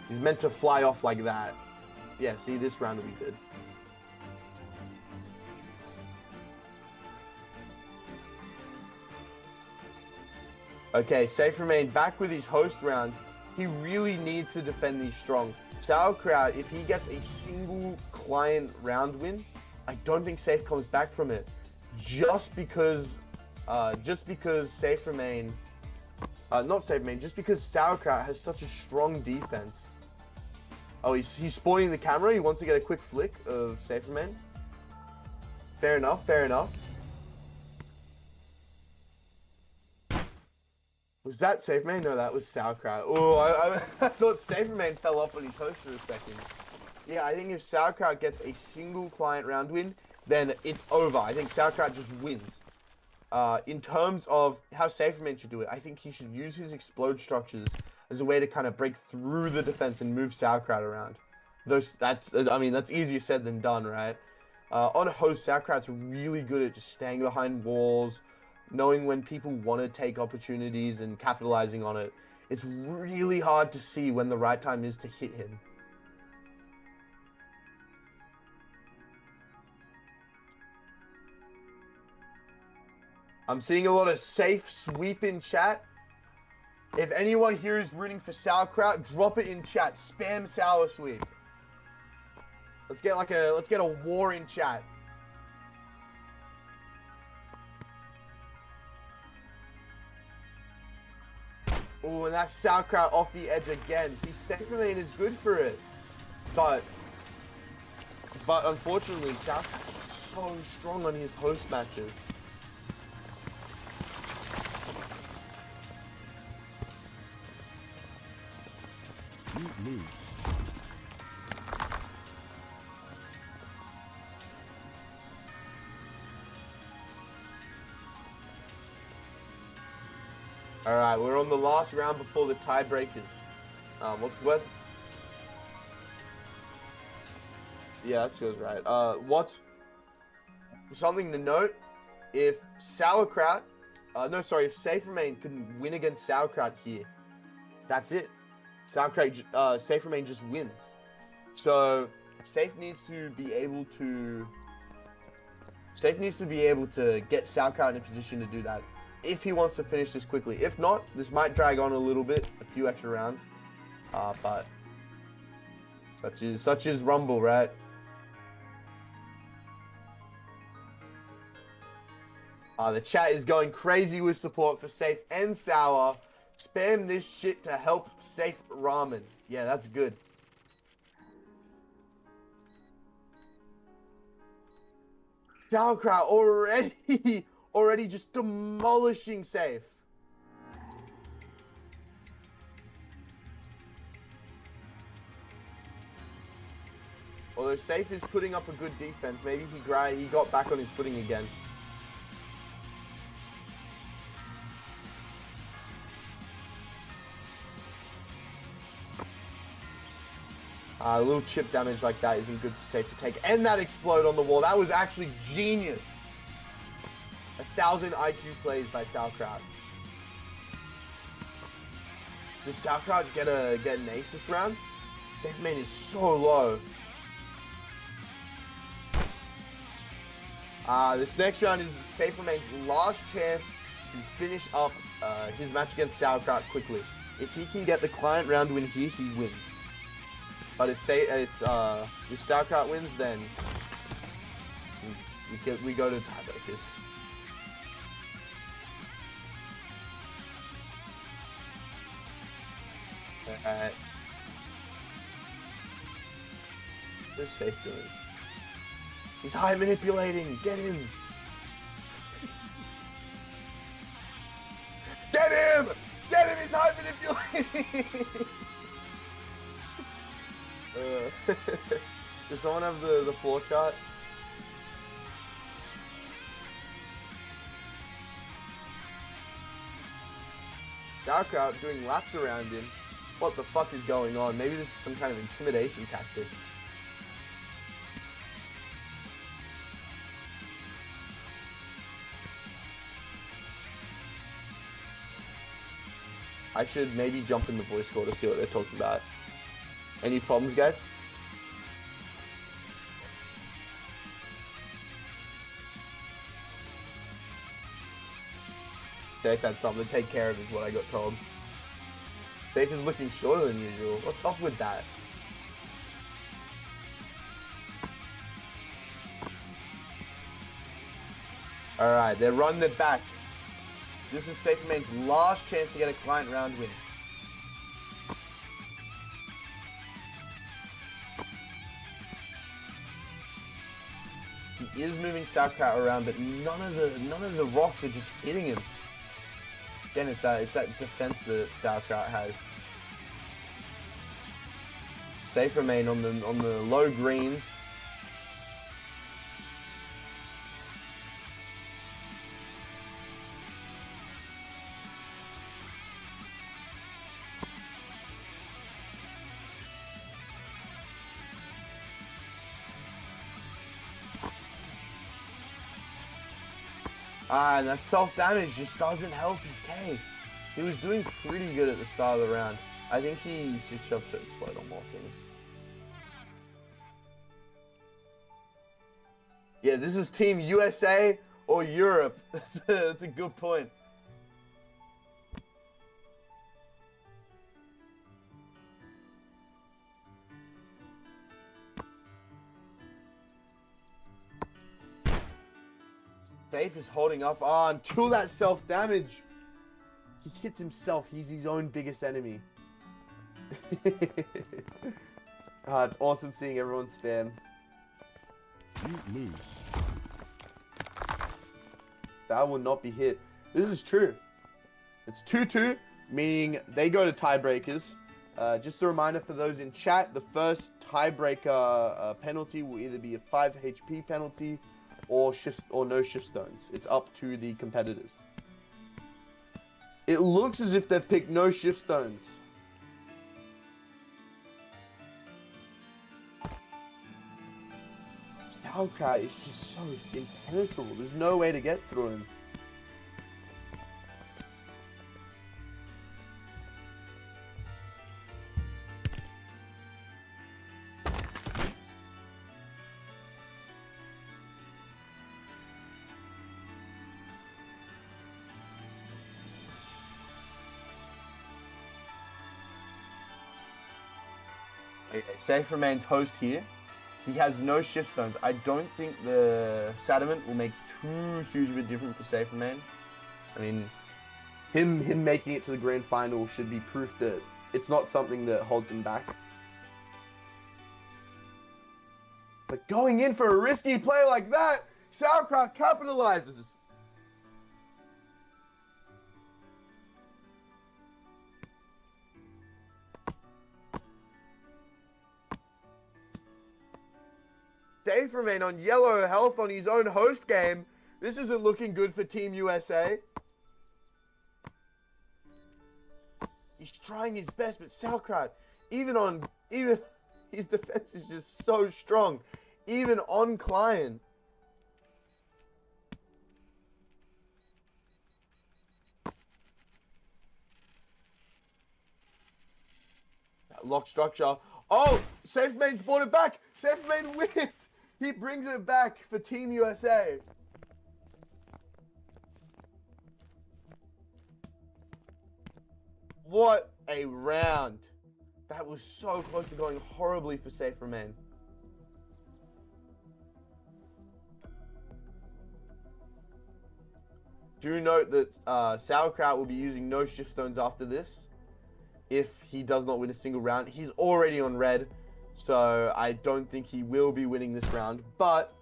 He's meant to fly off like that. Yeah, see, this round will be good. Okay, Safe Remain back with his host round. He really needs to defend these strong. Sauerkraut, if he gets a single client round win, I don't think Safe comes back from it. Just because Safe Remain, not Safe Remain, just because Sauerkraut has such a strong defense. Oh, he's spawning the camera. He wants to get a quick flick of Safe Remain. Fair enough, fair enough. Was that Safe Remain? No, that was Sauerkraut. Oh, I thought Safe Remain fell off on his host for a second. Yeah, I think if Sauerkraut gets a single client round win, then it's over. I think Sauerkraut just wins. In terms of how Safe Remain should do it, I think he should use his explode structures as a way to kind of break through the defense and move Sauerkraut around. That's easier said than done, right? On a host, Sauerkraut's really good at just staying behind walls, knowing when people want to take opportunities and capitalizing on it. It's really hard to see when the right time is to hit him. I'm seeing a lot of Safe sweep in chat. If anyone here is rooting for Sauerkraut, drop it in chat. Spam Sour Sweep. Let's get a war in chat. Oh, and that's Sauerkraut off the edge again. See, Safe Remain is good for it. But unfortunately, Sauerkraut is so strong on his host matches. You lose. All right, we're on the last round before the tiebreakers. What's the word? Yeah, that's yours, right. What's something to note? If Sauerkraut, if Safe Remain can win against Sauerkraut here, that's it. Safe Remain just wins. So Safe needs to be able to get Sauerkraut in a position to do that if he wants to finish this quickly. If not, this might drag on a little bit, a few extra rounds. But such is Rumble, right? The chat is going crazy with support for Safe and Sour. Spam this shit to help Safe Ramen. Yeah, that's good. Sauerkraut already just demolishing Safe. Although Safe is putting up a good defense, maybe he got back on his footing again. A little chip damage like that isn't good for Safe to take. And that explode on the wall, that was actually genius. 1,000 IQ plays by Sauerkraut. Does Sauerkraut get an ace this round? Safe main is so low. This next round is Safe Main's last chance to finish up his match against Sauerkraut quickly. If he can get the client round win here, he wins. But if Sauerkraut wins, then we go to tiebreakers. Alright. What's Safe doing? He's high manipulating. Get him. Get him! Get him! He's high manipulating. Does someone have the floor chart? Sauerkraut doing laps around him. What the fuck is going on? Maybe this is some kind of intimidation tactic. I should maybe jump in the voice call to see what they're talking about. Any problems, guys? Safe had something to take care of is what I got told. Safe is looking shorter than usual. What's up with that? Alright, they're running it back. This is Safe Main's last chance to get a client round win. He is moving Sauerkraut around, but none of the rocks are just hitting him. Again, it's that defense that Sauerkraut has. Safe Remain on the low greens. And that self-damage just doesn't help his case. He was doing pretty good at the start of the round. I think he should shove to explode on more things. Yeah, this is Team USA or Europe. That's a good point. Safe is holding up until that self-damage. He hits himself. He's his own biggest enemy. It's awesome seeing everyone spam. You lose. That will not be hit. This is true. It's 2-2, meaning they go to tiebreakers. Just a reminder for those in chat, the first tiebreaker penalty will either be a 5 HP penalty or no shift stones. It's up to the competitors. It looks as if they've picked no shift stones. Sauerkraut is just so impenetrable. There's no way to get through him. Okay, Safe remains host here. He has no shift stones. I don't think the Sediment will make too huge of a difference for Safe remain. I mean, him making it to the grand final should be proof that it's not something that holds him back. But going in for a risky play like that, Sauerkraut capitalizes. Safe remain on yellow health on his own host game. This isn't looking good for Team USA. He's trying his best, but Sauerkraut, even his defense is just so strong. Even on client. lock structure. Oh, Safe Main's brought it back. Safe Main wins. He brings it back for Team USA. What a round. That was so close to going horribly for Safe Remain. Do note that Sauerkraut will be using no shift stones after this. If he does not win a single round, he's already on red, so I don't think he will be winning this round. But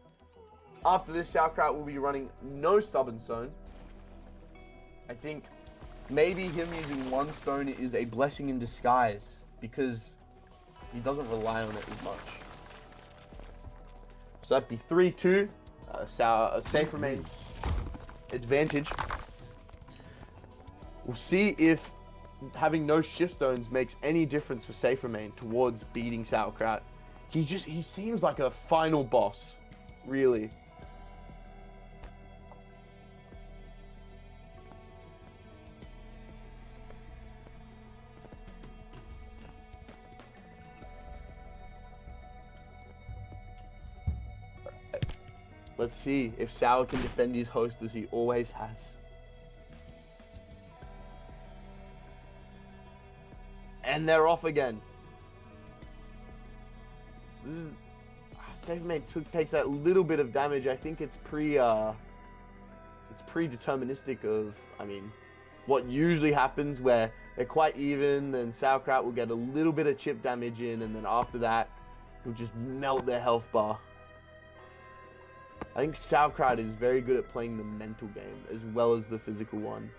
after this, Sauerkraut will be running no stubborn stone. I think maybe him using one stone is a blessing in disguise because he doesn't rely on it as much. So that'd be 3-2. Safe Remain advantage. We'll see if having no shift stones makes any difference for Safe Remain towards beating Sauerkraut. He seems like a final boss, really. Let's see if Sour can defend his host as he always has. And they're off again. Safe Mate takes that little bit of damage. I think it's pre-deterministic of, I mean, what usually happens where they're quite even, then Sauerkraut will get a little bit of chip damage in, and then after that, he'll just melt their health bar. I think Sauerkraut is very good at playing the mental game as well as the physical one.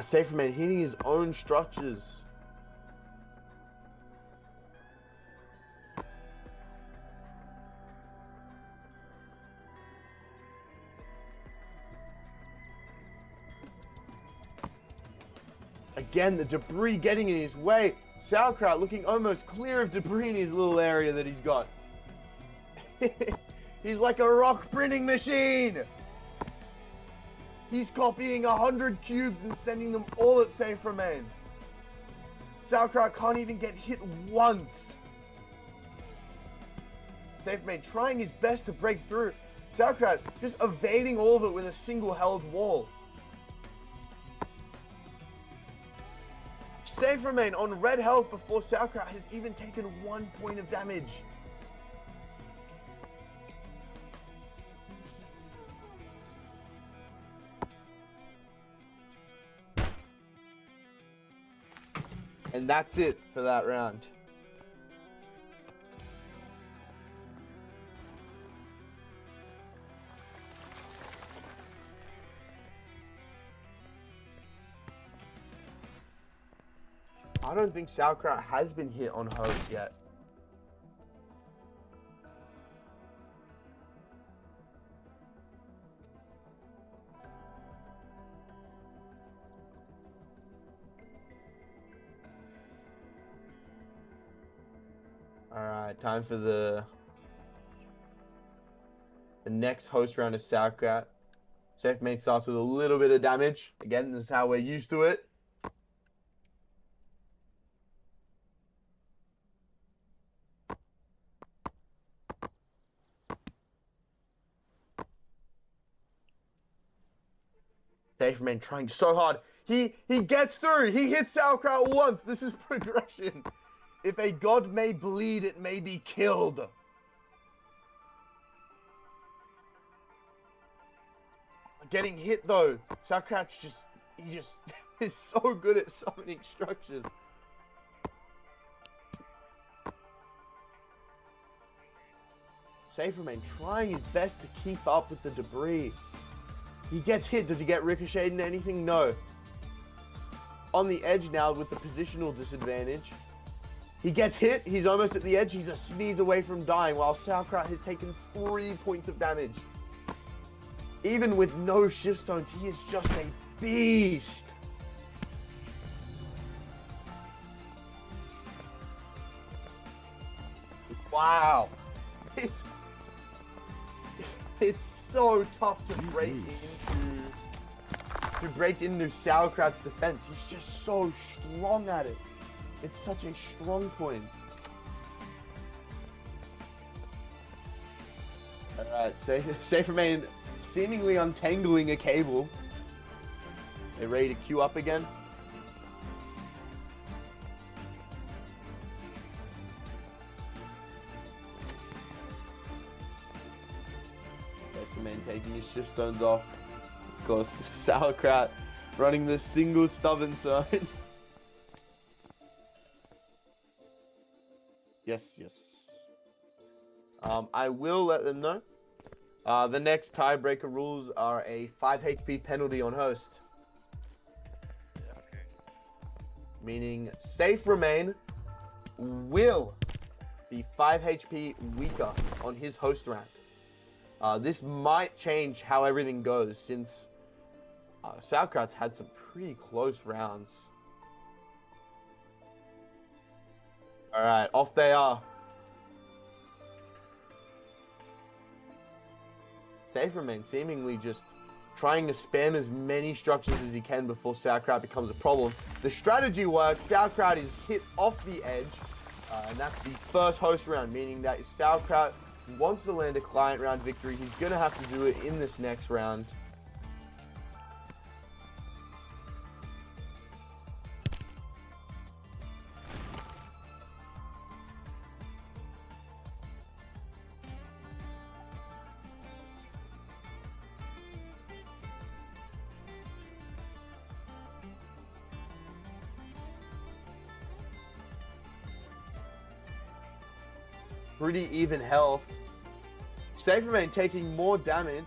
Safe Man hitting his own structures. Again, the debris getting in his way. Sauerkraut looking almost clear of debris in his little area that he's got. He's like a rock printing machine. He's copying 100 cubes and sending them all at Safe Remain. Sauerkraut can't even get hit once. Safe Remain trying his best to break through. Sauerkraut just evading all of it with a single held wall. Safe Remain on red health before Sauerkraut has even taken 1 point of damage. And that's it for that round. I don't think Sauerkraut has been hit on host yet. Alright, time for the next host round of Sauerkraut. Safe Mate starts with a little bit of damage. Again, this is how we're used to it. Safe Man trying so hard. He gets through. He hits Sauerkraut once. This is progression. If a god may bleed, it may be killed. Getting hit though. Sauerkraut's he just is so good at summoning structures. Safe Man trying his best to keep up with the debris. He gets hit. Does he get ricocheted into anything? No. On the edge now with the positional disadvantage. He gets hit. He's almost at the edge. He's a sneeze away from dying while Sauerkraut has taken 3 points of damage. Even with no shift stones, he is just a beast. Wow. It's so tough to break into to break into Sauerkraut's defense. He's just so strong at it. It's such a strong point. Alright, Safe Remain seemingly untangling a cable. They ready to queue up again? Safe Remain taking his shift stones off. Of course, Sauerkraut running the single stubborn side. Yes. I will let them know. The next tiebreaker rules are a 5 HP penalty on host. Meaning Safe Remain will be 5 HP weaker on his host round. This might change how everything goes since Sauerkraut's had some pretty close rounds. Alright, off they are. Safe Remain seemingly just trying to spam as many structures as he can before Sauerkraut becomes a problem. The strategy works. Sauerkraut is hit off the edge, and that's the first host round, meaning that if Sauerkraut wants to land a client round victory, he's going to have to do it in this next round. Pretty even health. Safe Remain taking more damage.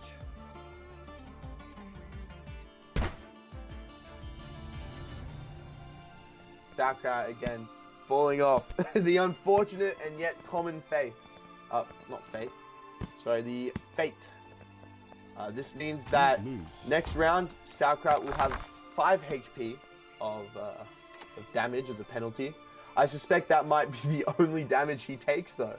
Sauerkraut again falling off. The unfortunate and yet common fate. Not fate. Sorry, the fate. This means that next round, Sauerkraut will have 5 HP of damage as a penalty. I suspect that might be the only damage he takes though.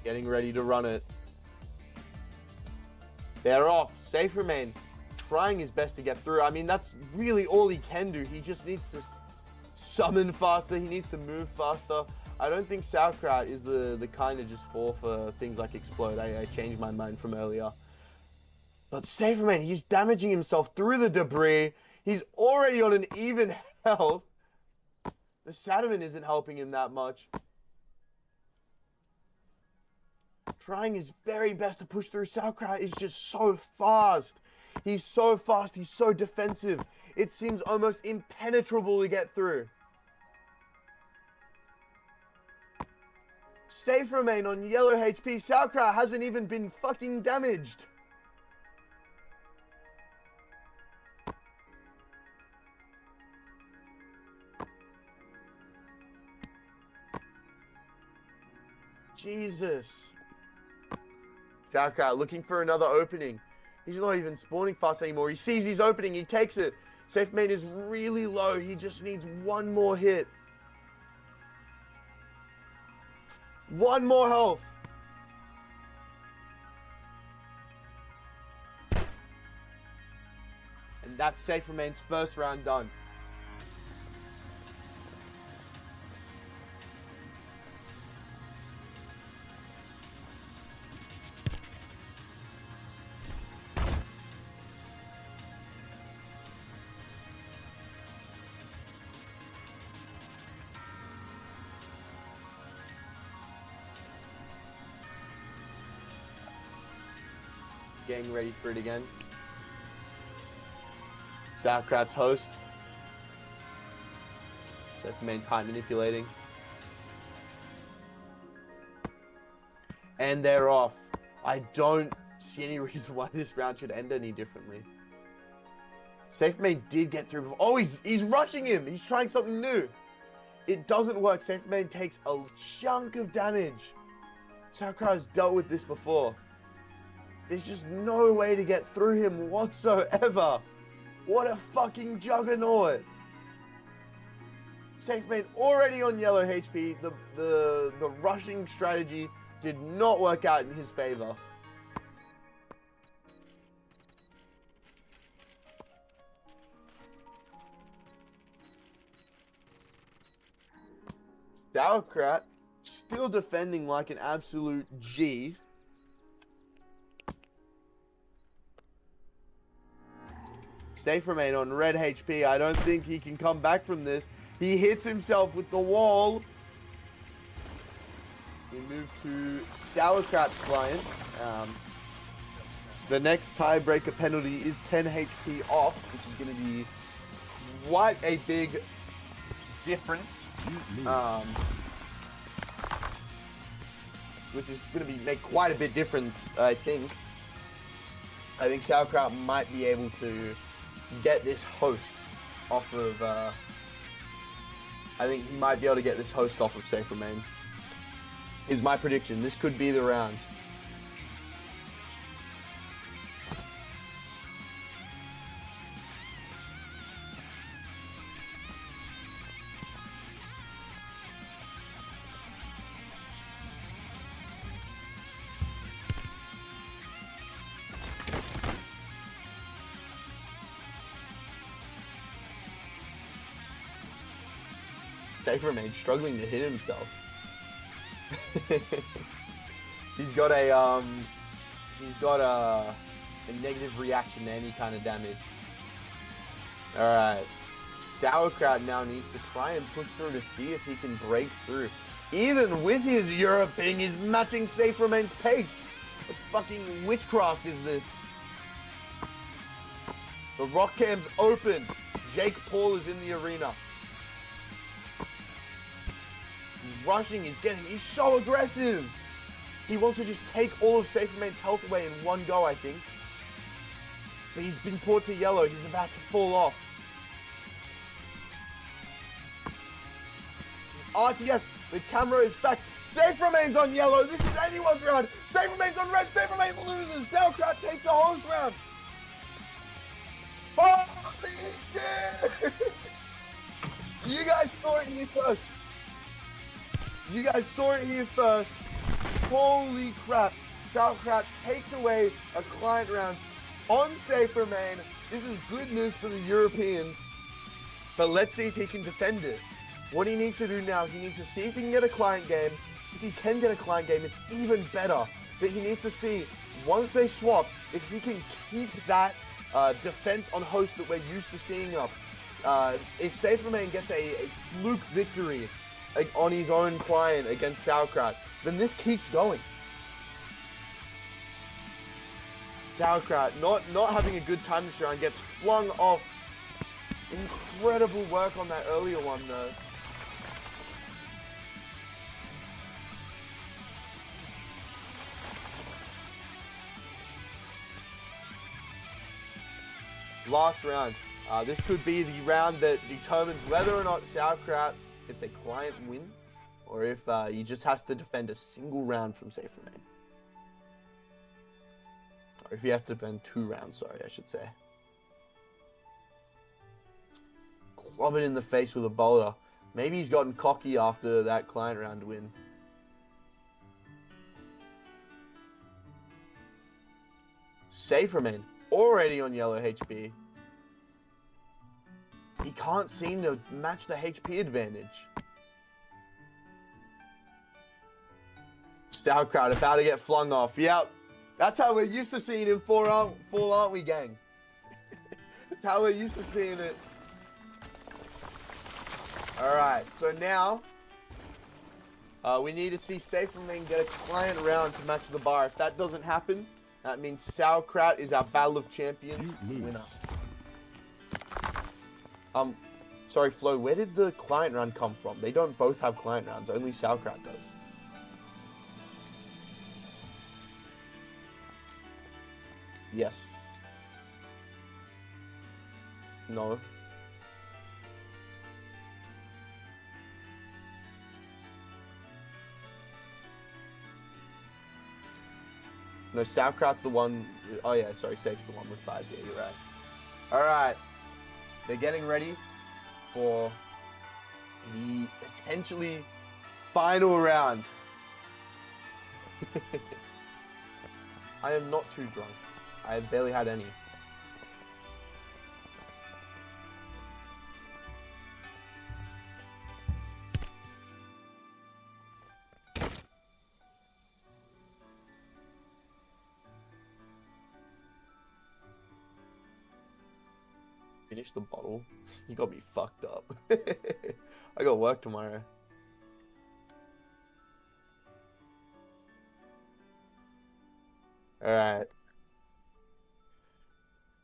Getting ready to run it. They're off. Safe Remain trying his best to get through. I mean, that's really all he can do. He just needs to summon faster. He needs to move faster. I don't think Sauerkraut is the kind to just fall for things like Explode. I changed my mind from earlier. But Safe Remain, he's damaging himself through the debris. He's already on an even health. The Sadaman isn't helping him that much. Trying his very best to push through. Sauerkraut is just so fast. He's so fast. He's so defensive. It seems almost impenetrable to get through. Safe Remain on yellow HP. Sauerkraut hasn't even been fucking damaged. Jesus. Sauerkraut looking for another opening. He's not even spawning fast anymore. He sees his opening. He takes it. Safe Remain is really low. He just needs one more hit. One more health. And that's Safe Remain's first round done. Getting ready for it again. Sauerkraut's host. Safe Remain's height manipulating. And they're off. I don't see any reason why this round should end any differently. Safe Remain did get through. Oh, he's rushing him. He's trying something new. It doesn't work. Safe Remain takes a chunk of damage. Sauerkraut has dealt with this before. There's just no way to get through him whatsoever. What a fucking juggernaut. Safe Remain already on yellow HP. The rushing strategy did not work out in his favor. Sauerkraut still defending like an absolute G. Safe Remain on red HP. I don't think he can come back from this. He hits himself with the wall. We move to Sauerkraut's client. The next tiebreaker penalty is 10 HP off, which is going to be quite a big difference. Which is going to make quite a bit difference, I think. I think Sauerkraut might be able to get this host off of, I think he might be able to get this host off of Safe Remain. Is my prediction. This could be the round. Safe Remain struggling to hit himself. He's got a negative reaction to any kind of damage. Alright. Sauerkraut now needs to try and push through to see if he can break through. Even with his Europe ping, he's matching Safe Remain's pace. What fucking witchcraft is this? The rock cam's open. Jake Paul is in the arena. He's rushing, he's so aggressive. He wants to just take all of Safe Remain's health away in one go, I think. But he's been poured to yellow. He's about to fall off. RTS, the camera is back. Safe Remain's on yellow. This is anyone's round. Safe Remain's on red. Safe Remain loses. Sauerkraut takes a host round. Holy shit! You guys saw it here first. You guys saw it here first. Holy crap. Sauerkraut takes away a client round on Safe Remain. This is good news for the Europeans. But let's see if he can defend it. What he needs to do now, he needs to see if he can get a client game. If he can get a client game, it's even better. But he needs to see, once they swap, if he can keep that defense on host that we're used to seeing up. If Safe Remain gets a fluke victory on his own client against Sauerkraut, then this keeps going. Sauerkraut not having a good time this round, gets flung off. Incredible work on that earlier one though. Last round. This could be the round that determines whether or not Sauerkraut gets a client win, or if he just has to defend a single round from Safe Remain. Or if you have to defend 2 rounds, sorry, I should say. Club it in the face with a boulder. Maybe he's gotten cocky after that client round win. Safe Remain, already on yellow HP. He can't seem to match the HP advantage. Sauerkraut about to get flung off. Yep. That's how we're used to seeing him fall, aren't we, gang? That's how we're used to seeing it. Alright, so now we need to see Safe Remain get a client round to match the bar. If that doesn't happen, that means Sauerkraut is our Battle of Champions winner. Sorry, Flo, where did the client round come from? They don't both have client rounds, only Sauerkraut does. Yes. No. No, Sauerkraut's the one. Oh yeah, sorry, Safe's the one with 5. Yeah, you're right. All right, they're getting ready for the potentially final round. I am not too drunk. I have barely had any. Finish the bottle. You got me fucked up. I got work tomorrow. Alright.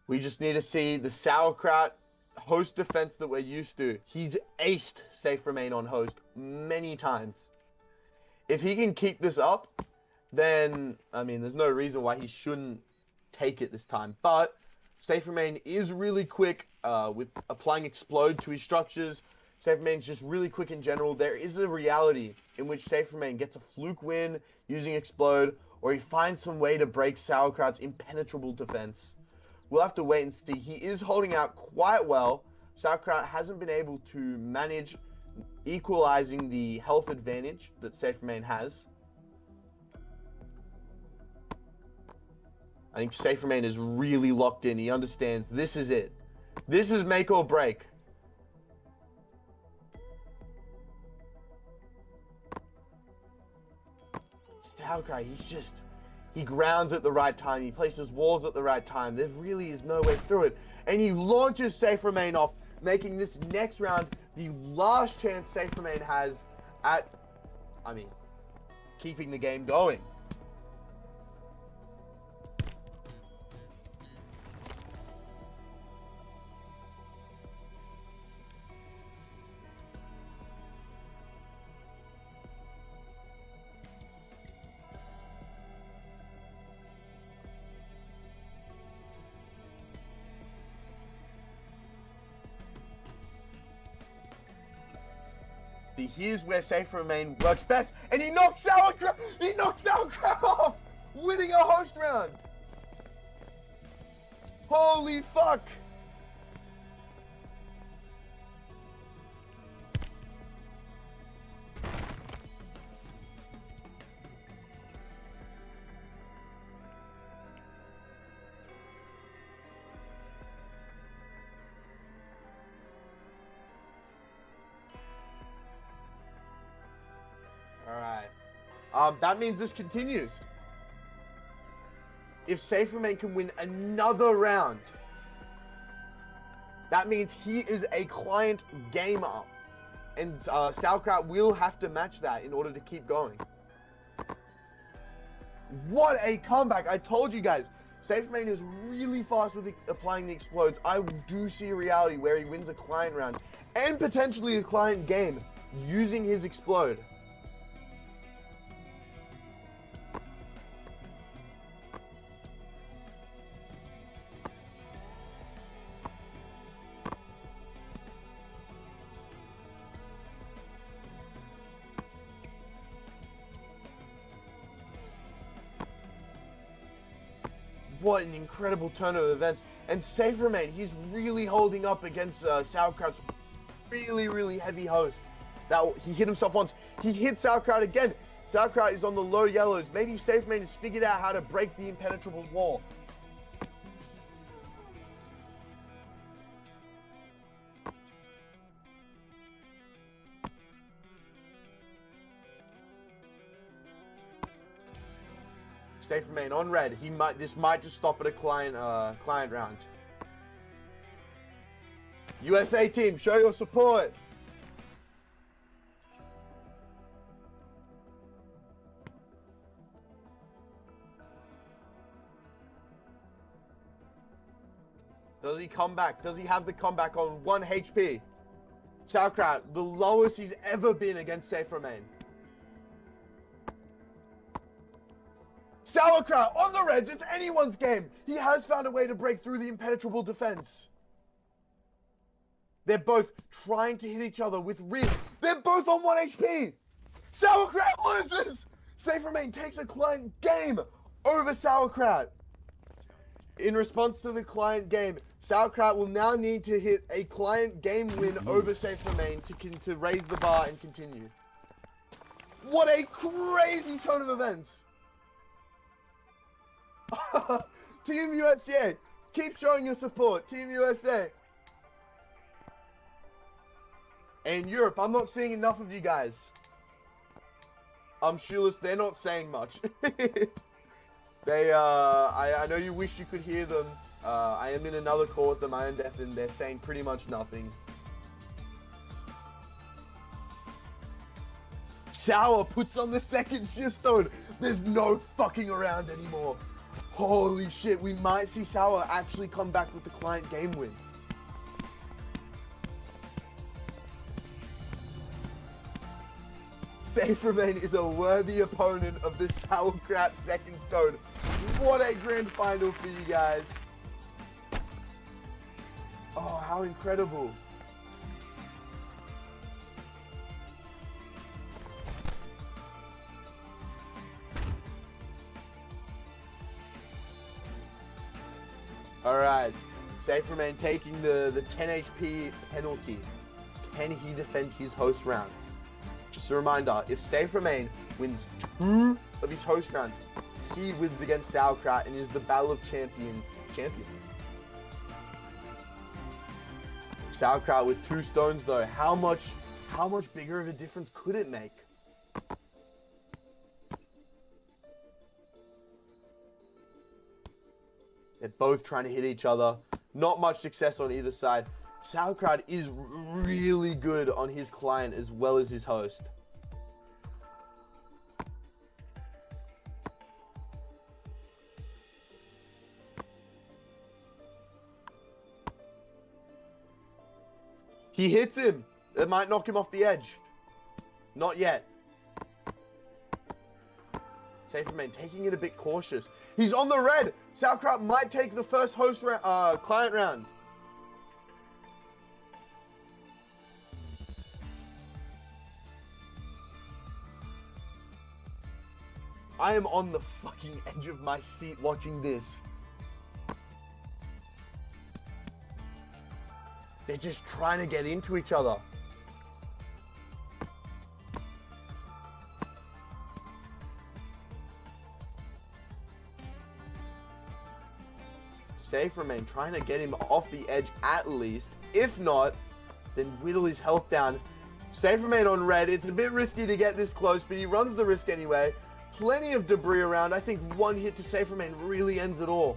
We just need to see the Sauerkraut host defense that we're used to. He's aced Safe Remain on host many times. If he can keep this up, then, I mean, there's no reason why he shouldn't take it this time. But Safe Remain is really quick with applying Explode to his structures. Safe Remain's just really quick in general. There is a reality in which Safe Remain gets a fluke win using Explode, or he finds some way to break Sauerkraut's impenetrable defense. We'll have to wait and see. He is holding out quite well. Sauerkraut hasn't been able to manage equalizing the health advantage that Safe Remain has. I think Safe Remain is really locked in. He understands this is it. This is make or break. Sauerkraut, he grounds at the right time. He places walls at the right time. There really is no way through it. And he launches Safe Remain off, making this next round the last chance Safe Remain has at, I mean, keeping the game going. Here's where Safe Remain works best, and he knocks Sauerkraut off, winning a host round. Holy fuck! Alright. That means this continues. If Safe Remain can win another round, that means he is a client game up. And Sauerkraut will have to match that in order to keep going. What a comeback. I told you guys, Safe Remain is really fast with applying the explodes. I do see a reality where he wins a client round and potentially a client game using his explode. What an incredible turn of events. And Safe Remain, he's really holding up against Sauerkraut's really, really heavy host. He hit himself once. He hit Sauerkraut again. Sauerkraut is on the low yellows. Maybe Safe Remain has figured out how to break the impenetrable wall. Safe Remain on red. This might just stop at a client round. USA team, show your support. Does he come back? Does he have the comeback on 1 HP? Sauerkraut, the lowest he's ever been against Safe Remain. Sauerkraut on the reds, it's anyone's game. He has found a way to break through the impenetrable defense. They're both trying to hit each other with Riz. They're both on 1 HP. Sauerkraut loses. Safe Remain takes a client game over Sauerkraut. In response to the client game, Sauerkraut will now need to hit a client game win over Safe Remain to raise the bar and continue. What a crazy turn of events! Team USA, keep showing your support. Team USA. And Europe, I'm not seeing enough of you guys. I'm shoeless, they're not saying much. They, I know you wish you could hear them. I am in another call with them, I am deafened. They're saying pretty much nothing. Sour puts on the second shift stone. There's no fucking around anymore. Holy shit, we might see Sour actually come back with the client game win. Safe Remain is a worthy opponent of the Sauerkraut second stone. What a grand final for you guys. Oh, how incredible. Alright, Safe Remain taking the 10 HP penalty. Can he defend his host rounds? Just a reminder, if Safe Remain wins 2 of his host rounds, he wins against Sauerkraut and is the Battle of Champions champion. Sauerkraut with 2 stones though, how much bigger of a difference could it make? They're both trying to hit each other. Not much success on either side. Sauerkraut is really good on his client as well as his host. He hits him. It might knock him off the edge. Not yet. Safe Remain taking it a bit cautious. He's on the red. Sauerkraut might take the first host client round. I am on the fucking edge of my seat watching this. They're just trying to get into each other. Safe Remain trying to get him off the edge at least. If not, then whittle his health down. Safe Remain on red. It's a bit risky to get this close, but he runs the risk anyway. Plenty of debris around. I think one hit to Safe Remain really ends it all.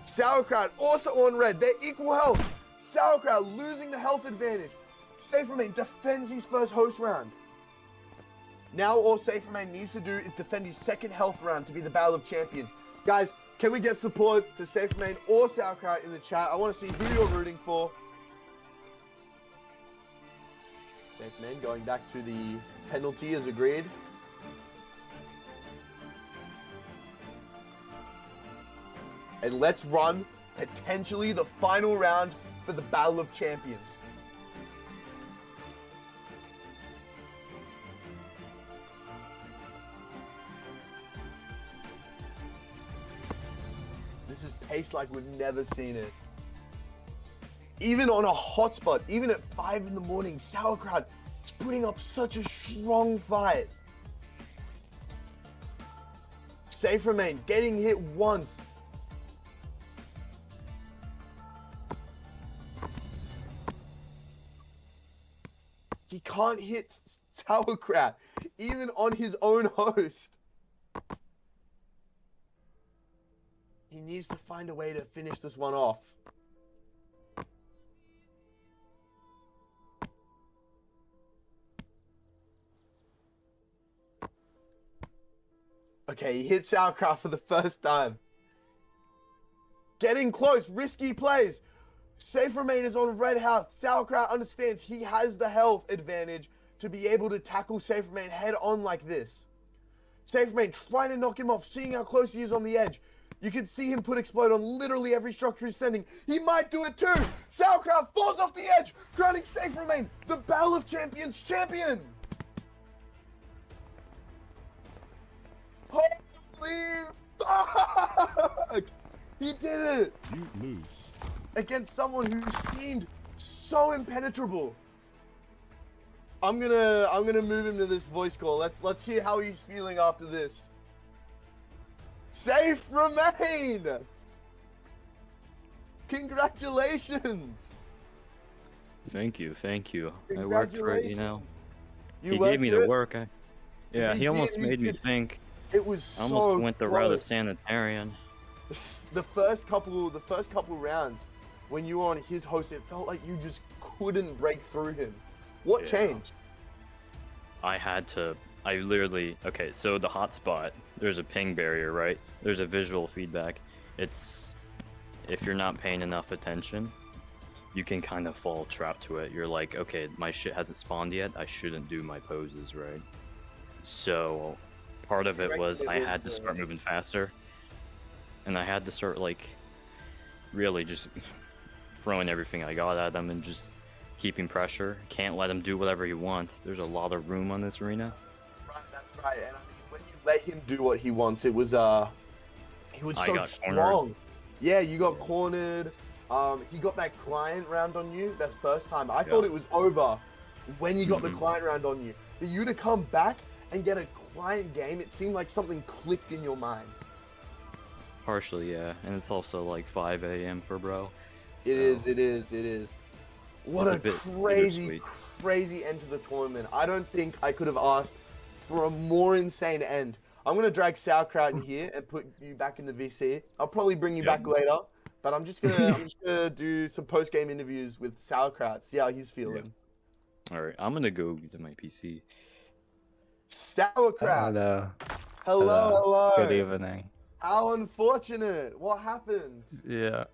Sauerkraut also on red. They're equal health. Sauerkraut losing the health advantage. Safe Remain defends his first host round. Now all Safe Remain needs to do is defend his second health round to be the Battle of Champions. Guys, can we get support for Safe Remain or Sauerkraut in the chat? I want to see who you're rooting for. Safe Remain going back to the penalty as agreed. And let's run potentially the final round for the Battle of Champions. This is pace like we've never seen it. Even on a hotspot, even at 5 in the morning, Sauerkraut is putting up such a strong fight. Safe Remain getting hit once. He can't hit Sauerkraut, even on his own host. He needs to find a way to finish this one off. Okay, he hit Sauerkraut for the first time. Getting close, risky plays. Safe Remain is on red health. Sauerkraut understands he has the health advantage to be able to tackle Safe Remain head on like this. Safe Remain trying to knock him off, seeing how close he is on the edge. You can see him put explode on literally every structure he's sending. He might do it too. Sauerkraut falls off the edge. Grounding safe remain. The Battle of Champions champion. Holy fuck! He did it You lose. against someone who seemed so impenetrable. I'm gonna move him to this voice call. Let's hear how he's feeling after this. Safe remain! Congratulations! Thank you, thank you. I worked for it, you know. You He worked gave me for the it? work. Yeah, He he almost did, he made me did. think. It was I almost so went the route of close. sanitarian. The first couple rounds, when you were on his host, it felt like you just couldn't break through him. What Yeah. changed? I literally, okay, so the hotspot, there's a ping barrier, right? There's a visual feedback. It's, if you're not paying enough attention, you can kind of fall trapped to it. You're like, okay, my shit hasn't spawned yet. I shouldn't do my poses, right? So part of it was I had to start moving faster. And I had to start, like, really just throwing everything I got at him and just keeping pressure. Can't let him do whatever he wants. There's a lot of room on this arena. That's right. And I mean, when you let him do what he wants, he was so got strong. cornered. Yeah, you got cornered. He got that client round on you that first time. I thought it was over when you got the client round on you. For you to come back and get a client game, it seemed like something clicked in your mind. Partially, yeah. And it's also like 5 a.m. for bro. So It is. What It's a a bit crazy, crazy end to the tournament. I don't think I could have asked for a more insane end. I'm going to drag Sauerkraut in here and put you back in the VC. I'll probably bring you back later, but I'm just gonna do some post-game interviews with Sauerkraut, see how he's feeling. Alright, I'm gonna go to my PC. Sauerkraut! Hello. Hello. Good evening. How unfortunate. What happened? Yeah.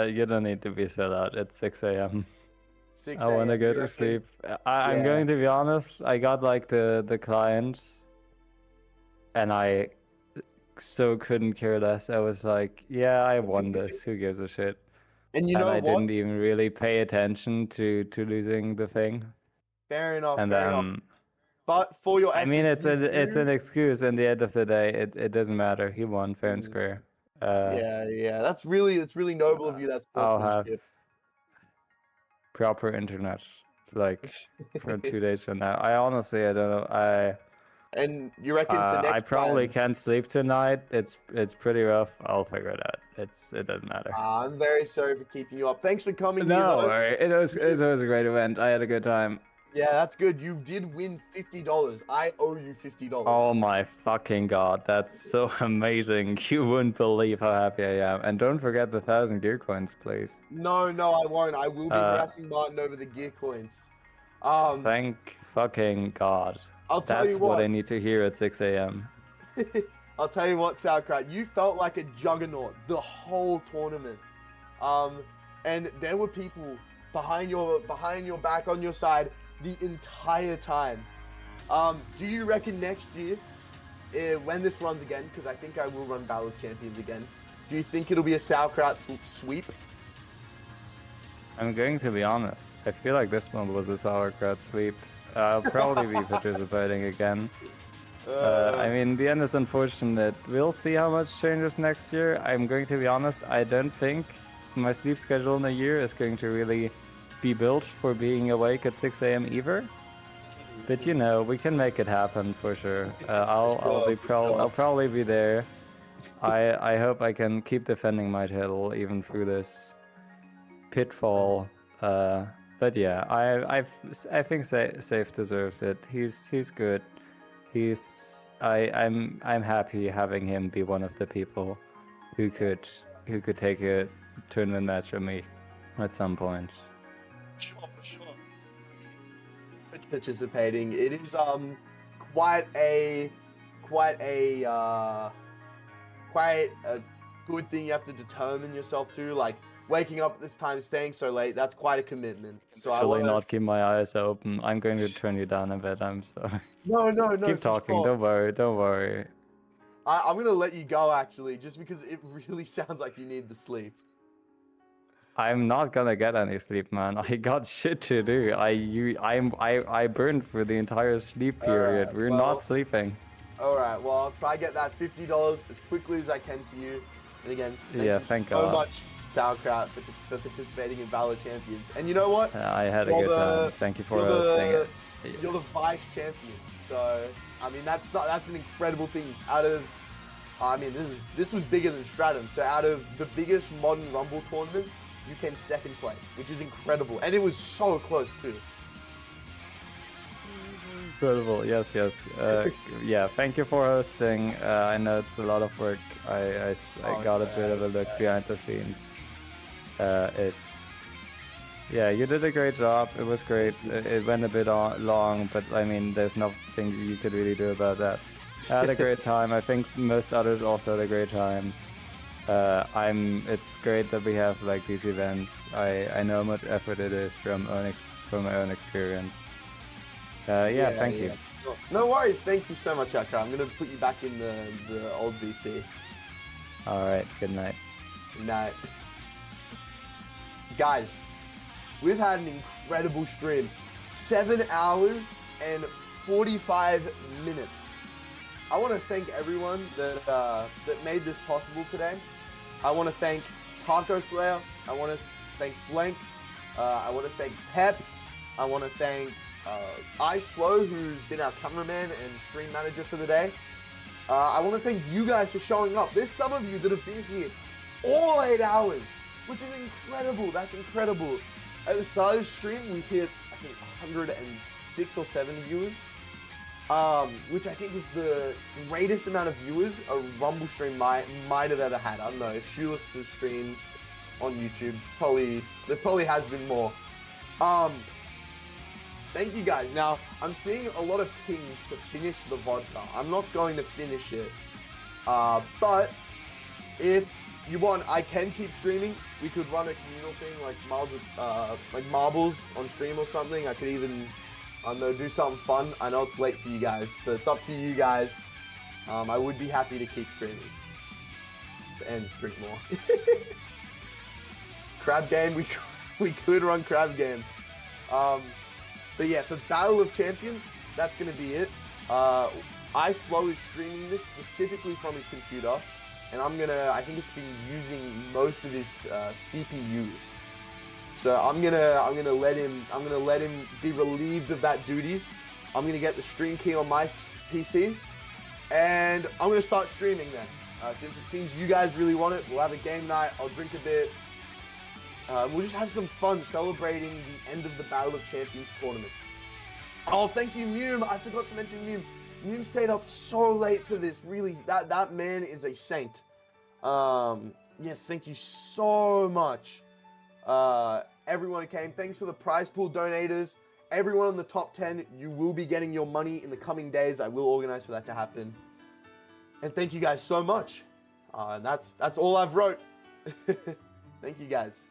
You don't need to be so loud. It's 6 a.m. 6 I want to a.m., go you to reckon? sleep. I'm Yeah. going to be honest. I got like the client, and I so couldn't care less. I was like, yeah, I won this. Who gives a shit? And you know I what? didn't even really pay attention to losing the thing. Fair enough, And fair enough. then But for your I mean, efforts, it's you an excuse. In the end of the day, it doesn't matter. He won fair and square. Yeah. That's really noble of you. That's I'll have sportsmanship. proper internet like for 2 days from now. I honestly, I don't know. And you reckon for next I probably time? can't sleep tonight. It's pretty rough. I'll figure it out. It doesn't matter. I'm very sorry for keeping you up. Thanks for coming. No, here, though. worry. It was a great event. I had a good time. Yeah, that's good. You did win $50. I owe you $50. Oh my fucking god, that's so amazing. You wouldn't believe how happy I am. And don't forget the 1,000 gear coins, please. No, I won't. I will be harassing Martin over the gear coins. Thank fucking god. I'll tell That's you what what. I need to hear at 6 a.m. I'll tell you what, Sauerkraut. You felt like a juggernaut the whole tournament. And there were people behind your back on your side the entire time. Do you reckon next year, when this runs again, because I think I will run Battle of Champions again, do you think it'll be a Sauerkraut sweep? I'm going to be honest. I feel like this one was a sauerkraut sweep. I'll probably be participating again. I mean, the end is unfortunate. We'll see how much changes next year. I'm going to be honest. I don't think my sleep schedule in a year is going to really be built for being awake at 6 a.m. either. But you know, we can make it happen for sure. I'll probably be there. I hope I can keep defending my title even through this pitfall. But yeah, I think Safe deserves it. He's good. I'm happy having him be one of the people who could take a tournament match with me at some point. For sure. For participating, it is quite a good thing you have to determine yourself to, like waking up at this time, staying so late. That's quite a commitment. So I Actually, wanna... not keep my eyes open. I'm going to turn you down a bit. I'm sorry. No. Keep for talking. sure. Don't worry. I'm gonna let you go actually, just because it really sounds like you need the sleep. I'm not gonna get any sleep, man. I got shit to do. I burned for the entire sleep period. We're well- not sleeping. All right, well, I'll try to get that $50 as quickly as I can to you. And again, Yeah, you thank so God. much, Sauerkraut, for participating in Valor Champions. And you know what? I had a You're good the- time. Thank you for you're hosting the- it. You're the vice champion. So, I mean, that's an incredible thing. This was bigger than Stratum. So out of the biggest modern Rumble tournament, you came second place, which is incredible. And it was so close too. Incredible. Yes. Yeah. Thank you for hosting. I know it's a lot of work. I got a bit of a look behind the scenes. Yeah, you did a great job. It was great. It went a bit long, but I mean, there's nothing you could really do about that. I had a great time. I think most others also had a great time. It's great that we have like these events. I know how much effort it is from my own experience. Thank you. No worries. Thank you so much, Akra. I'm gonna put you back in the old VC. All right. Good night. Good night. Guys, we've had an incredible stream. 7 hours and 45 minutes. I want to thank everyone that made this possible today. I want to thank Taco Slayer. I want to thank Blanc. I want to thank Pep. I want to thank Ice Flow, who's been our cameraman and stream manager for the day. I want to thank you guys for showing up. There's some of you that have been here all 8 hours, which is incredible. That's incredible. At the start of the stream, we hit, I think, 106 or 7 viewers, which I think is the greatest amount of viewers a Rumble stream might have ever had. I don't know, if Shoeless has streamed on YouTube, there probably has been more. Thank you guys. Now, I'm seeing a lot of pings to finish the vodka. I'm not going to finish it, but if you want, I can keep streaming. We could run a communal thing like marbles on stream or something. I could even, I don't know, do something fun. I know it's late for you guys, so it's up to you guys. I would be happy to keep streaming and drink more. Crab game, we could run crab game. But yeah, for Battle of Champions, that's gonna be it. Ice Flow is streaming this specifically from his computer. And I think it's been using most of his CPU. So I'm gonna let him be relieved of that duty. I'm gonna get the stream key on my PC, and I'm gonna start streaming then. Since it seems you guys really want it, we'll have a game night. I'll drink a bit. We'll just have some fun celebrating the end of the Battle of Champions tournament. Oh, thank you, Mume. I forgot to mention Mume. Mume stayed up so late for this. Really, that man is a saint. Yes, thank you so much. Everyone who came. Thanks for the prize pool donators. Everyone in the top 10, you will be getting your money in the coming days. I will organize for that to happen. And thank you guys so much. And that's all I've wrote. Thank you guys.